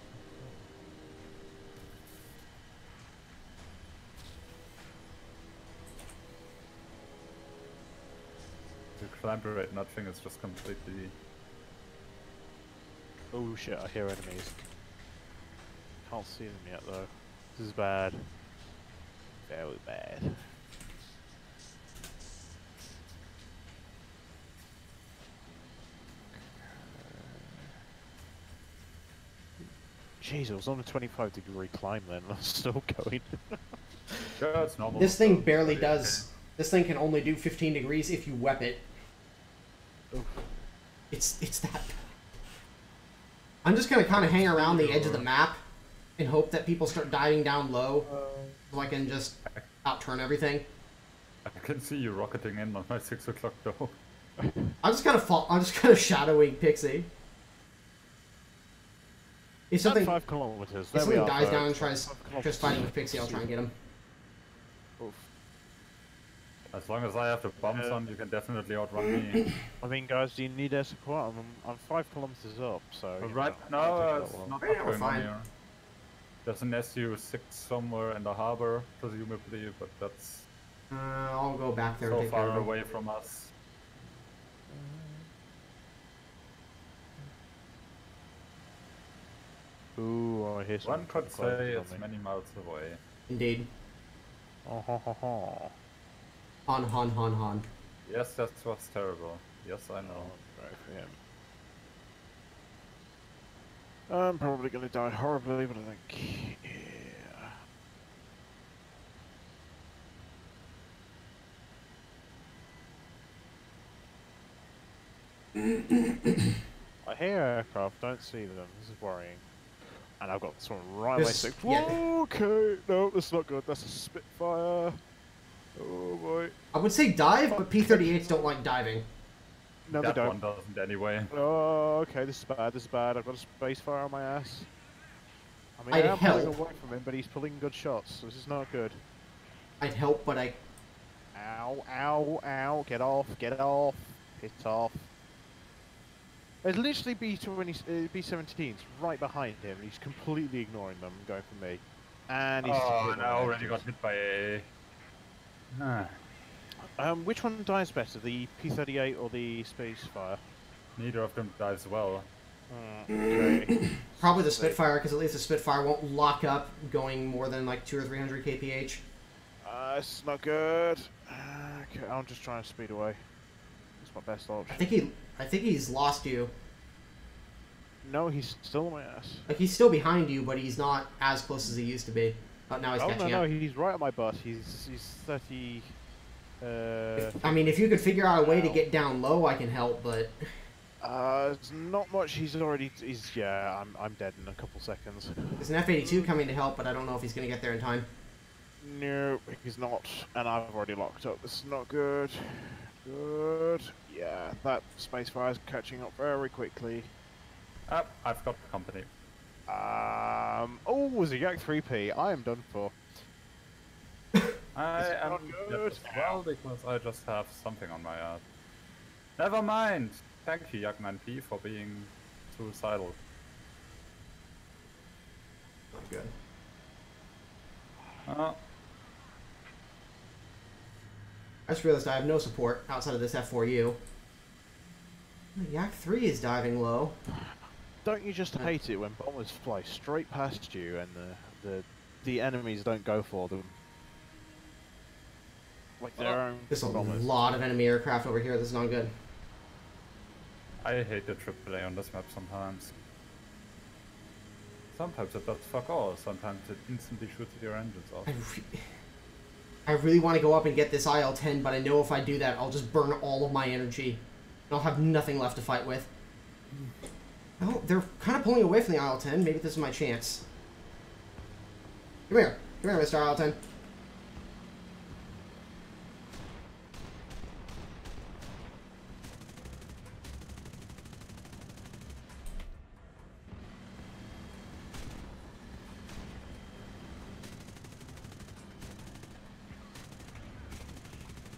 The climber rate nothing is just completely. Oh shit, I hear enemies. Can't see them yet though. This is bad. Very bad. Jeez, it was on a 25-degree climb then, I'm still going. Yeah, it's normal. This thing barely does. This thing can only do 15 degrees if you wep it. Oof. It's that bad. I'm just gonna kind of hang around the edge of the map and hope that people start diving down low so I can just outturn everything. I can see you rocketing in on my 6 o'clock though. I'm just kind of shadowing Pixie. If something, 5 kilometers. if There we something are, dies down and folks. tries just fighting with Pixie, I'll try and get him. Oof. As long as I have the bombs on, you can definitely outrun me. I mean, guys, do you need air support? I'm 5 kilometers up, so. But you right know, now, I'll take it's that one. not Yeah, we're going on fine. here. There's an SU-6 somewhere in the harbor, presumably, but that's I'll go back there and so take care far of him. away from us. Ooh, I hear One something could close say on it's me. many miles away. Indeed. Oh, ho, ho, ho. Han. Yes, that's what's terrible. Yes, I know. Right for him. I'm probably gonna die horribly, but I don't care. I hear aircraft, don't see them. This is worrying. And I've got someone right on my This- stick. yeah. Okay, no, that's not good. That's a Spitfire. Oh boy. I would say dive, but P-38s don't like diving. No, they That don't. one doesn't anyway. Oh, okay, this is bad, this is bad. I've got a space fire on my ass. I mean, I'd I am pulling help. away from him, but he's pulling good shots, so this is not good. I'd help, but I... Ow, ow, ow, get off, hit off. There's literally B-17s right behind him, and he's completely ignoring them, going for me. And he's Oh, hit and my I already ass. got hit by a... Which one dies better, the P-38 or the Spacefire? Neither of them dies well. Okay. Probably the Spitfire, because at least the Spitfire won't lock up going more than like 200 or 300 kph. It's not good. Okay, I'm just trying to speed away. It's my best option. I think he's lost you. No, he's still on my ass. Like, he's still behind you, but he's not as close as he used to be. But now he's Oh catching no, up. he's right on my butt. He's 30. I mean, if you could figure out a way to get down low, I can help, but... There's not much. Yeah, I'm dead in a couple seconds. There's an F-82 coming to help, but I don't know if he's going to get there in time. No, he's not. And I've already locked up. This is not good. Good. Yeah, that Spacefire is catching up very quickly. I've got company. Oh, was a Yak 3P. I am done for. I am good. as well because I just have something on my ass. Never mind. Thank you, Yakman P, for being suicidal. Not good. I just realized I have no support outside of this F4U. Yak 3 is diving low. Don't you just hate it when bombers fly straight past you and the enemies don't go for them? Like their own There's a bombers. lot of enemy aircraft over here. This is not good. I hate the AAA on this map sometimes. Sometimes it does fuck all, sometimes it instantly shoots your engines off. I really want to go up and get this IL-10, but I know if I do that, I'll just burn all of my energy. And I'll have nothing left to fight with. Oh, they're kind of pulling away from the IL-10. Maybe this is my chance. Come here. Come here, Mr. IL-10.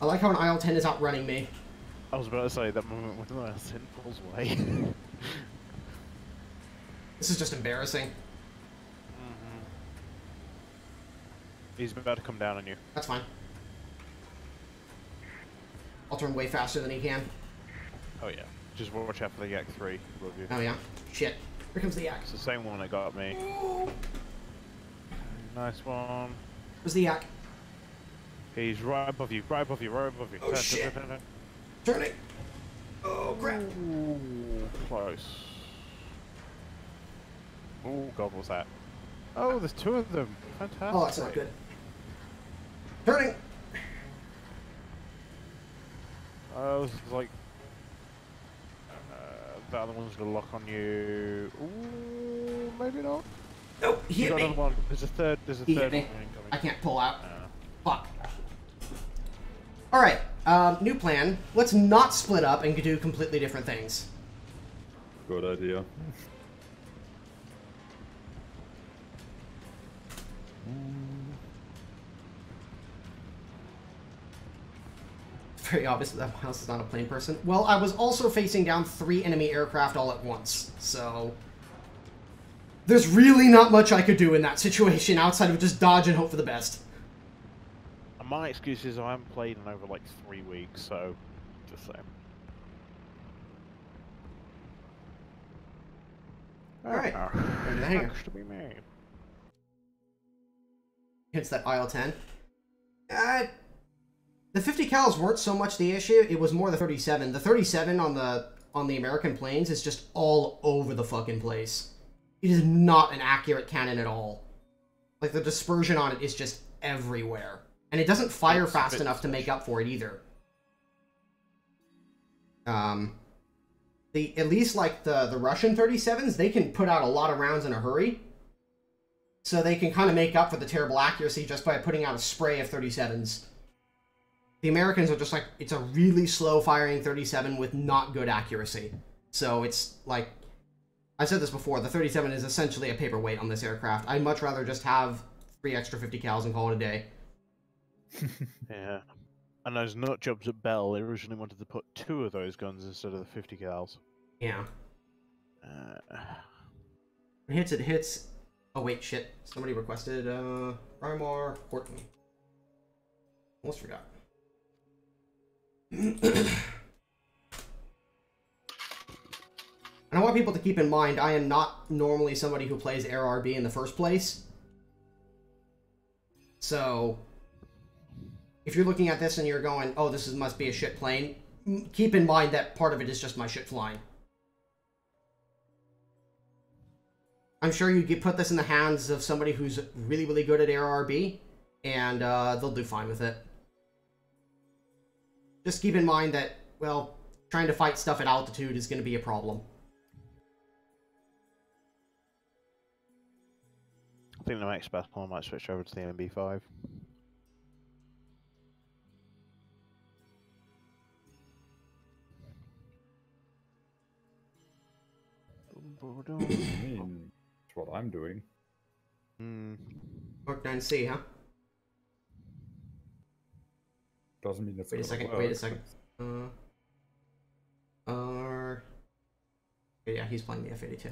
I like how an IL-10 is outrunning me. I was about to say that moment when the IL-10 pulls away. This is just embarrassing. He's about to come down on you. That's fine. I'll turn way faster than he can. Oh yeah. Just watch out for the Yak 3 above you. Oh yeah. Shit. Here comes the Yak. It's the same one that got me. Nice one. Where's the Yak? He's right above you, right above you, right above you. Oh shit. Turning. Oh crap. Ooh, close. Oh god, what's that? Oh, there's two of them. Fantastic. Oh, that's not good. Turning. Oh, this is like... the other one's gonna lock on you. Ooh, maybe not. Nope, he You hit got me. another one. There's a third He hit one me. incoming. I can't pull out. Fuck. Alright, new plan. Let's not split up and do completely different things. Good idea. Very obvious that Miles is not a plane person. Well, I was also facing down 3 enemy aircraft all at once, so... There's really not much I could do in that situation outside of just dodge and hope for the best. My excuse is I haven't played in over like 3 weeks, so just saying. Alright, ready to hang To be made. Hits that IL-10. The 50 cals weren't so much the issue, it was more the 37. The 37 on the American planes is just all over the fucking place. It is not an accurate cannon at all. Like, the dispersion on it is just everywhere. And it doesn't fire fast enough to make up for it either. At least like the Russian 37s, they can put out a lot of rounds in a hurry. So they can kind of make up for the terrible accuracy just by putting out a spray of 37s. The Americans are just like, it's a really slow firing 37 with not good accuracy. So it's like, I said this before, the 37 is essentially a paperweight on this aircraft. I'd much rather just have 3 extra 50 cals and call it a day. Yeah. And those nut jobs at Bell, they originally wanted to put 2 of those guns instead of the 50 cals. Yeah. It hits. Oh wait, shit. Somebody requested, Primar Horton. Almost forgot. And I want people to keep in mind, I am not normally somebody who plays Air RB in the first place. So, if you're looking at this and you're going, oh, must be a shit plane, keep in mind that part of it is just my shit flying. I'm sure you could put this in the hands of somebody who's really, really good at Air RB, and they'll do fine with it. just keep in mind that, well, trying to fight stuff at altitude is going to be a problem. I think the next best one might switch over to the MB5. I mean, that's what I'm doing. Mark 9C, huh? Doesn't mean it's Wait a gonna second, work. wait a second. Yeah, he's playing the F82.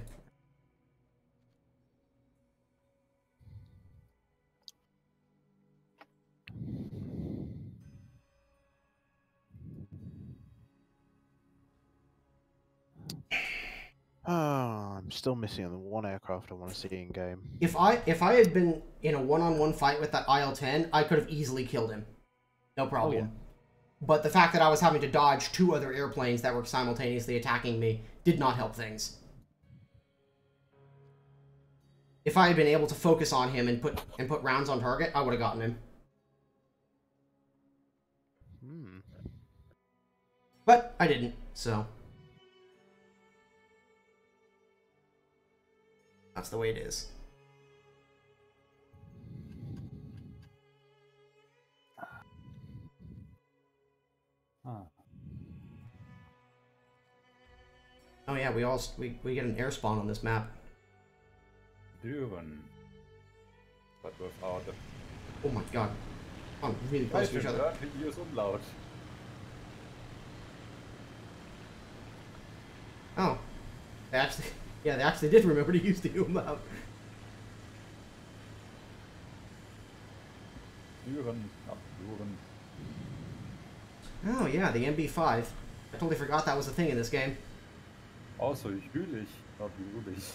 Oh, I'm still missing the one aircraft I want to see in game. If I had been in a one-on-one fight with that IL-10, I could have easily killed him. No problem. Oh, yeah. But the fact that I was having to dodge 2 other airplanes that were simultaneously attacking me did not help things. If I had been able to focus on him and put rounds on target, I would have gotten him. But I didn't, so that's the way it is. Oh yeah, we get an air spawn on this map. Düren. But without it. Oh my god. I'm really close to each other. Use umlaut. Oh. They actually did remember to use the umlaut. Düren, not Düren. Oh yeah, the MB5. I totally forgot that was a thing in this game. Also Jülich, not Jülich.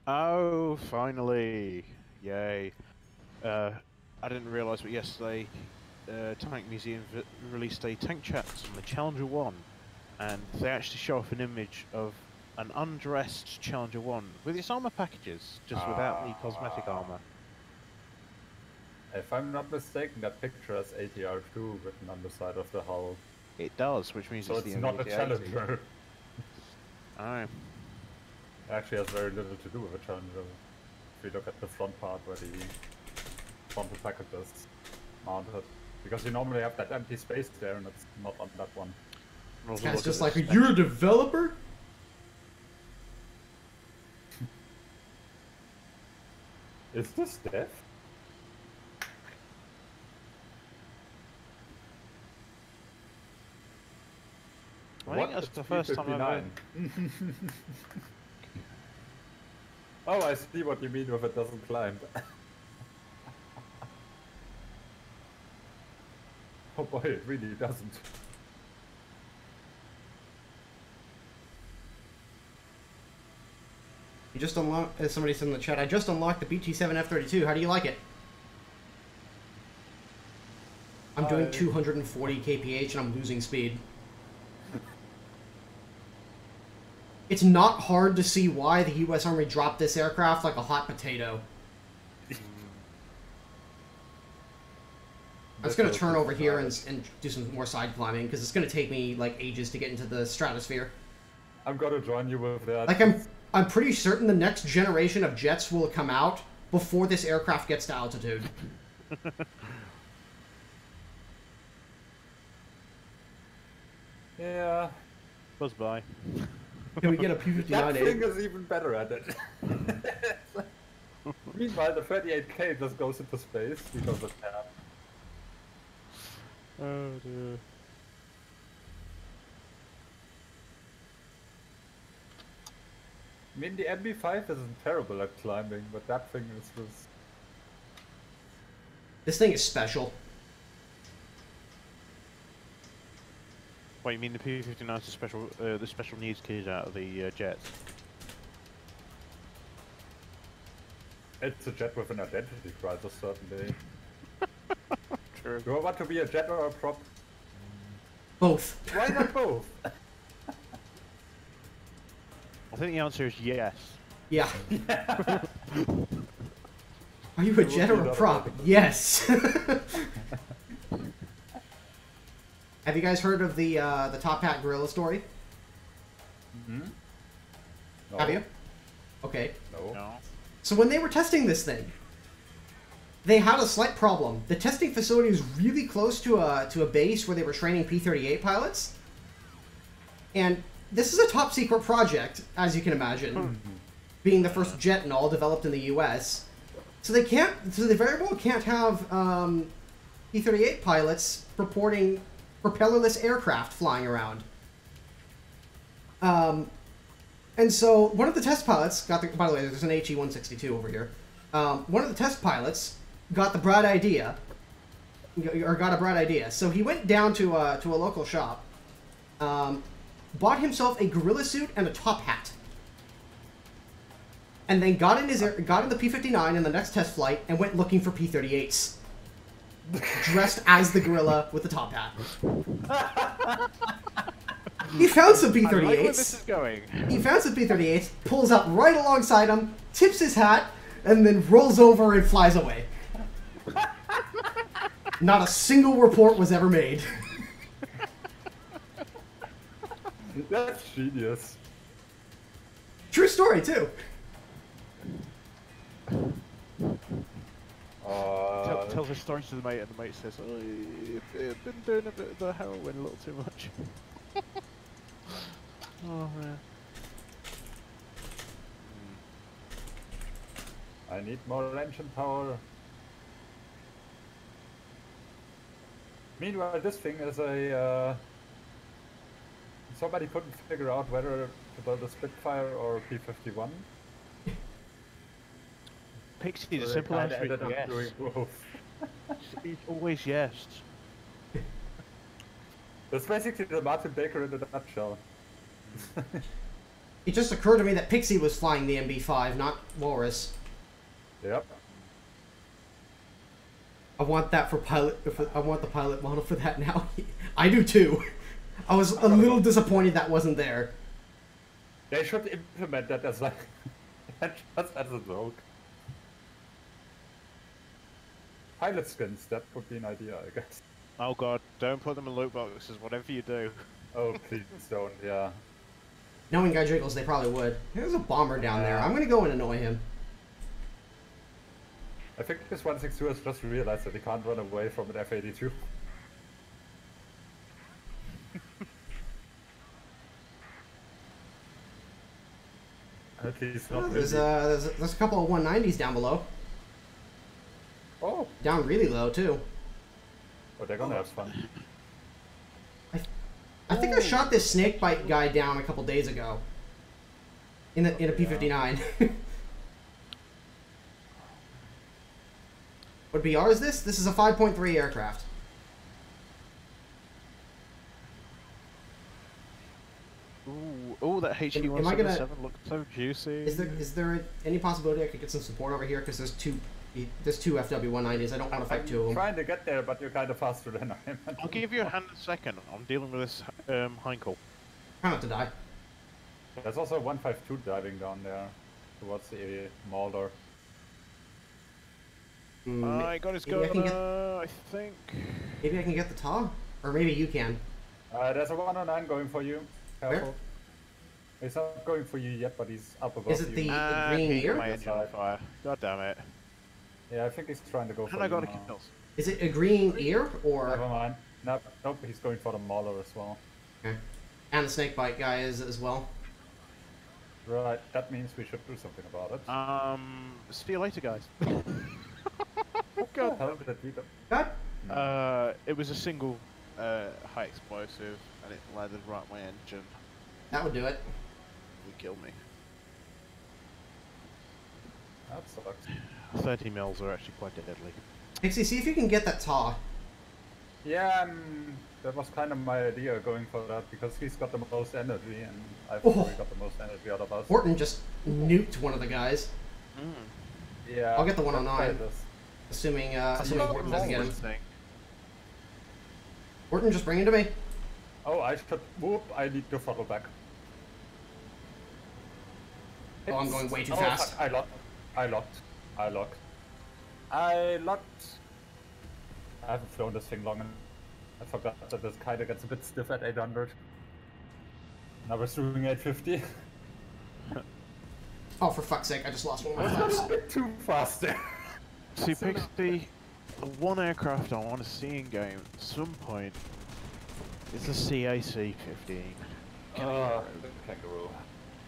Oh, finally! Yay. I didn't realise, but yesterday, Tank Museum released a tank chat on the Challenger 1, and they actually show off an image of an undressed Challenger 1 with its armour packages, just without the cosmetic armour. If I'm not mistaken, that picture has ATR2 written on the side of the hull. It does, which means So it's it's the not a MB-80. Challenger. Oh. It actually has very little to do with a Challenger. If you look at the front part where the frontal package is mounted. Because you normally have that empty space there and it's not on that one. It's just like, you're a developer? Is this death? I think that's the first time I've ever... Oh, I see what you mean if it doesn't climb. Oh boy, it really doesn't. You just unlocked, as somebody said in the chat, I just unlocked the BT-7 F-32. How do you like it? I'm doing 240 kph and I'm losing speed. It's not hard to see why the US Army dropped this aircraft like a hot potato. I'm just going to turn over here and do some more side climbing, because it's going to take me, like, ages to get into the stratosphere. I'm going to join you with that. Like, I'm pretty certain the next generation of jets will come out before this aircraft gets to altitude. Yeah. Buzz by. Can we get a P-59A? That thing is even better at it. Meanwhile, the 38K just goes into space because it can. Oh dear. I mean, the MB5 isn't terrible at climbing, but that thing is just... This thing is special. Wait, you mean the P-59 is the special needs kid out of the jets? It's a jet with an identity crisis, certainly. True. Do I want to be a jet or a prop? Both. Why not both? I think the answer is yes. Yeah. Are you a jet or a prop? Yes. Have you guys heard of the top hat gorilla story? Hmm? No. Have you? Okay. No. So when they were testing this thing, they had a slight problem. The testing facility was really close to a base where they were training P-38 pilots. And this is a top secret project, as you can imagine, being the first jet and all developed in the U.S. So they very well can't have P-38 pilots reporting propellerless aircraft flying around. And so one of the test pilots got the. By the way, there's an HE-162 over here. One of the test pilots got a bright idea. So he went down to a local shop, bought himself a gorilla suit and a top hat, and then got in the P-59 in the next test flight and went looking for P-38s, dressed as the gorilla with the top hat. He found some P-38s. I like where this is going. He found some P-38s, pulls up right alongside him, tips his hat, and then rolls over and flies away. Not a single report was ever made. That's genius. True story, too. Tells his story to the mate, and the mate says, "Oh, I've been doing a bit of the heroin a little too much." Oh man. I need more engine power. Meanwhile, this thing is a... somebody couldn't figure out whether to build a Spitfire or P-51. Pixie, the So simple they kinda answer is ended up yes. doing both. It's always yes. That's basically the Martin Baker in a nutshell. It just occurred to me that Pixie was flying the MB-5, not Walrus. Yep. I want that for pilot. I want the pilot model for that now. I do too. I was a little disappointed that wasn't there. They should implement that as like just as a joke. Pilot skins, that would be an idea, I guess. Oh god, don't put them in loot boxes, whatever you do. Oh, please don't, yeah. Knowing Guy Jiggles, they probably would. There's a bomber down there. I'm gonna go and annoy him. I think this 162 has just realized that he can't run away from an F-82. At least not There's really. a couple of 190s down below. Oh, Down really low too. oh, they're gonna have fun. I think I shot this snakebite guy down a couple days ago. In a P-59. What BR is this? This is a 5.3 aircraft. Ooh, that Am I gonna- HE-177 looks so juicy. Is there any possibility I could get some support over here? Because there's two FW-190s. I don't want to fight two of I'm them. trying to get there, but you're kind of faster than I am. I'll give you a hand in a second. I'm dealing with this Heinkel. Try not to die. There's also a 152 diving down there towards the Mulder. I got his maybe I gun, can get- I think. Maybe I can get the TAW? Or maybe you can. There's a 109 going for you. Careful. He's not going for you yet, but he's up above Is it you. the green He got ear? my engine on fire. God damn it. Yeah, I think he's trying to go for And I you got a now. kill. Is it a green ear Never or... mind. Nope, he's going for the Mauler as well. Okay. And the snakebite guy is as well. Right, that means we should do something about it. See you later, guys. What the hell did it do? God. It was a single high explosive, and it landed right on my engine. That would do it. It killed me. That sucks. 30 mils are actually quite deadly. Pixie, see if you can get that TAW. Yeah, that was kind of my idea going for that, because he's got the most energy, and I've Oh. probably got the most energy out of us. Horton just nuked one of the guys. Yeah. I'll get the let's 109. try this. Assuming Horton doesn't get him. Thing. Horton, just bring him to me. Oh, I should. Whoop! I need to throttle back. Oh, I'm going way too Oh, fast. fuck, I locked. I haven't flown this thing long enough. I forgot that this kinda gets a bit stiff at 800. Now we're doing 850. Oh, for fuck's sake, I just lost one of my That's flaps. a bit too fast there. See, Pixie, the one aircraft I want to see in game at some point is the CAC-15. The kangaroo.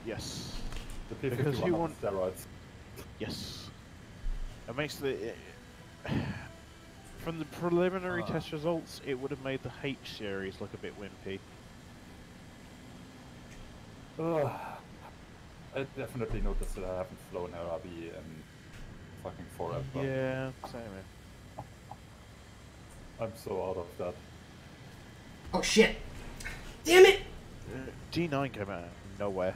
Yes. The P-51 Because you on want- steroids. Yes. It makes the... From the preliminary test results, it would have made the H series look a bit wimpy. I definitely noticed that I haven't flown RB in fucking forever. Yeah, same here. I'm so out of that. Oh shit! Damn it! D9 came out of nowhere.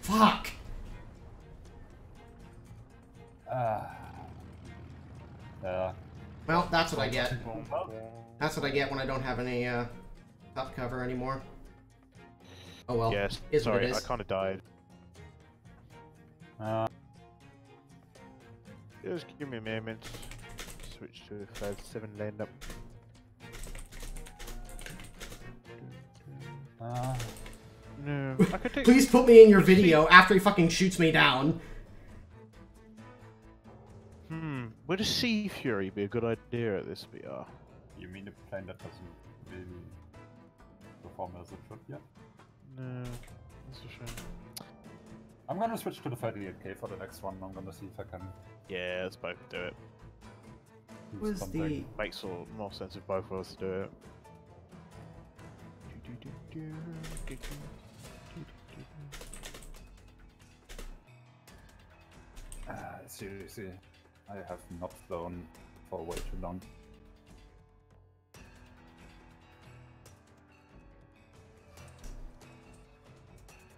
Fuck! Yeah. Well, that's what I get. That's what I get when I don't have any top cover anymore. Oh well. Yes, Is what it sorry, is. I kind of died. Just give me a moment. Switch to 5-7 lane up. No, I could take. Please put me in your video after he fucking shoots me down. Would a Sea Fury be a good idea at this BR? You mean a plane that doesn't really perform as it should yet? No, that's a shame. I'm gonna switch to the 38K for the next one. I'm gonna see if I can Yeah, let's both do it. do Was something. Makes more sense if both of us do it. Seriously, I have not flown for way too long.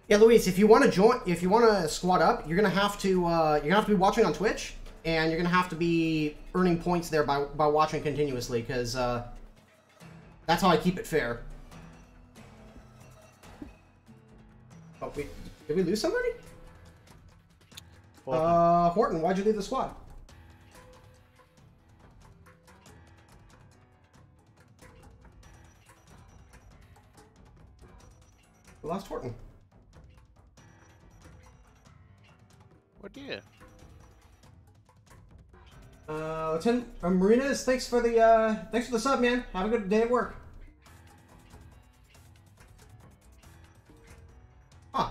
Yeah, Luis, if you want to join, if you want to squad up, you're gonna have to be watching on Twitch, and you're gonna have to be earning points there by watching continuously, because that's how I keep it fair. Oh, wait, did we lose somebody? Horton, why'd you leave the squad? We lost Horton. What dear? Lieutenant Marinas, thanks for the sub, man. Have a good day at work. Huh.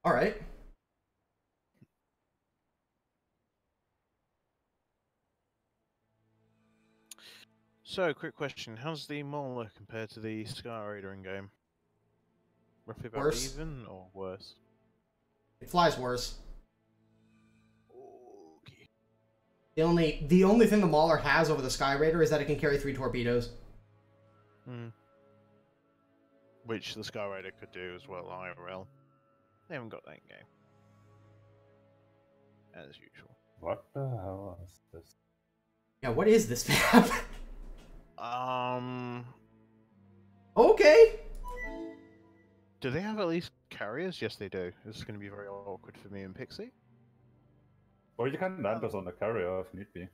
All right. So, quick question: how's the Mauler compared to the Sky Raider in game? Roughly about Worse. even or worse? It flies worse. Okay. The only thing the Mauler has over the Sky Raider is that it can carry 3 torpedoes. Which the Sky Raider could do as well, IRL. They haven't got that in game. As usual. What the hell is this? Yeah, what is this map? Okay. Do they have at least carriers? Yes, they do. This is going to be very awkward for me and Pixie. Or you can land us on the carrier if need be.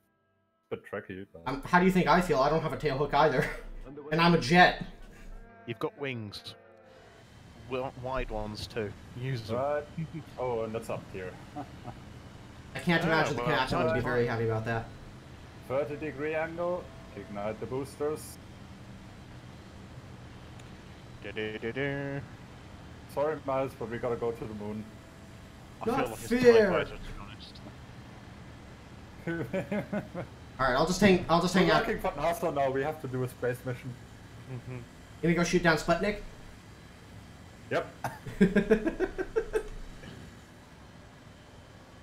Bit tricky, but... How do you think I feel? I don't have a tailhook either. And I'm a jet. You've got wings. Wide ones too. Use them. Right. Oh, and that's up here. I can't imagine the well, captain would be very happy about that. 30-degree angle. Ignite the boosters. Da-da-da-da. Sorry, Miles, but we gotta go to the moon. I Not feel like it's fair. TIE Fighter, to be honest. All right, I'll just hang We're out. working for NASA now. We have to do a space mission. Gonna go shoot down Sputnik. Yep.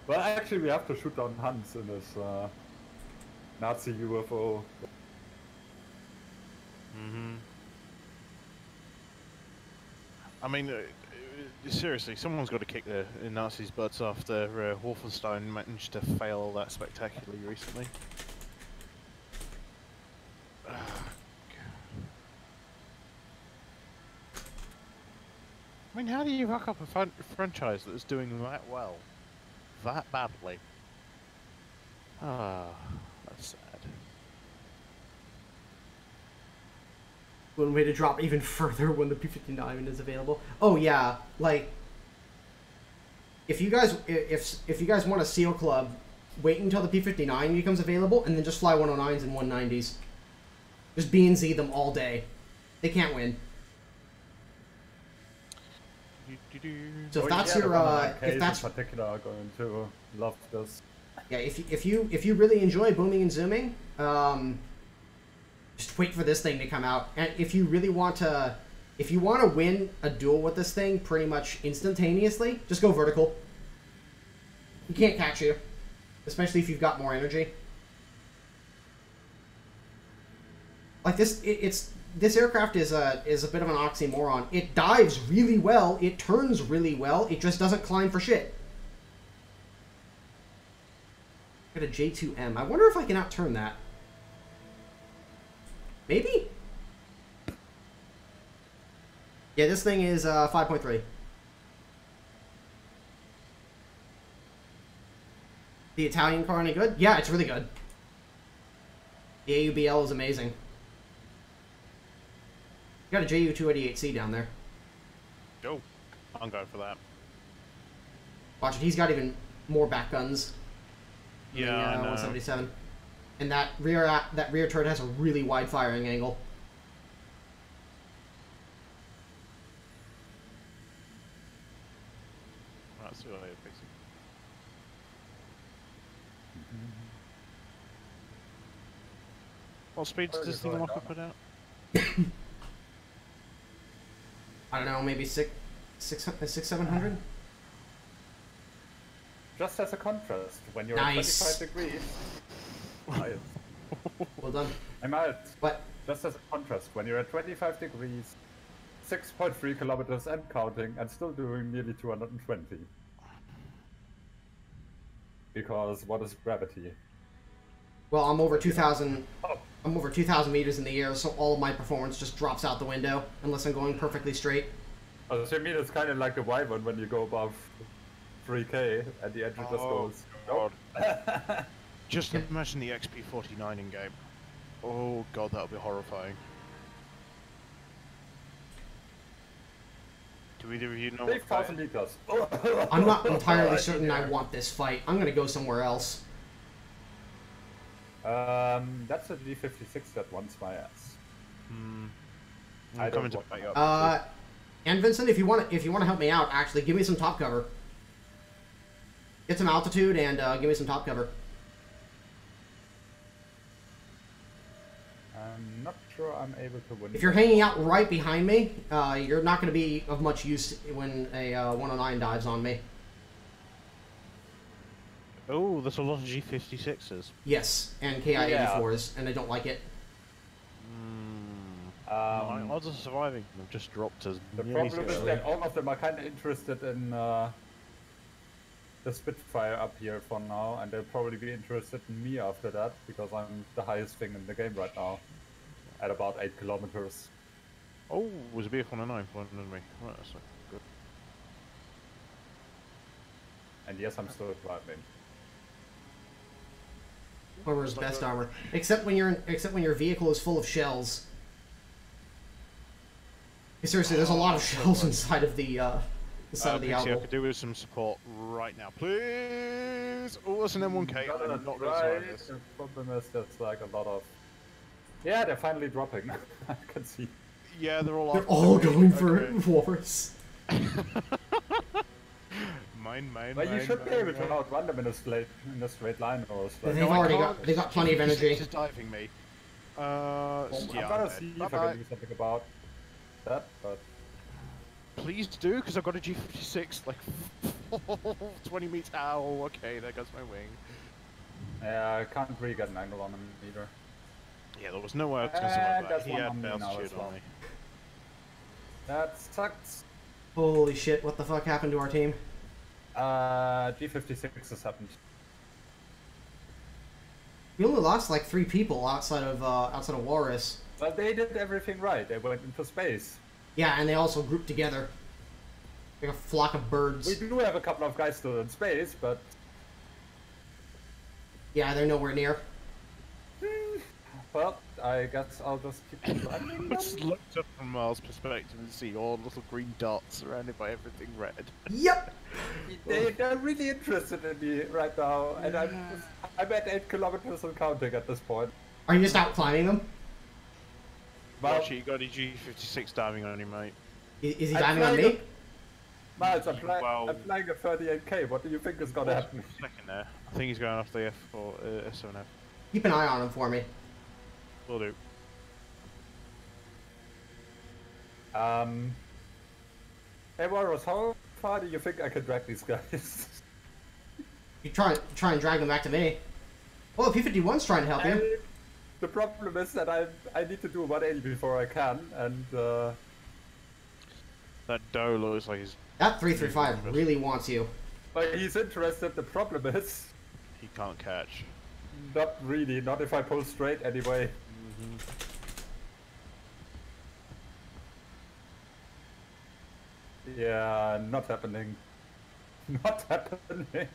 Well, actually, we have to shoot down Hans in this Nazi UFO. I mean, seriously, someone's got to kick the Nazis' butts after Wolfenstein managed to fail that spectacularly recently. I mean, how do you fuck up a franchise that is doing that well, that badly? Ah, that's sad. One way to drop even further when the P59 is available. Oh yeah, like if you guys want a SEAL club, wait until the P59 becomes available and then just fly 109s and 190s. Just B and Z them all day. They can't win. So if that's your if that's in particular are going to love this. Yeah, if you really enjoy booming and zooming, just wait for this thing to come out. And if you really want to, if you want to win a duel with this thing pretty much instantaneously, just go vertical. He can't catch you, especially if you've got more energy. Like this, this aircraft is a bit of an oxymoron. It dives really well, it turns really well, it just doesn't climb for shit. Got a J2M. I wonder if I can outturn that. Maybe? Yeah, this thing is 5.3. The Italian car any good? Yeah, it's really good. The AUBL is amazing. You got a JU288C down there. Oh, I'm going for that. Watch it, he's got even more back guns. Yeah, than the, 177. And that rear turret has a really wide firing angle. That's the way to fix it. What speed does this thing lock up at? I don't know, maybe 700? Just as a contrast, when you're Nice. at 25 degrees... Well done. I'm out. What? Just as a contrast, when you're at 25 degrees, 6.3 kilometers and counting, and still doing nearly 220. Because what is gravity? Well, I'm over 2,000. I'm over 2,000 meters in the air, so all of my performance just drops out the window unless I'm going perfectly straight. Oh, so you mean it's kind of like the Wyvern when you go above 3K and the engine just goes. God. Just imagine the XP49 in game. Oh god, that would be horrifying. Do either of you know what 3,000 liters. I'm not entirely certain I want this fight. I'm gonna go somewhere else. That's a G56 that wants my ass. I'm coming to fight you up. And Vincent, if you want to help me out, actually, give me some top cover. Get some altitude and give me some top cover. I'm not sure I'm able to win. If you're hanging out right behind me, you're not going to be of much use when a 109 dives on me. Oh, there's a lot of G56s. Yes, and KI-84s, and I don't like it. My odds of surviving have just dropped as the nearly problem is that all of them are kind of interested in the Spitfire up here for now, and they'll probably be interested in me after that, because I'm the highest thing in the game right now, at about 8 kilometers. Oh, it was a BF-109 flying me. Right, that's good. And yes, I'm still driving. Armor's best armor, except when your vehicle is full of shells. Seriously, there's a lot of shells inside of the side of the Pixie, I album. could do with some support right now, please. Oh, that's an M1K. I'm not going to survive this. The problem is there's like a lot of... Yeah, they're finally dropping. I can see. Yeah, they're all. They're all going for wars. Mine. But you should be able to outrun them in a straight line or straight. They've got plenty of energy. Just diving me. I'm Yeah, gonna see if I can do something about that, but... Please do, because I've got a G56, like, 20 meters. Ow, okay, there goes my wing. Yeah, I can't really get an angle on him either. Yeah, there was no way I was going to survive that. that's He one had on me now altitude as well. on me. That sucks. Holy shit! What the fuck happened to our team? G56 has happened. We only lost like 3 people outside of But they did everything right. They went into space. Yeah, and they also grouped together. Like a flock of birds. We do have a couple of guys still in space, but Yeah, they're nowhere near. well, I guess I'll just keep climbing. I just looked up from Mars' perspective and see all little green dots surrounded by everything red. Yep. They're really interested in me right now, and I'm at 8 kilometers and counting at this point. Are you just out climbing them? Well, Actually, you got a G56 diving on you, mate. Is he I'm diving on flying me? Miles, I'm Well- flying at 38k. What do you think is gonna happen? Second there. I think he's going off the F4, S7F. Keep an eye on him for me. Will do. Hey, Warros, how far do you think I can drag these guys? You try and drag them back to me. Well, the P-51's trying to help you. The problem is that I need to do 180 before I can, and That doe looks like he's... That 335 really wants you. but he's interested. The problem is, he can't catch. not really. Not if I pull straight anyway. Yeah, not happening. Not happening.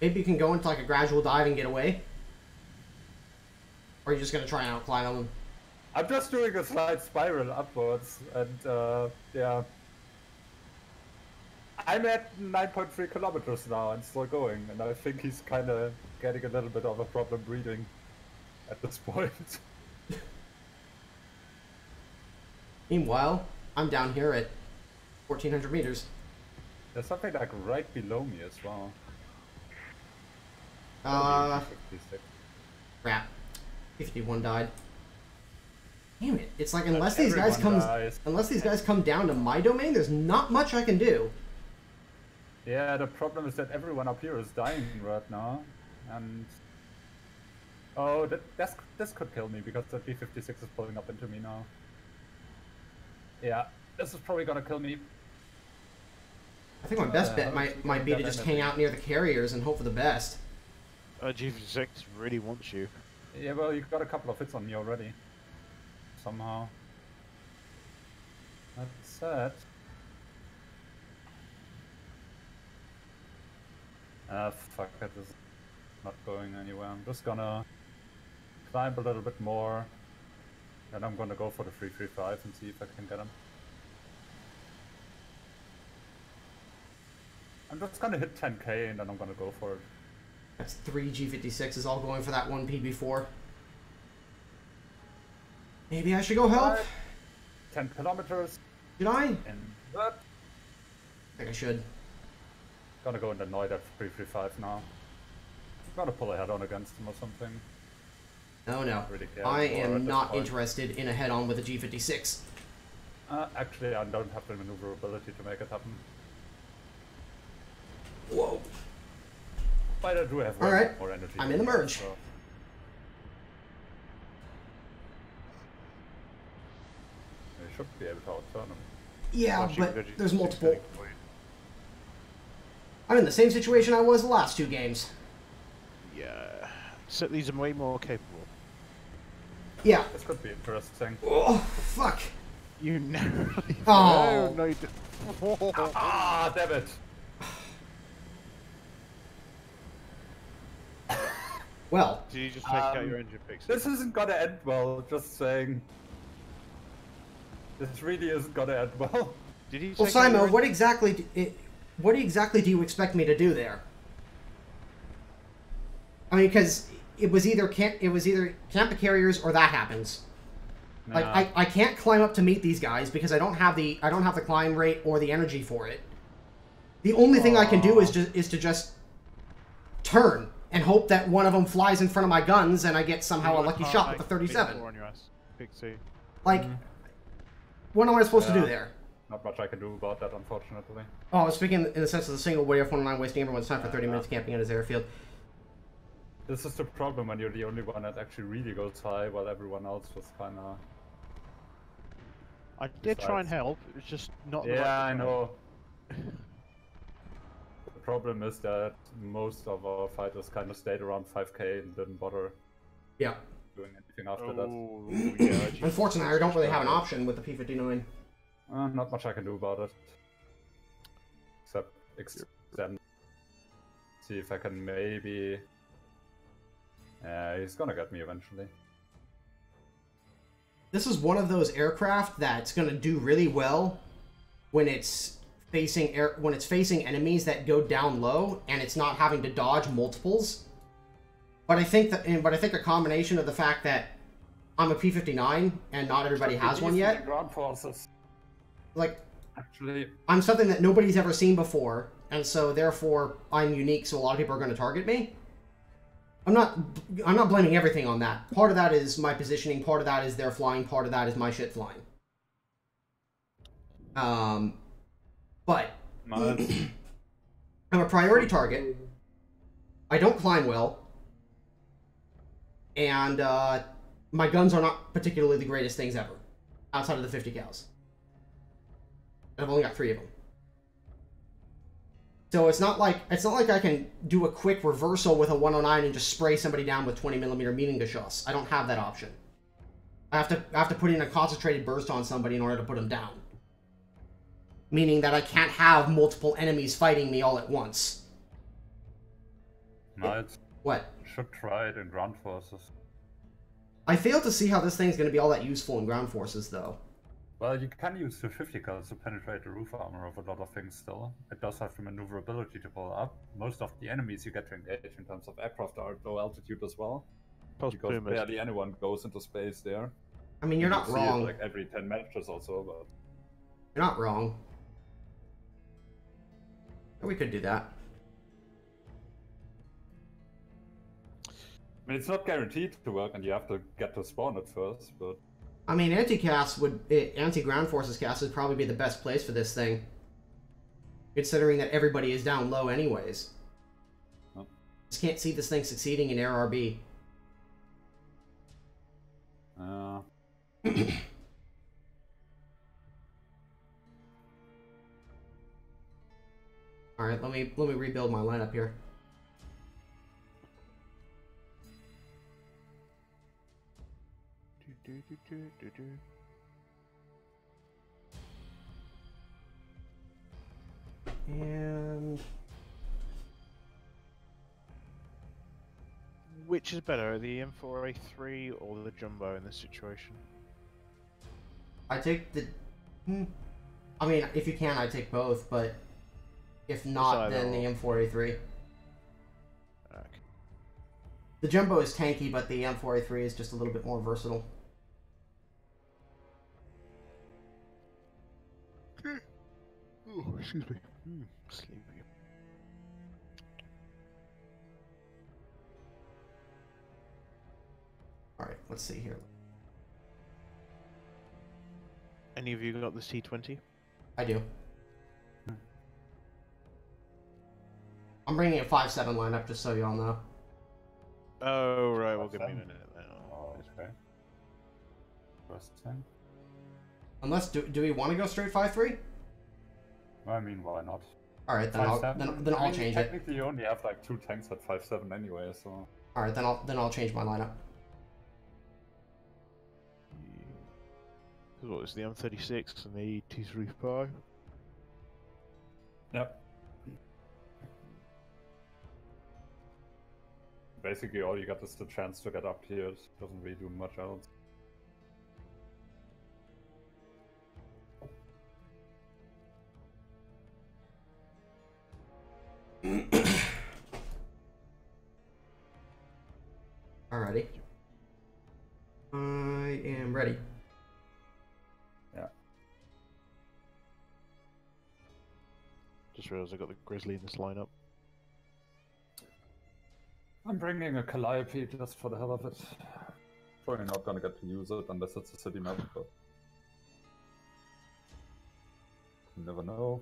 Maybe you can go into like a gradual dive and get away. Or are you just gonna try and outclimb them? I'm just doing a slight spiral upwards, and yeah. I'm at 9.3 kilometers now and still going, and I think he's kind of getting a little bit of a problem breathing at this point. Meanwhile, I'm down here at 1,400 meters. There's something like right below me as well. Crap. P-51 died. Damn it! It's like unless these guys come down to my domain, there's not much I can do. Yeah, the problem is that everyone up here is dying right now, and oh, this could kill me because the B-56 is pulling up into me now. Yeah, this is probably gonna kill me. I think my best bet might be to just hang out near the carriers and hope for the best. G56 really wants you. Yeah, well, you got a couple of hits on me already. Somehow. That's sad. Fuck it, this is not going anywhere. I'm just gonna climb a little bit more. And I'm gonna go for the 335 and see if I can get him. I'm just gonna hit 10k and then I'm gonna go for it. That's 3 G56s all going for that 1 PB4. Maybe I should go help? 10 kilometers. Should I? And that. I think I should. Gonna go in the Noid at 335 now. Gonna pull a head-on against him or something. Oh no. Really care I for at am this not point. interested in a head-on with a G56. Actually, I don't have the maneuverability to make it happen. Whoa. But I do have All right. more energy. I'm in the merge. So. You should be able to outturn him. Yeah, Watch you but go there's G56 multiple. heading for you. I'm in the same situation I was the last 2 games. Yeah. So these are way more capable. Yeah. This could be interesting. Oh, fuck. You narrowly... Oh. No, you didn't. Ah, damn it! Well, Did you just take out your engine fix? This isn't gonna end well, just saying. This really isn't gonna end well. Did he well, take out your Simo, what exactly do you expect me to do there? I mean, because it was either camp the carriers or that happens. Like Nah. I can't climb up to meet these guys because I don't have the climb rate or the energy for it. The only thing I can do is to just turn and hope that one of them flies in front of my guns and I get somehow a lucky shot with the 37. On your ass. Pixie. Like, what am I supposed to do there? Not much I can do about that, unfortunately. Oh, I was speaking in the sense of the single way F-109 wasting everyone's time for 30 minutes camping at his airfield. This is the problem when you're the only one that actually really goes high, while everyone else just kind of... I did try and help, it was just not the Yeah, right I time. know. The problem is that most of our fighters kind of stayed around 5k and didn't bother Yeah. doing anything after that. Oh, yeah, Unfortunately, I don't really have an option with the P59. Not much I can do about it. Except extend. See if I can maybe... he's gonna get me eventually. This is one of those aircraft that's gonna do really well when it's facing enemies that go down low and it's not having to dodge multiples. But I think a combination of the fact that I'm a P59 and not everybody has one yet. Ground forces. Like, actually, I'm something that nobody's ever seen before, and so therefore I'm unique. So a lot of people are going to target me. I'm not blaming everything on that. Part of that is my positioning. Part of that is their flying. Part of that is my shit flying. But I'm a priority target. I don't climb well. And my guns are not particularly the greatest things ever, outside of the 50 cals. I've only got 3 of them. So it's not like I can do a quick reversal with a 109 and just spray somebody down with 20mm meaning geschoss. I don't have that option. I have to put in a concentrated burst on somebody in order to put them down. Meaning that I can't have multiple enemies fighting me all at once. Miles. What? Should try it in ground forces. I fail to see how this thing's going to be all that useful in ground forces, though. Well, you can use the 50 cals to penetrate the roof armor of a lot of things still. It does have the maneuverability to pull up. Most of the enemies you get to engage in terms of aircraft are at low altitude as well. Because barely anyone goes into space there. I mean, you're not wrong. Like every 10 meters or so, but... You're not wrong. We could do that. I mean, it's not guaranteed to work, and you have to get to spawn it first, but... I mean, anti-ground forces cast would probably be the best place for this thing. Considering that everybody is down low anyways. Huh. Just can't see this thing succeeding in air RB. Alright, let me rebuild my lineup here. And which is better, the M4A3 or the Jumbo in this situation? I take the... I mean, if you can, I take both, but if not, then the M4A3. Okay. The Jumbo is tanky, but the M4A3 is just a little bit more versatile. Oh, excuse me. Sleepy. Alright, let's see here. Any of you got the C20? I do. I'm bringing a 5-7 lineup just so y'all know. Oh, right, well, give me a minute then. Oh, okay. First time. Unless, do we want to go straight 5-3? I mean, why not? Alright, then I'll change it. Technically, you only have like 2 tanks at 5-7 anyway, so... Alright, then I'll change my lineup. What was the M36 and the T35? Yep. Basically, all you got is the chance to get up here. It doesn't really do much else. Alrighty. I am ready. Yeah. Just realized I got the Grizzly in this lineup. I'm bringing a Calliope just for the hell of it. Probably not gonna get to use it unless it's a city map, but... You never know.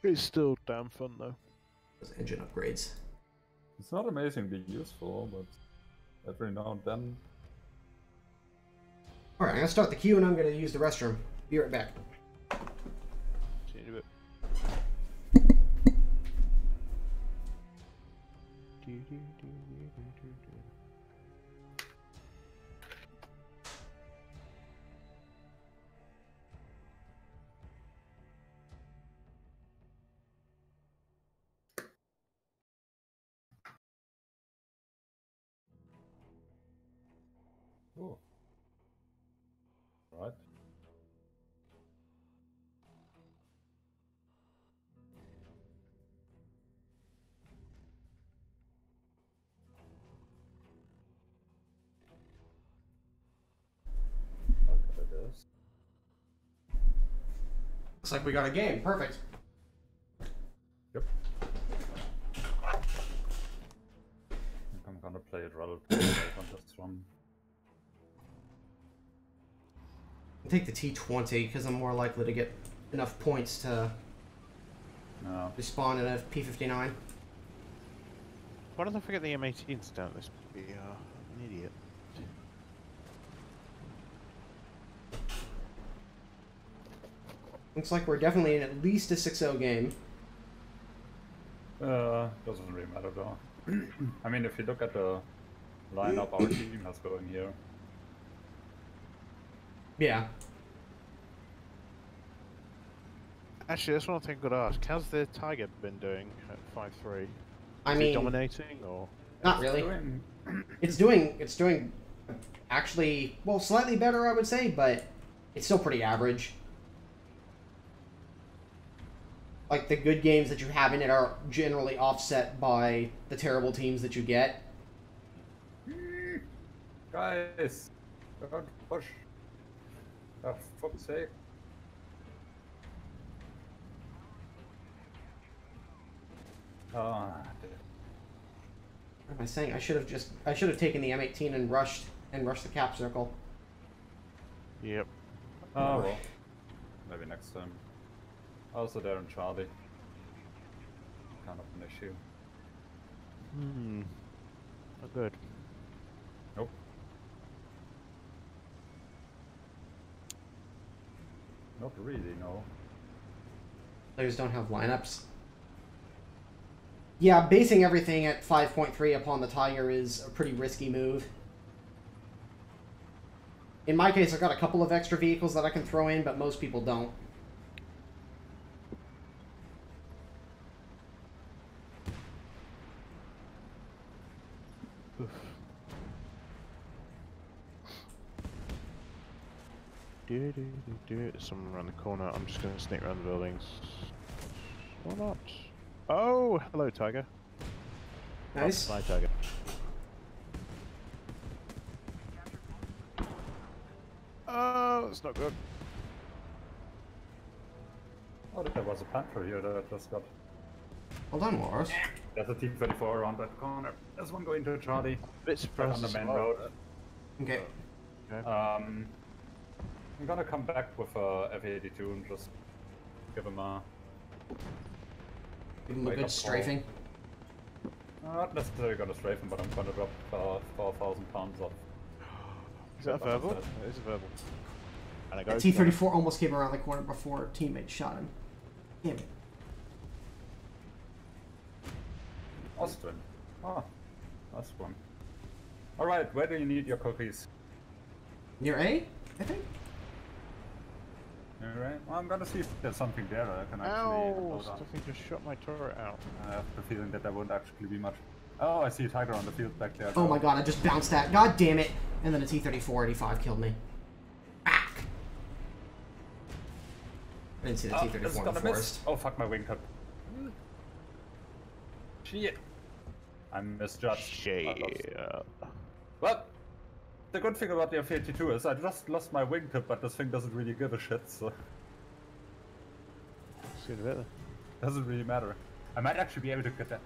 It's still damn fun though. Those engine upgrades. It's not amazingly useful, but every now and then... Alright, I'm gonna start the queue and I'm gonna use the restroom. Be right back. See you in a bit. Looks like we got a game. Perfect. Yep. I'm gonna play it relatively late on this one. I'll take the T20 because I'm more likely to get enough points to respawn in a P59. Why don't I forget the M18's down this? Be an idiot. Looks like we're definitely in at least a 6-0 game. Doesn't really matter though. I mean, if you look at the lineup our team has going here. Yeah. Actually, that's one thing I could ask. How's the Tiger been doing at 5-3? I Is mean, it dominating or? not really. It's doing actually, well, slightly better, I would say, but it's still pretty average. Like, the good games that you have in it are generally offset by the terrible teams that you get. Guys, don't push. For fuck's sake. What am I saying? I should have taken the M18 and rushed the cap circle. Yep. Oh well. Maybe next time. Also there in Charlie. Kind of an issue. Not good. Nope. Not really, no. Players don't have lineups. Yeah, basing everything at 5.3 upon the Tiger is a pretty risky move. In my case, I've got a couple of extra vehicles that I can throw in, but most people don't. Someone around the corner. I'm just gonna sneak around the buildings. Or not. Oh, hello, Tiger. Nice. Bye, Tiger. Oh, that's not good. Oh, there was a Panther here that I just got. Well done, Walrus. There's a T-34 around that corner. There's one going to Charlie. Bit surprised. On the main road. Okay. Okay. I'm gonna come back with F-82 and just give him a... Give him a good strafing. Not necessarily gonna strafe him, but I'm gonna drop 4,000 pounds off. Is that a verbal? It is a verbal. And I go The T-34 almost came around the corner before a teammate shot him. Damn it. Austrian. Ah, that's one. Alright, where do you need your cookies? Near A, I think? Alright, well, I'm gonna see if there's something there that I can actually Ow! load on. Stuffing just shot my turret out. I have the feeling that there won't actually be much. Oh, I see a Tiger on the field back there. Oh my god, I just bounced that. God damn it. And then a T-34 85 killed me. Ah! I didn't see the T-34 in the forest. Oh fuck, my wingtip. Shit. I misjudged. Shit. Well, the good thing about the F-82 is I just lost my wingtip, but this thing doesn't really give a shit, so... See you later. Doesn't really matter. I might actually be able to get that.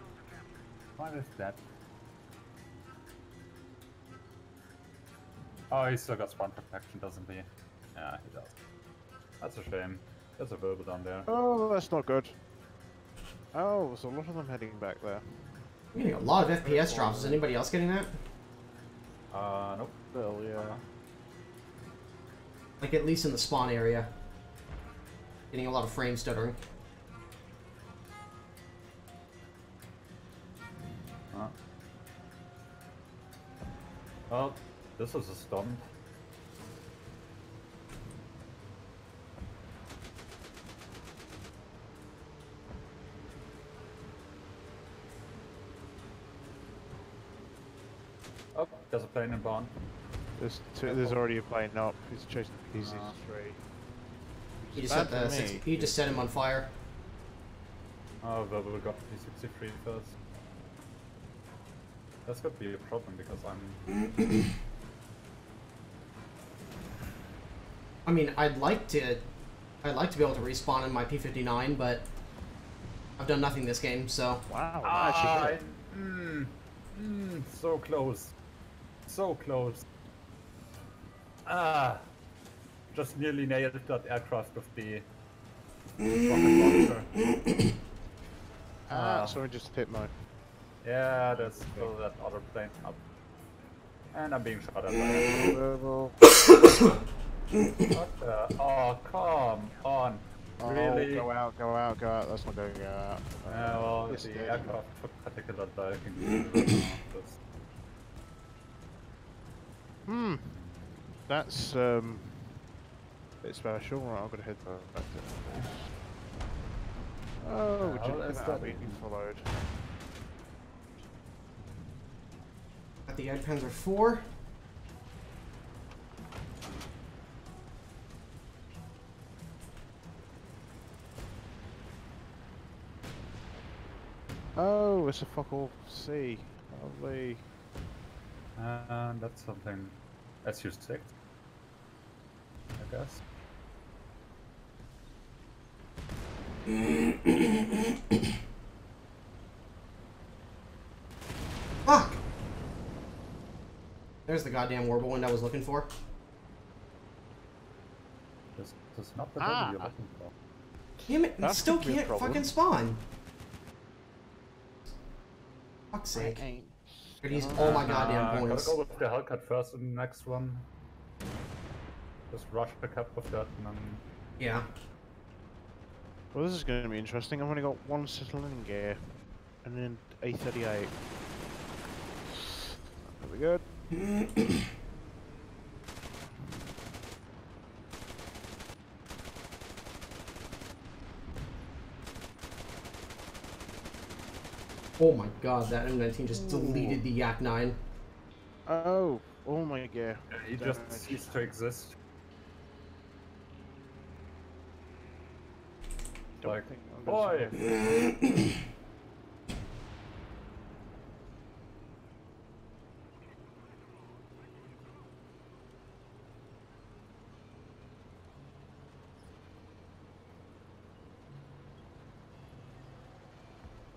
What is that? Oh, he's still got spawn protection, doesn't he? Yeah, he does. That's a shame. There's a verbal down there. Oh, that's not good. Oh, there's a lot of them heading back there. I'm getting a lot of FPS drops. Is anybody else getting that? Nope. Well, yeah. Like, at least in the spawn area. Getting a lot of frame stuttering. Well, this is a stunt. Oh, there's a plane in barn. There's already a plane up. He's chasing the PZ straight. He just set the he just set him on fire. Oh, well, we got P63 first. That's gonna be a problem because I'm... I mean, I'd like I'd like to be able to respawn in my P-59, but I've done nothing this game, so... Wow, I actually So close. So close. Just nearly nailed that aircraft with the rocket launcher. someone just hit my... Yeah, there's still that other plane up. And I'm being shot at by it. What the? Oh, come on. Really? Go out, go out, go out. That's not going to go out. Well, Yes, the it is. aircraft took particular diving. That's a bit special. Right, I'm gonna head back to the base. Oh, How is just that? being followed. Got the egg pens are 4. Oh, it's a fuck all C. Lovely. And that's something SU6, I guess. Fuck! There's the goddamn whirlwind I was looking for. This is not the building you're looking for. Damn it, it That's still could be a can't problem. fucking spawn. Fuck's sake. ain't. Could use all my goddamn Gotta points. go with the Hellcat first in the next one. Just rush the cap with that and then... Yeah. Well, this is going to be interesting. I've only got one settling gear, and then A38. That'll be good. Oh my god, that M19 just deleted the Yak 9. Oh my gear. He just ceased to exist. Don't Like, think I'm gonna boy! survive.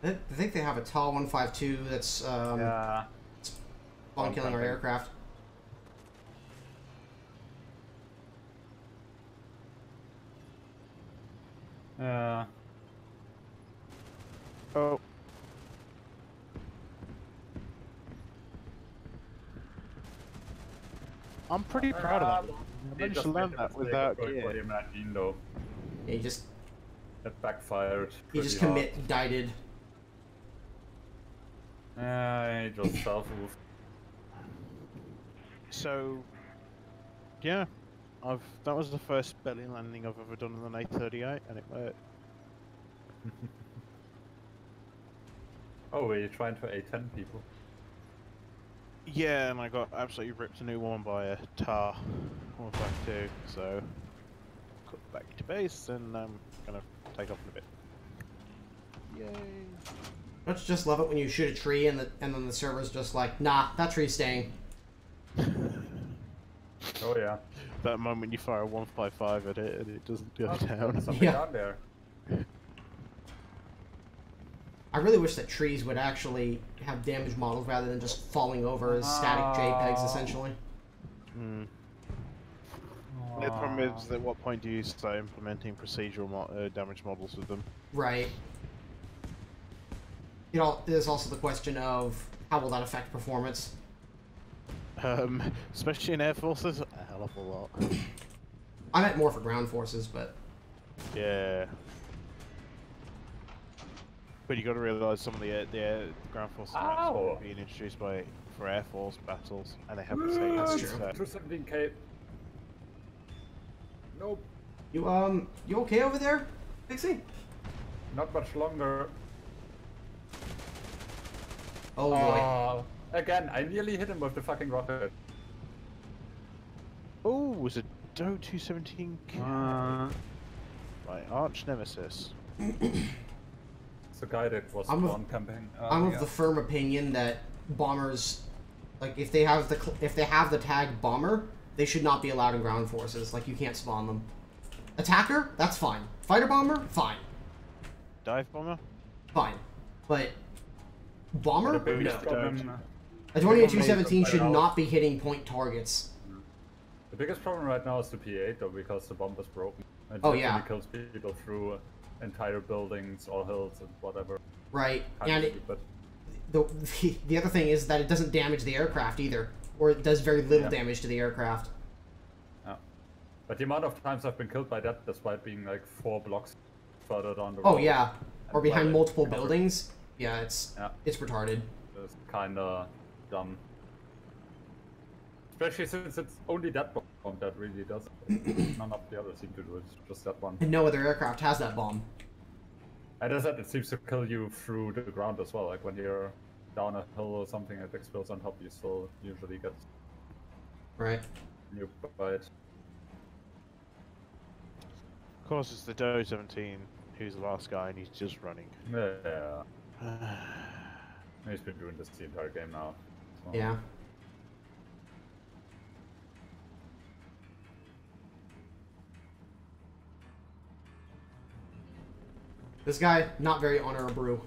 I think they have a TAL 152 that's Yeah. spawn killing our aircraft. Oh. I'm pretty proud of that. I They managed just to land made a that mistake without of going for gear. the M19 though. Yeah, he just That backfired. just pretty commit dieted. hard. He just self-moved. So, yeah, that was the first belly landing I've ever done on an A38, and it worked. Oh, were you trying to A10 people? Yeah, and I got absolutely ripped a new one by a TAR 152, so cut back to base and I'm gonna take off in a bit. Yay! Don't you just love it when you shoot a tree and then the server's just like, nah, that tree's staying. Oh yeah. That moment you fire a 155 at it and it doesn't go down. There's something Yeah. down there. I really wish that trees would actually have damage models rather than just falling over as static JPEGs, essentially. Mm. The problem is, at what point do you start implementing procedural damage models with them? Right. You know, there's also the question of how will that affect performance? Especially in air forces, a hell of a lot. I meant more for ground forces, but Yeah. But you got to realise some of the ground forces are being introduced for air force battles, and they haven't taken That's into true. that. 217k. Nope. you okay over there, Pixie? Not much longer. Oh boy. Again, I nearly hit him with the fucking rocket. Oh, it was a Doe 217K. My arch nemesis. It's the guy that was I'm spawn camping. I'm of the firm opinion that bombers, like if they have the tag bomber, they should not be allowed in ground forces. Like you can't spawn them, Attacker, that's fine. Fighter bomber, fine. Dive bomber? Fine. But bomber? The biggest No. problem, A 28-217 should not be hitting point targets. the biggest problem right now is the P8 though, because the bomb is broken. It Oh, literally yeah. kills people through entire buildings or hills and whatever. Right. Kinda And stupid. the other thing is that it doesn't damage the aircraft either. Or it does very little Yeah. damage to the aircraft. Yeah. But the amount of times I've been killed by that, despite being like 4 blocks further down the road. Oh yeah. Or and behind by multiple cover. buildings. Yeah, it's retarded. It's kinda dumb. Especially since it's only that bomb that really does it. None of the others seem to do it, just that one. And no other aircraft has that bomb. And as I said, it seems to kill you through the ground as well. Like when you're down a hill or something that explodes on top, you still usually get Right. nuked by it. Of course, it's the Doe 17 who's the last guy and he's just running. Yeah. He's been doing this the entire game now. So. Yeah. This guy, not very honorable.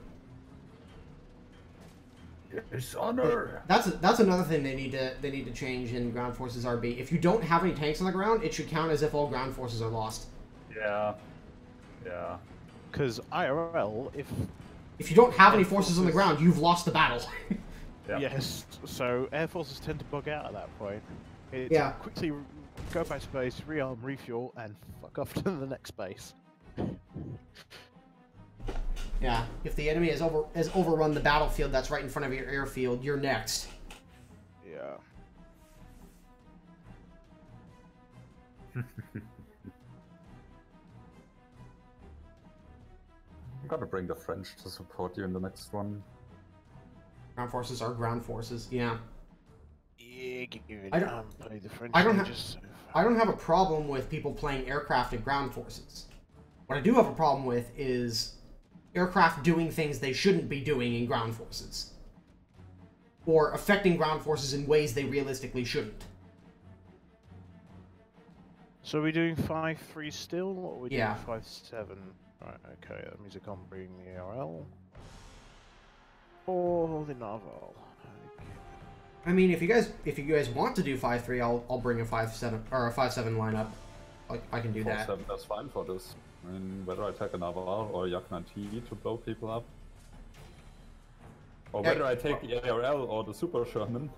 It's honor! That's another thing they need to change in Ground Forces RB. If you don't have any tanks on the ground, it should count as if all ground forces are lost. Yeah. Yeah. Because IRL, If you don't have any forces on the ground, you've lost the battle. Yeah. yes, so air forces tend to bug out at that point. It's Yeah. quickly go back to base, rearm, refuel, and fuck off to the next base. Yeah. If the enemy has overrun the battlefield that's right in front of your airfield, you're next. Yeah. I'm gonna bring the French to support you in the next one. Ground forces are ground forces. Yeah. Yeah, give it I don't- play the French I don't Rangers so far. I don't have a problem with people playing aircraft and ground forces. What I do have a problem with is aircraft doing things they shouldn't be doing in ground forces. Or affecting ground forces in ways they realistically shouldn't. So are we doing 5-3 still, or are we Yeah. doing 5-7? Right, okay, that means I can't bring the ARL. Or the Naval. Okay. I mean, if you guys want to do 5-3, I'll bring a 5-7 or a 5-7 lineup. I can do that. 4-7, that's fine for this. I mean, whether I take a Naval or Yak 9T to blow people up, or Yeah. whether I take the ARL or the Super Sherman.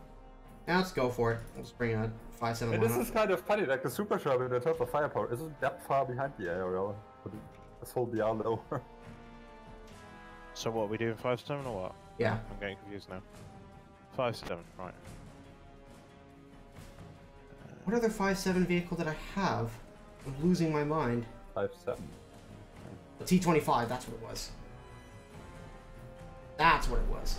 Yeah, let's go for it. Let's bring a 5-7 And this lineup. is kind of funny, like the Super Sherman in terms of firepower isn't that far behind the ARL. But let's hold the R lower. So what, are we doing 5-7 or what? Yeah. I'm getting confused now. 5-7, right. What other 5-7 vehicle did I have? I'm losing my mind. 5-7. The T-25, that's what it was. That's what it was.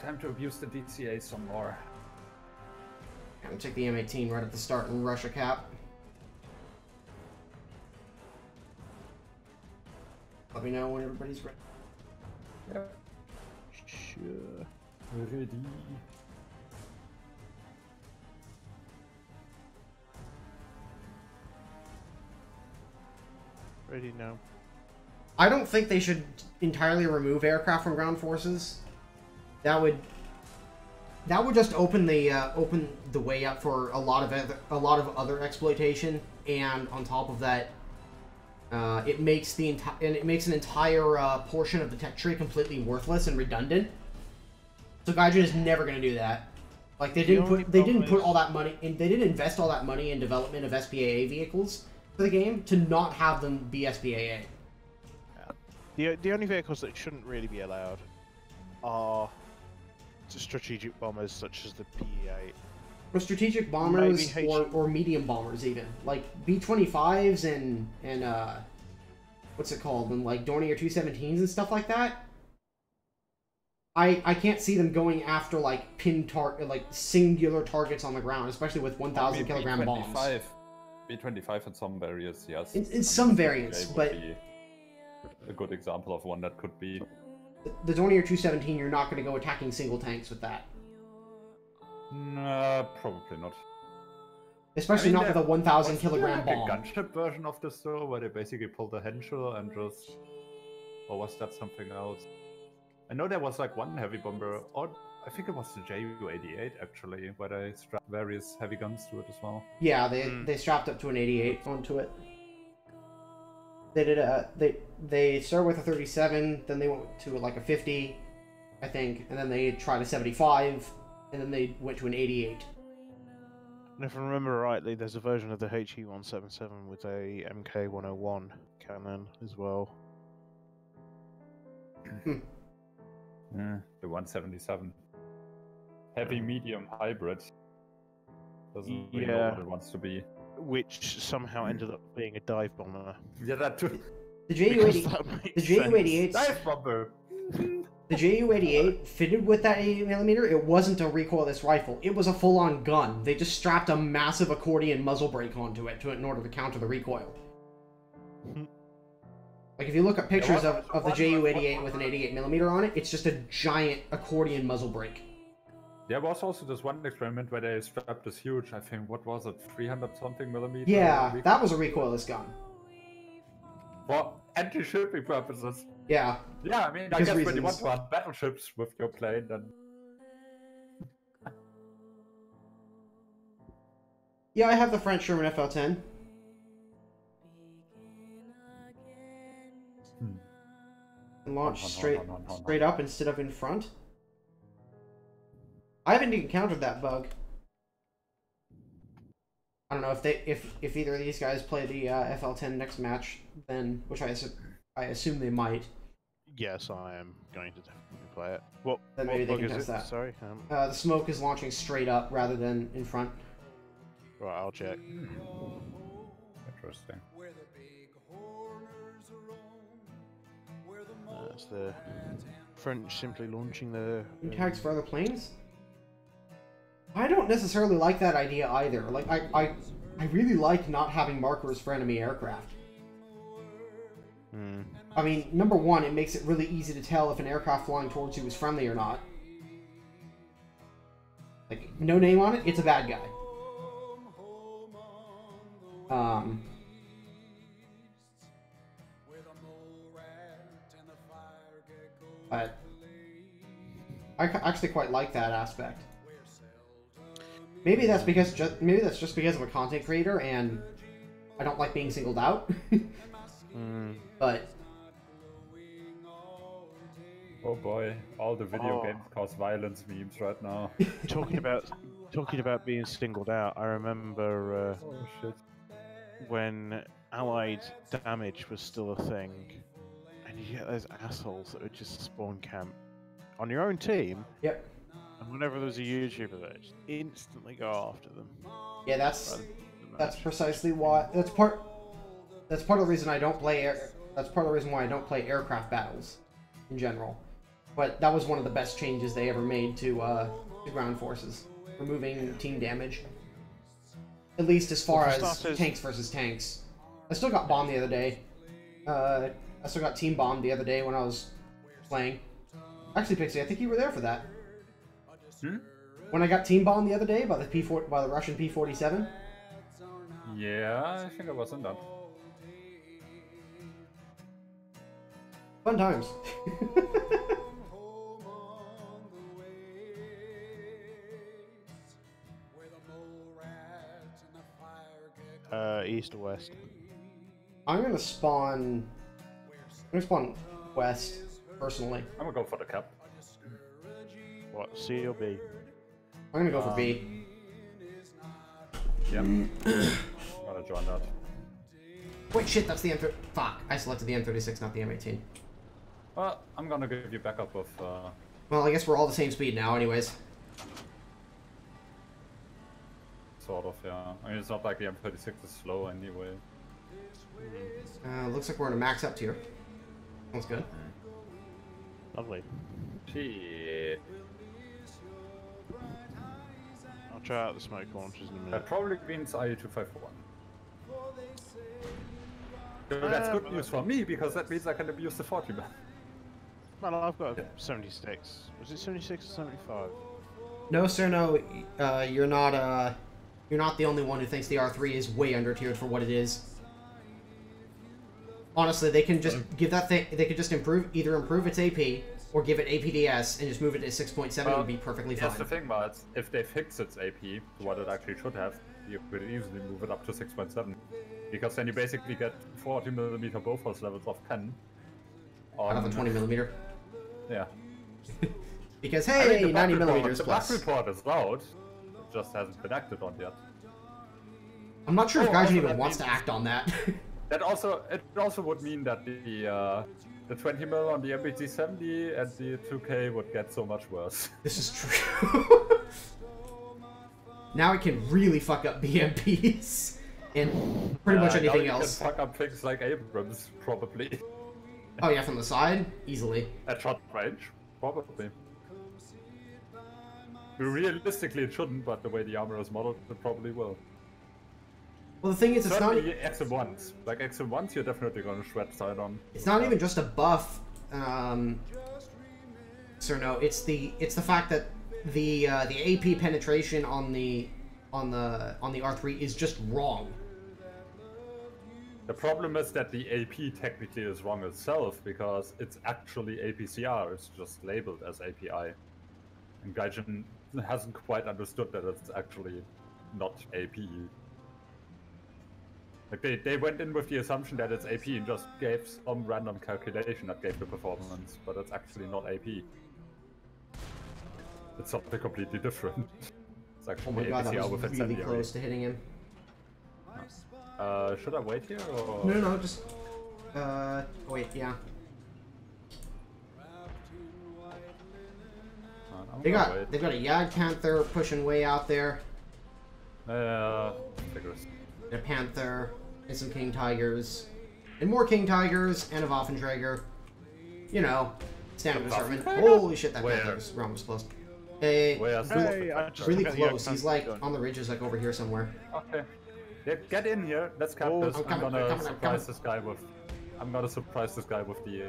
Time to abuse the DCA some more. I'm gonna take the M18 right at the start and rush a cap. Let me know when everybody's ready. Yep. Sure. Ready. Ready now. I don't think they should entirely remove aircraft from ground forces. That would just open the way up for a lot of other exploitation, and on top of that, it makes an entire portion of the tech tree completely worthless and redundant. So Gaijin is never going to do that. Like they didn't put all that money in, they didn't invest all that money in development of SPAA vehicles for the game to not have them be SPAA. The only vehicles that shouldn't really be allowed are strategic bombers such as the PE-8. Or strategic bombers, Maybe or medium bombers even. Like B-25s and what's it called? And like Dornier 217s and stuff like that. I can't see them going after like singular targets on the ground, especially with 1,000 kilogram bombs. B-25 in some variants, yes. In some variants, would but be a good example of one that could be. the Dornier 217, you're not going to go attacking single tanks with that. Probably not. Especially not with a 1,000 was there kilogram like bomb. a gunship version of this though, where they basically pulled the Henshaw and just... Or was that something else? I know there was like one heavy bomber, or I think it was the Ju-88 actually, where they strapped various heavy guns to it as well. Yeah, they strapped up to an 88 onto it. They did they started with a 37, then they went to like a 50, I think, and then they tried a 75, and then they went to an 88. And if I remember rightly, there's a version of the HE-177 with a MK-101 cannon as well. Yeah, the 177. Heavy, medium, hybrid. Doesn't really know what it wants to be. Which somehow ended up being a dive bomber. Yeah, that too. The Ju-88, Dive bomber! the Ju-88 fitted with that 88mm. It wasn't a recoilless rifle. It was a full-on gun. They just strapped a massive accordion muzzle brake onto it in order to counter the recoil. Like, if you look at pictures of the Ju-88 with an 88mm on it, it's just a giant accordion muzzle brake. There was also this one experiment where they strapped this huge, I think, what was it, 300-something millimeter? Yeah, that was a recoilless gun. For anti-shipping purposes. Yeah. Yeah, I mean, I Because guess when you reasons. want to hunt battleships with your plane, then... Yeah, I have the French Sherman FL-10. And launch straight up instead of in front. I haven't encountered that bug. I don't know if either of these guys play the FL10 next match, then which I assume they might. Yes, I am going to definitely play it. What? Then maybe what they bug can is test it? that. Sorry. The smoke is launching straight up rather than in front. Right, I'll check. Interesting. That's the French simply launching their... Tags for other planes? I don't necessarily like that idea either. Like, I really like not having markers for enemy aircraft. I mean, number one, it makes it really easy to tell if an aircraft flying towards you is friendly or not. Like, no name on it, it's a bad guy. But I actually quite like that aspect. Maybe that's just because I'm a content creator and I don't like being singled out. But Oh boy, all the video games cause violence memes right now. talking about being singled out, I remember Oh shit. when Allied damage was still a thing, and you get those assholes that would just spawn camp on your own team. yep. And whenever there's a YouTuber there, just instantly go after them. Yeah, that's precisely why that's part of the reason I don't play that's part of the reason why I don't play aircraft battles in general. But that was one of the best changes they ever made to ground forces, removing team damage. At least as far as tanks versus tanks. I still got bombed the other day. I still got team bombed the other day when I was playing. Actually, Pixie, I think you were there for that. When I got team bombed the other day by the Russian P-47. Yeah, I think I was in that. Fun times. East or west? I'm gonna spawn west, personally. I'm gonna go for the cap. What, C or B? I'm gonna go for B. Yeah. I'm gonna join that. Wait, shit, that's the M30. Fuck, I selected the M36, not the M18. Well, I'm gonna give you backup of... Well, I guess we're all the same speed now, anyways. Sort of, yeah. I mean, it's not like the M36 is slow anyway. Looks like we're in a max up tier. That's good. Lovely. Shit. I'll try out the smoke launchers in a minute. That probably means IE-251. So that's good news for me, because that means I can abuse the 40 man. Well, I've got a 76. Was it 76 or 75? No, sir, no. You're not the only one who thinks the R3 is way under-tiered for what it is. Honestly, they can just give that thing... They could just either improve its AP, or give it APDS, and just move it to 6.7, it would be perfectly fine. That's the thing, but if they fix its AP, what it actually should have, you could easily move it up to 6.7. Because then you basically get 40mm Bofors levels of 10. Out of a 20mm. Yeah. Because, hey, 90mm the plus. bug report is out, it just hasn't been acted on yet. I'm not sure if Gaijin even that wants to act on that. It also would mean that the 20mm on the MBT-70 and the 2K would get so much worse. This is true. Now it can really fuck up BMPs and pretty much anything else. Can fuck up things like Abrams, probably. Oh yeah, from the side? Easily. At short range? Probably. Realistically it shouldn't, but the way the armor is modeled, it probably will. Well, the thing is, it's not... Certainly XM1s. Like XM1s, you're definitely gonna shred side on. It's not even just a buff, sir, no. It's the fact that the AP penetration on the R3 is just wrong. The problem is that the AP technically is wrong itself, because it's actually APCR, it's just labeled as API. And Gaijin hasn't quite understood that it's actually not AP. Like they went in with the assumption that it's AP and just gave some random calculation that gave the performance, but it's actually not AP. It's something completely different. It's actually Oh my god, APCR that with was really close to hitting him. Should I wait here or? No, just... wait, yeah. They've got a Yag Panther pushing way out there. Figures. A Panther, and some King Tigers, and more King Tigers, and a Waffenträger. You know, standard assortment. Holy shit, that Panther's realm was close. Hey, really close. He's like on the ridges, like over here somewhere. Okay. Yeah, get in here. Let's cap this. I'm gonna surprise this guy with. I'm gonna surprise this guy with the.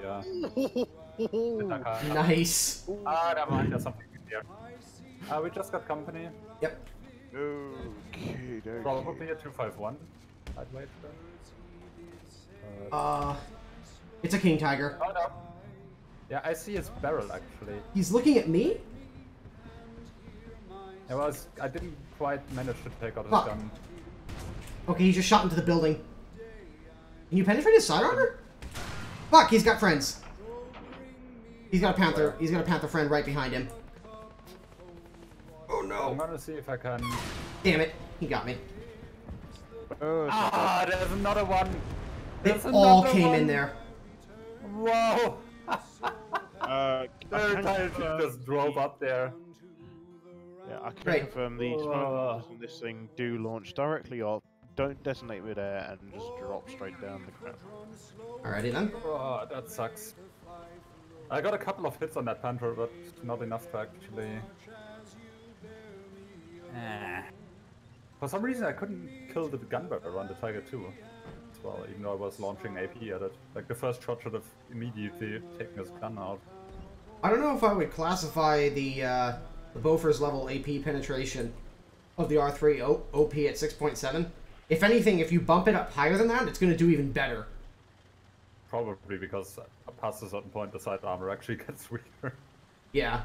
Nice. Never mind. There's something in here. We just got company. Yep. Okay, Probably a 251. I'd wait for. It's a King Tiger. Oh no. Yeah, I see his barrel actually. He's looking at me? I didn't quite manage to take out his Fuck. gun. Okay, he just shot into the building. Can you penetrate his side armor? Fuck, he's got friends. He's got a Panther. He's got a Panther friend right behind him. Oh no. I'm gonna see if I can. Damn it, he got me. There's another one. They all came in there. Whoa. Third time she just drove up there. Yeah, I can confirm these modules on this thing do launch directly or don't detonate midair and just drop straight down the ground. Alrighty then. Oh, that sucks. I got a couple of hits on that Panther, but not enough to actually... For some reason I couldn't kill the gunbearer on the Tiger 2 as well, even though I was launching AP at it. Like the first shot should have immediately taken his gun out. I don't know if I would classify the Bofors level AP penetration of the R3 OP at 6.7. If anything, if you bump it up higher than that, it's going to do even better. Probably because past a certain point the side armor actually gets weaker. Yeah.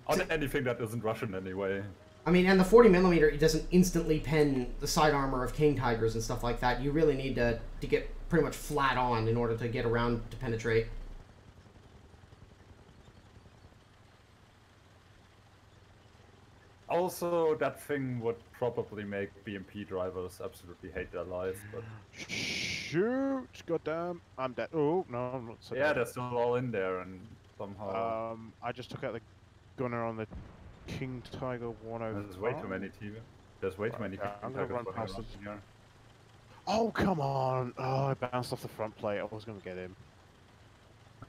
On anything that isn't Russian anyway. I mean, and the 40mm, it doesn't instantly pen the side armor of King Tigers and stuff like that. You really need to get pretty much flat on in order to get around to penetrate. Also, that thing would probably make BMP drivers absolutely hate their life, but... Shoot! Goddamn! I'm dead. Oh, no, I'm not so yeah, dead. they're still all in there, and somehow... I just took out the gunner on the King Tiger 105. There's way too many TV. There's way too many King I'm gonna Tigers run past running this. around Oh, come on! Oh, I bounced off the front plate. I was gonna get him.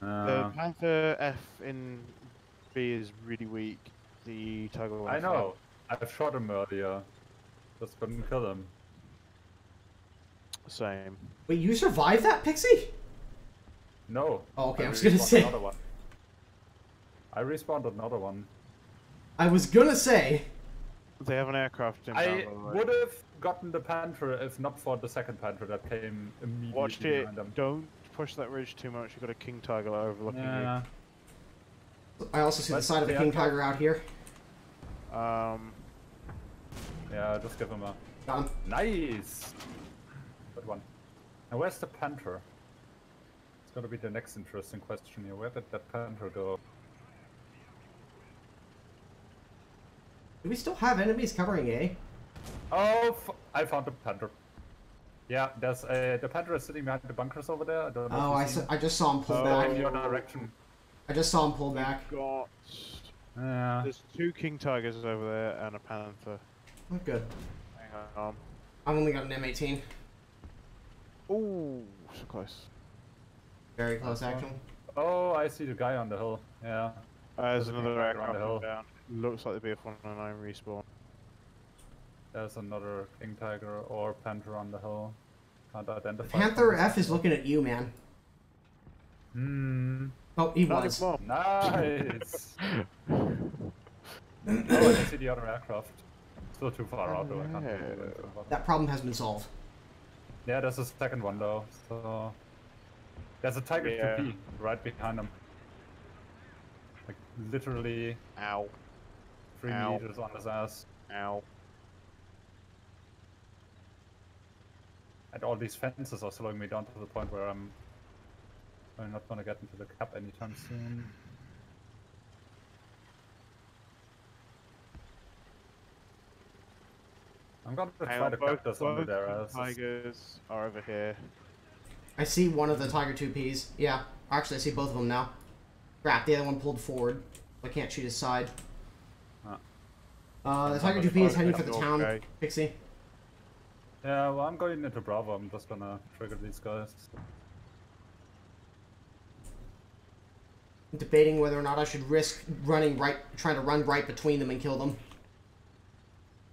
here. The Panther F in B is really weak. The Tiger 105. I know. I've shot him earlier. Just couldn't kill him. Same. Wait, you survived that, Pixie? No. Oh, okay, I was gonna say. Another one. I respawned another one. I was gonna say. They have an aircraft in. I would have gotten the Panther if not for the second Panther that came immediately Watch it. behind them. Don't push that ridge too much. You've got a King Tiger overlooking Yeah. I also see the side of the King Tiger out here. you. Yeah, just give him a... Got him. Nice! Good one. Now where's the Panther? It's gonna be the next interesting question here. Where did that Panther go? Do we still have enemies covering A? Oh, I found the Panther. Yeah, there's the Panther is sitting behind the bunkers over there. I don't know. Oh, I just saw him pull back. In your direction. I just saw him pull back. Got. Yeah. There's 2 King Tigers over there and a Panther. Oh, good. Hang on. I've only got an M18. Ooh, so close. Very close, actually. Oh, I see the guy on the hill. Yeah. There's There's a another King Tiger on aircraft the hill. coming down. Looks like the BF-109 respawn. There's another King Tiger or Panther on the hill. Can't identify. Panther F is looking at you, man. Hmm. Oh, he was. Nice. Oh, I can see the other aircraft. Still too far out though. I can't do anything about it. That problem has been solved. Yeah, there's a second one though. So there's a Tiger 2P right behind him. Like literally Ow. 3 Ow. meters on his ass. Ow. And all these fences are slowing me down to the point where I'm not gonna get into the cap anytime soon. I'm gonna try to cut this under their asses. Tigers are over here. I see one of the Tiger 2Ps. Yeah, actually I see both of them now. Crap, the other one pulled forward. I can't shoot his side. The Tiger 2P is heading for the town, Okay. Pixie. Yeah, well, I'm going into Bravo. I'm just gonna trigger these guys. I'm debating whether or not I should risk trying to run right between them and kill them.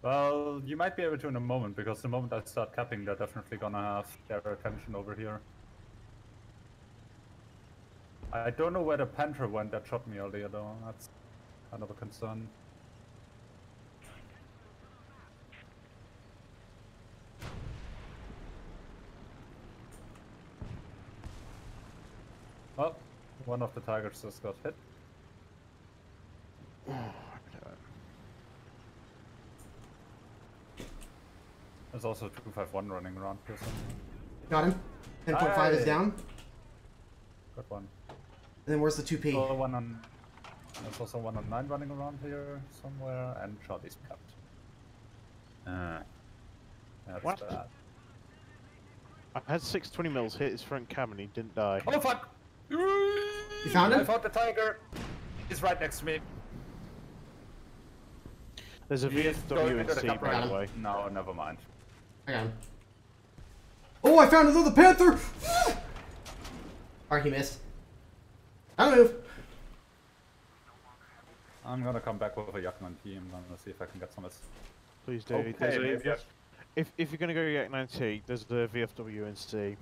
Well, you might be able to in a moment, because the moment I start capping, they're definitely gonna have their attention over here. I don't know where the Panther went that shot me earlier, though. That's kind of a concern. Oh, one of the Tigers just got hit. There's also 251 running around here somewhere. Got him. 10.5 is down. Got one. And then where's the 2P? There's also one on 9 running around here somewhere, and Charlie's capped. That's What? bad. I had 620 mils hit his front cam and he didn't die. Oh fuck! You found I him? found the Tiger. He's right next to me. There's a He's going VFW into and the C, cap by right the now. way. No, never mind. I got him. Oh, I found another Panther! Alright, he missed. I'll move. I'm gonna come back with a Yakman team. I'm gonna see if I can get some. Please do. Okay, There's a- maybe I- if you're gonna go Yak 9T, there's the VFW and C.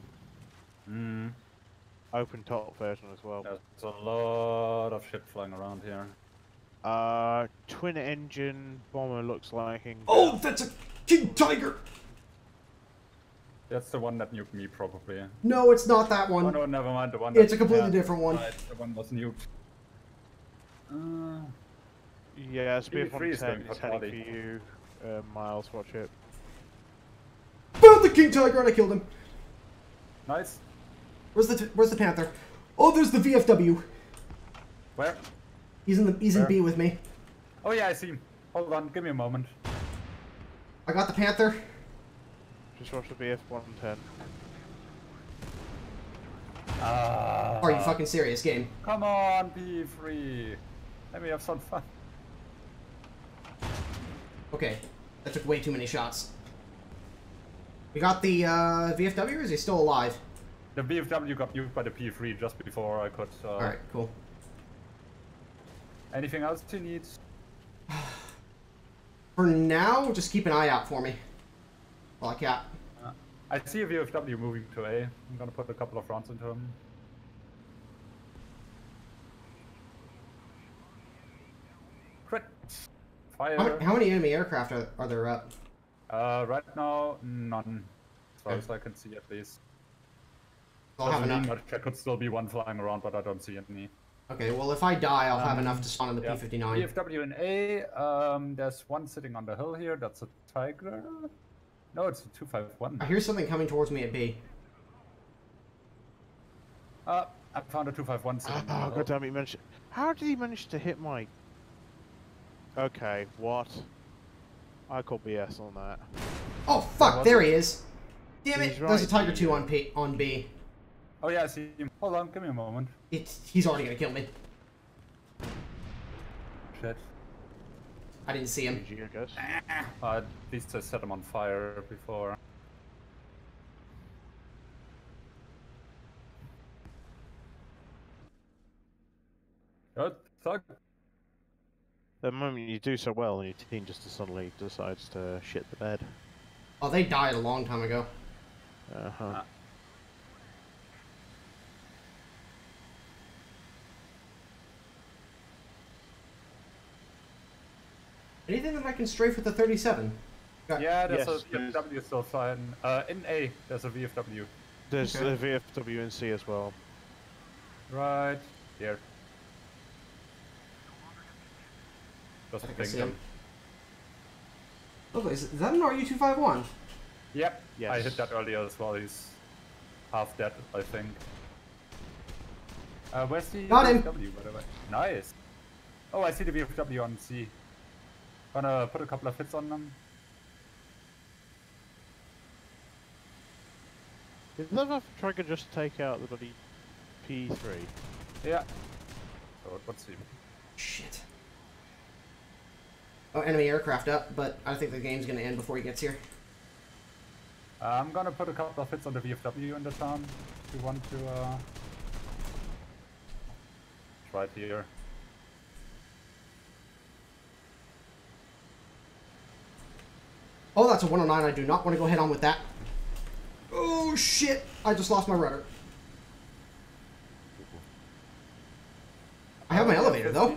Open top version as well. There's a lot of shit flying around here. Twin engine bomber looks like. Oh, that's a King Tiger! That's the one that nuked me, probably. No, it's not that one. Oh no, never mind. The one. It's that- a completely yeah, different one. Right, the one was nuked. Yeah, BB3 is going BF-110 for is heading for Charlie. you. Miles, watch it. Found the King Tiger and I killed him. Nice. Where's the Panther? Oh, there's the VFW. Where? He's in Where? B with me. Oh yeah, I see him. Hold on, give me a moment. I got the Panther. Just watch the BF-110. Are you fucking serious, game? Come on, be free. Let me have some fun. Okay, that took way too many shots. We got the VFW, or is he still alive? The BFW got nuked by the P3 just before I could. Alright, cool. Anything else you need? For now, just keep an eye out for me. While I cap. I see a VFW moving to A. I'm gonna put a couple of rounds into him. Crit. fire. How many enemy aircraft are there up? Right now, none. As far as I can see, at least. I'll have enough. There could still be one flying around, but I don't see any. Okay, well, if I die, I'll have enough to spawn in the P-59. VFW and A, there's one sitting on the hill here. That's a Tiger. No, it's a 251. I hear something coming towards me at B. I found a 251 sitting on the hill. God damn it, he managed... How did he manage to hit my... Okay, what? I call BS on that. Oh, fuck, there he is. Damn it, He's there's a right Tiger 2 here. on B. Oh yeah, I see him. Hold on, give me a moment. He's already gonna kill me. Shit. I didn't see him. GG, I guess. At least I set him on fire before. Good. Thug. The moment you do so well and your team just suddenly decides to shit the bed. Oh, they died a long time ago. Uh-huh. Anything that I can strafe with the 37? Yeah, there's Yes, a VFW still flying. In A, there's a VFW. There's Okay. the VFW and C as well. Right here. Just I think I see pinged him. Oh, is that an RU-251? Yep. Yes. I hit that earlier as well. He's half dead, I think. Where's the Got him. VFW, by the way? Nice. Oh, I see the VFW on C. Gonna put a couple of hits on them. Did that Tracker just take out the bloody P3? Yeah. So let's see. Shit. Oh, enemy aircraft up, but I think the game's gonna end before he gets here. I'm gonna put a couple of hits on the VFW in the town. If you want to, right here. Oh, that's a 109. I do not want to go head on with that. Oh, shit. I just lost my rudder. I have my elevator, though.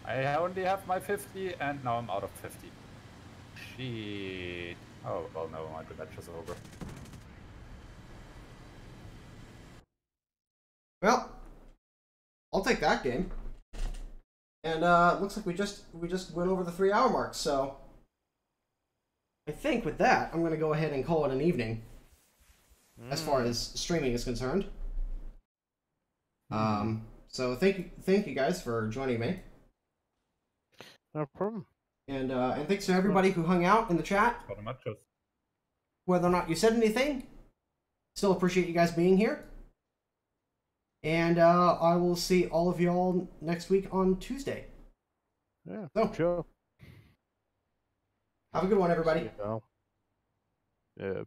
I only have my 50, and now I'm out of 50. Shit. Oh, well, no, my match is over. Well, I'll take that game. And looks like we just went over the 3-hour mark. So I think with that, I'm gonna go ahead and call it an evening. As far as streaming is concerned. So thank you guys for joining me. No problem. And thanks to everybody who hung out in the chat. Whether or not you said anything, still appreciate you guys being here. And I will see all of y'all next week on Tuesday. Yeah, So, sure. Have a good one, everybody. Yeah.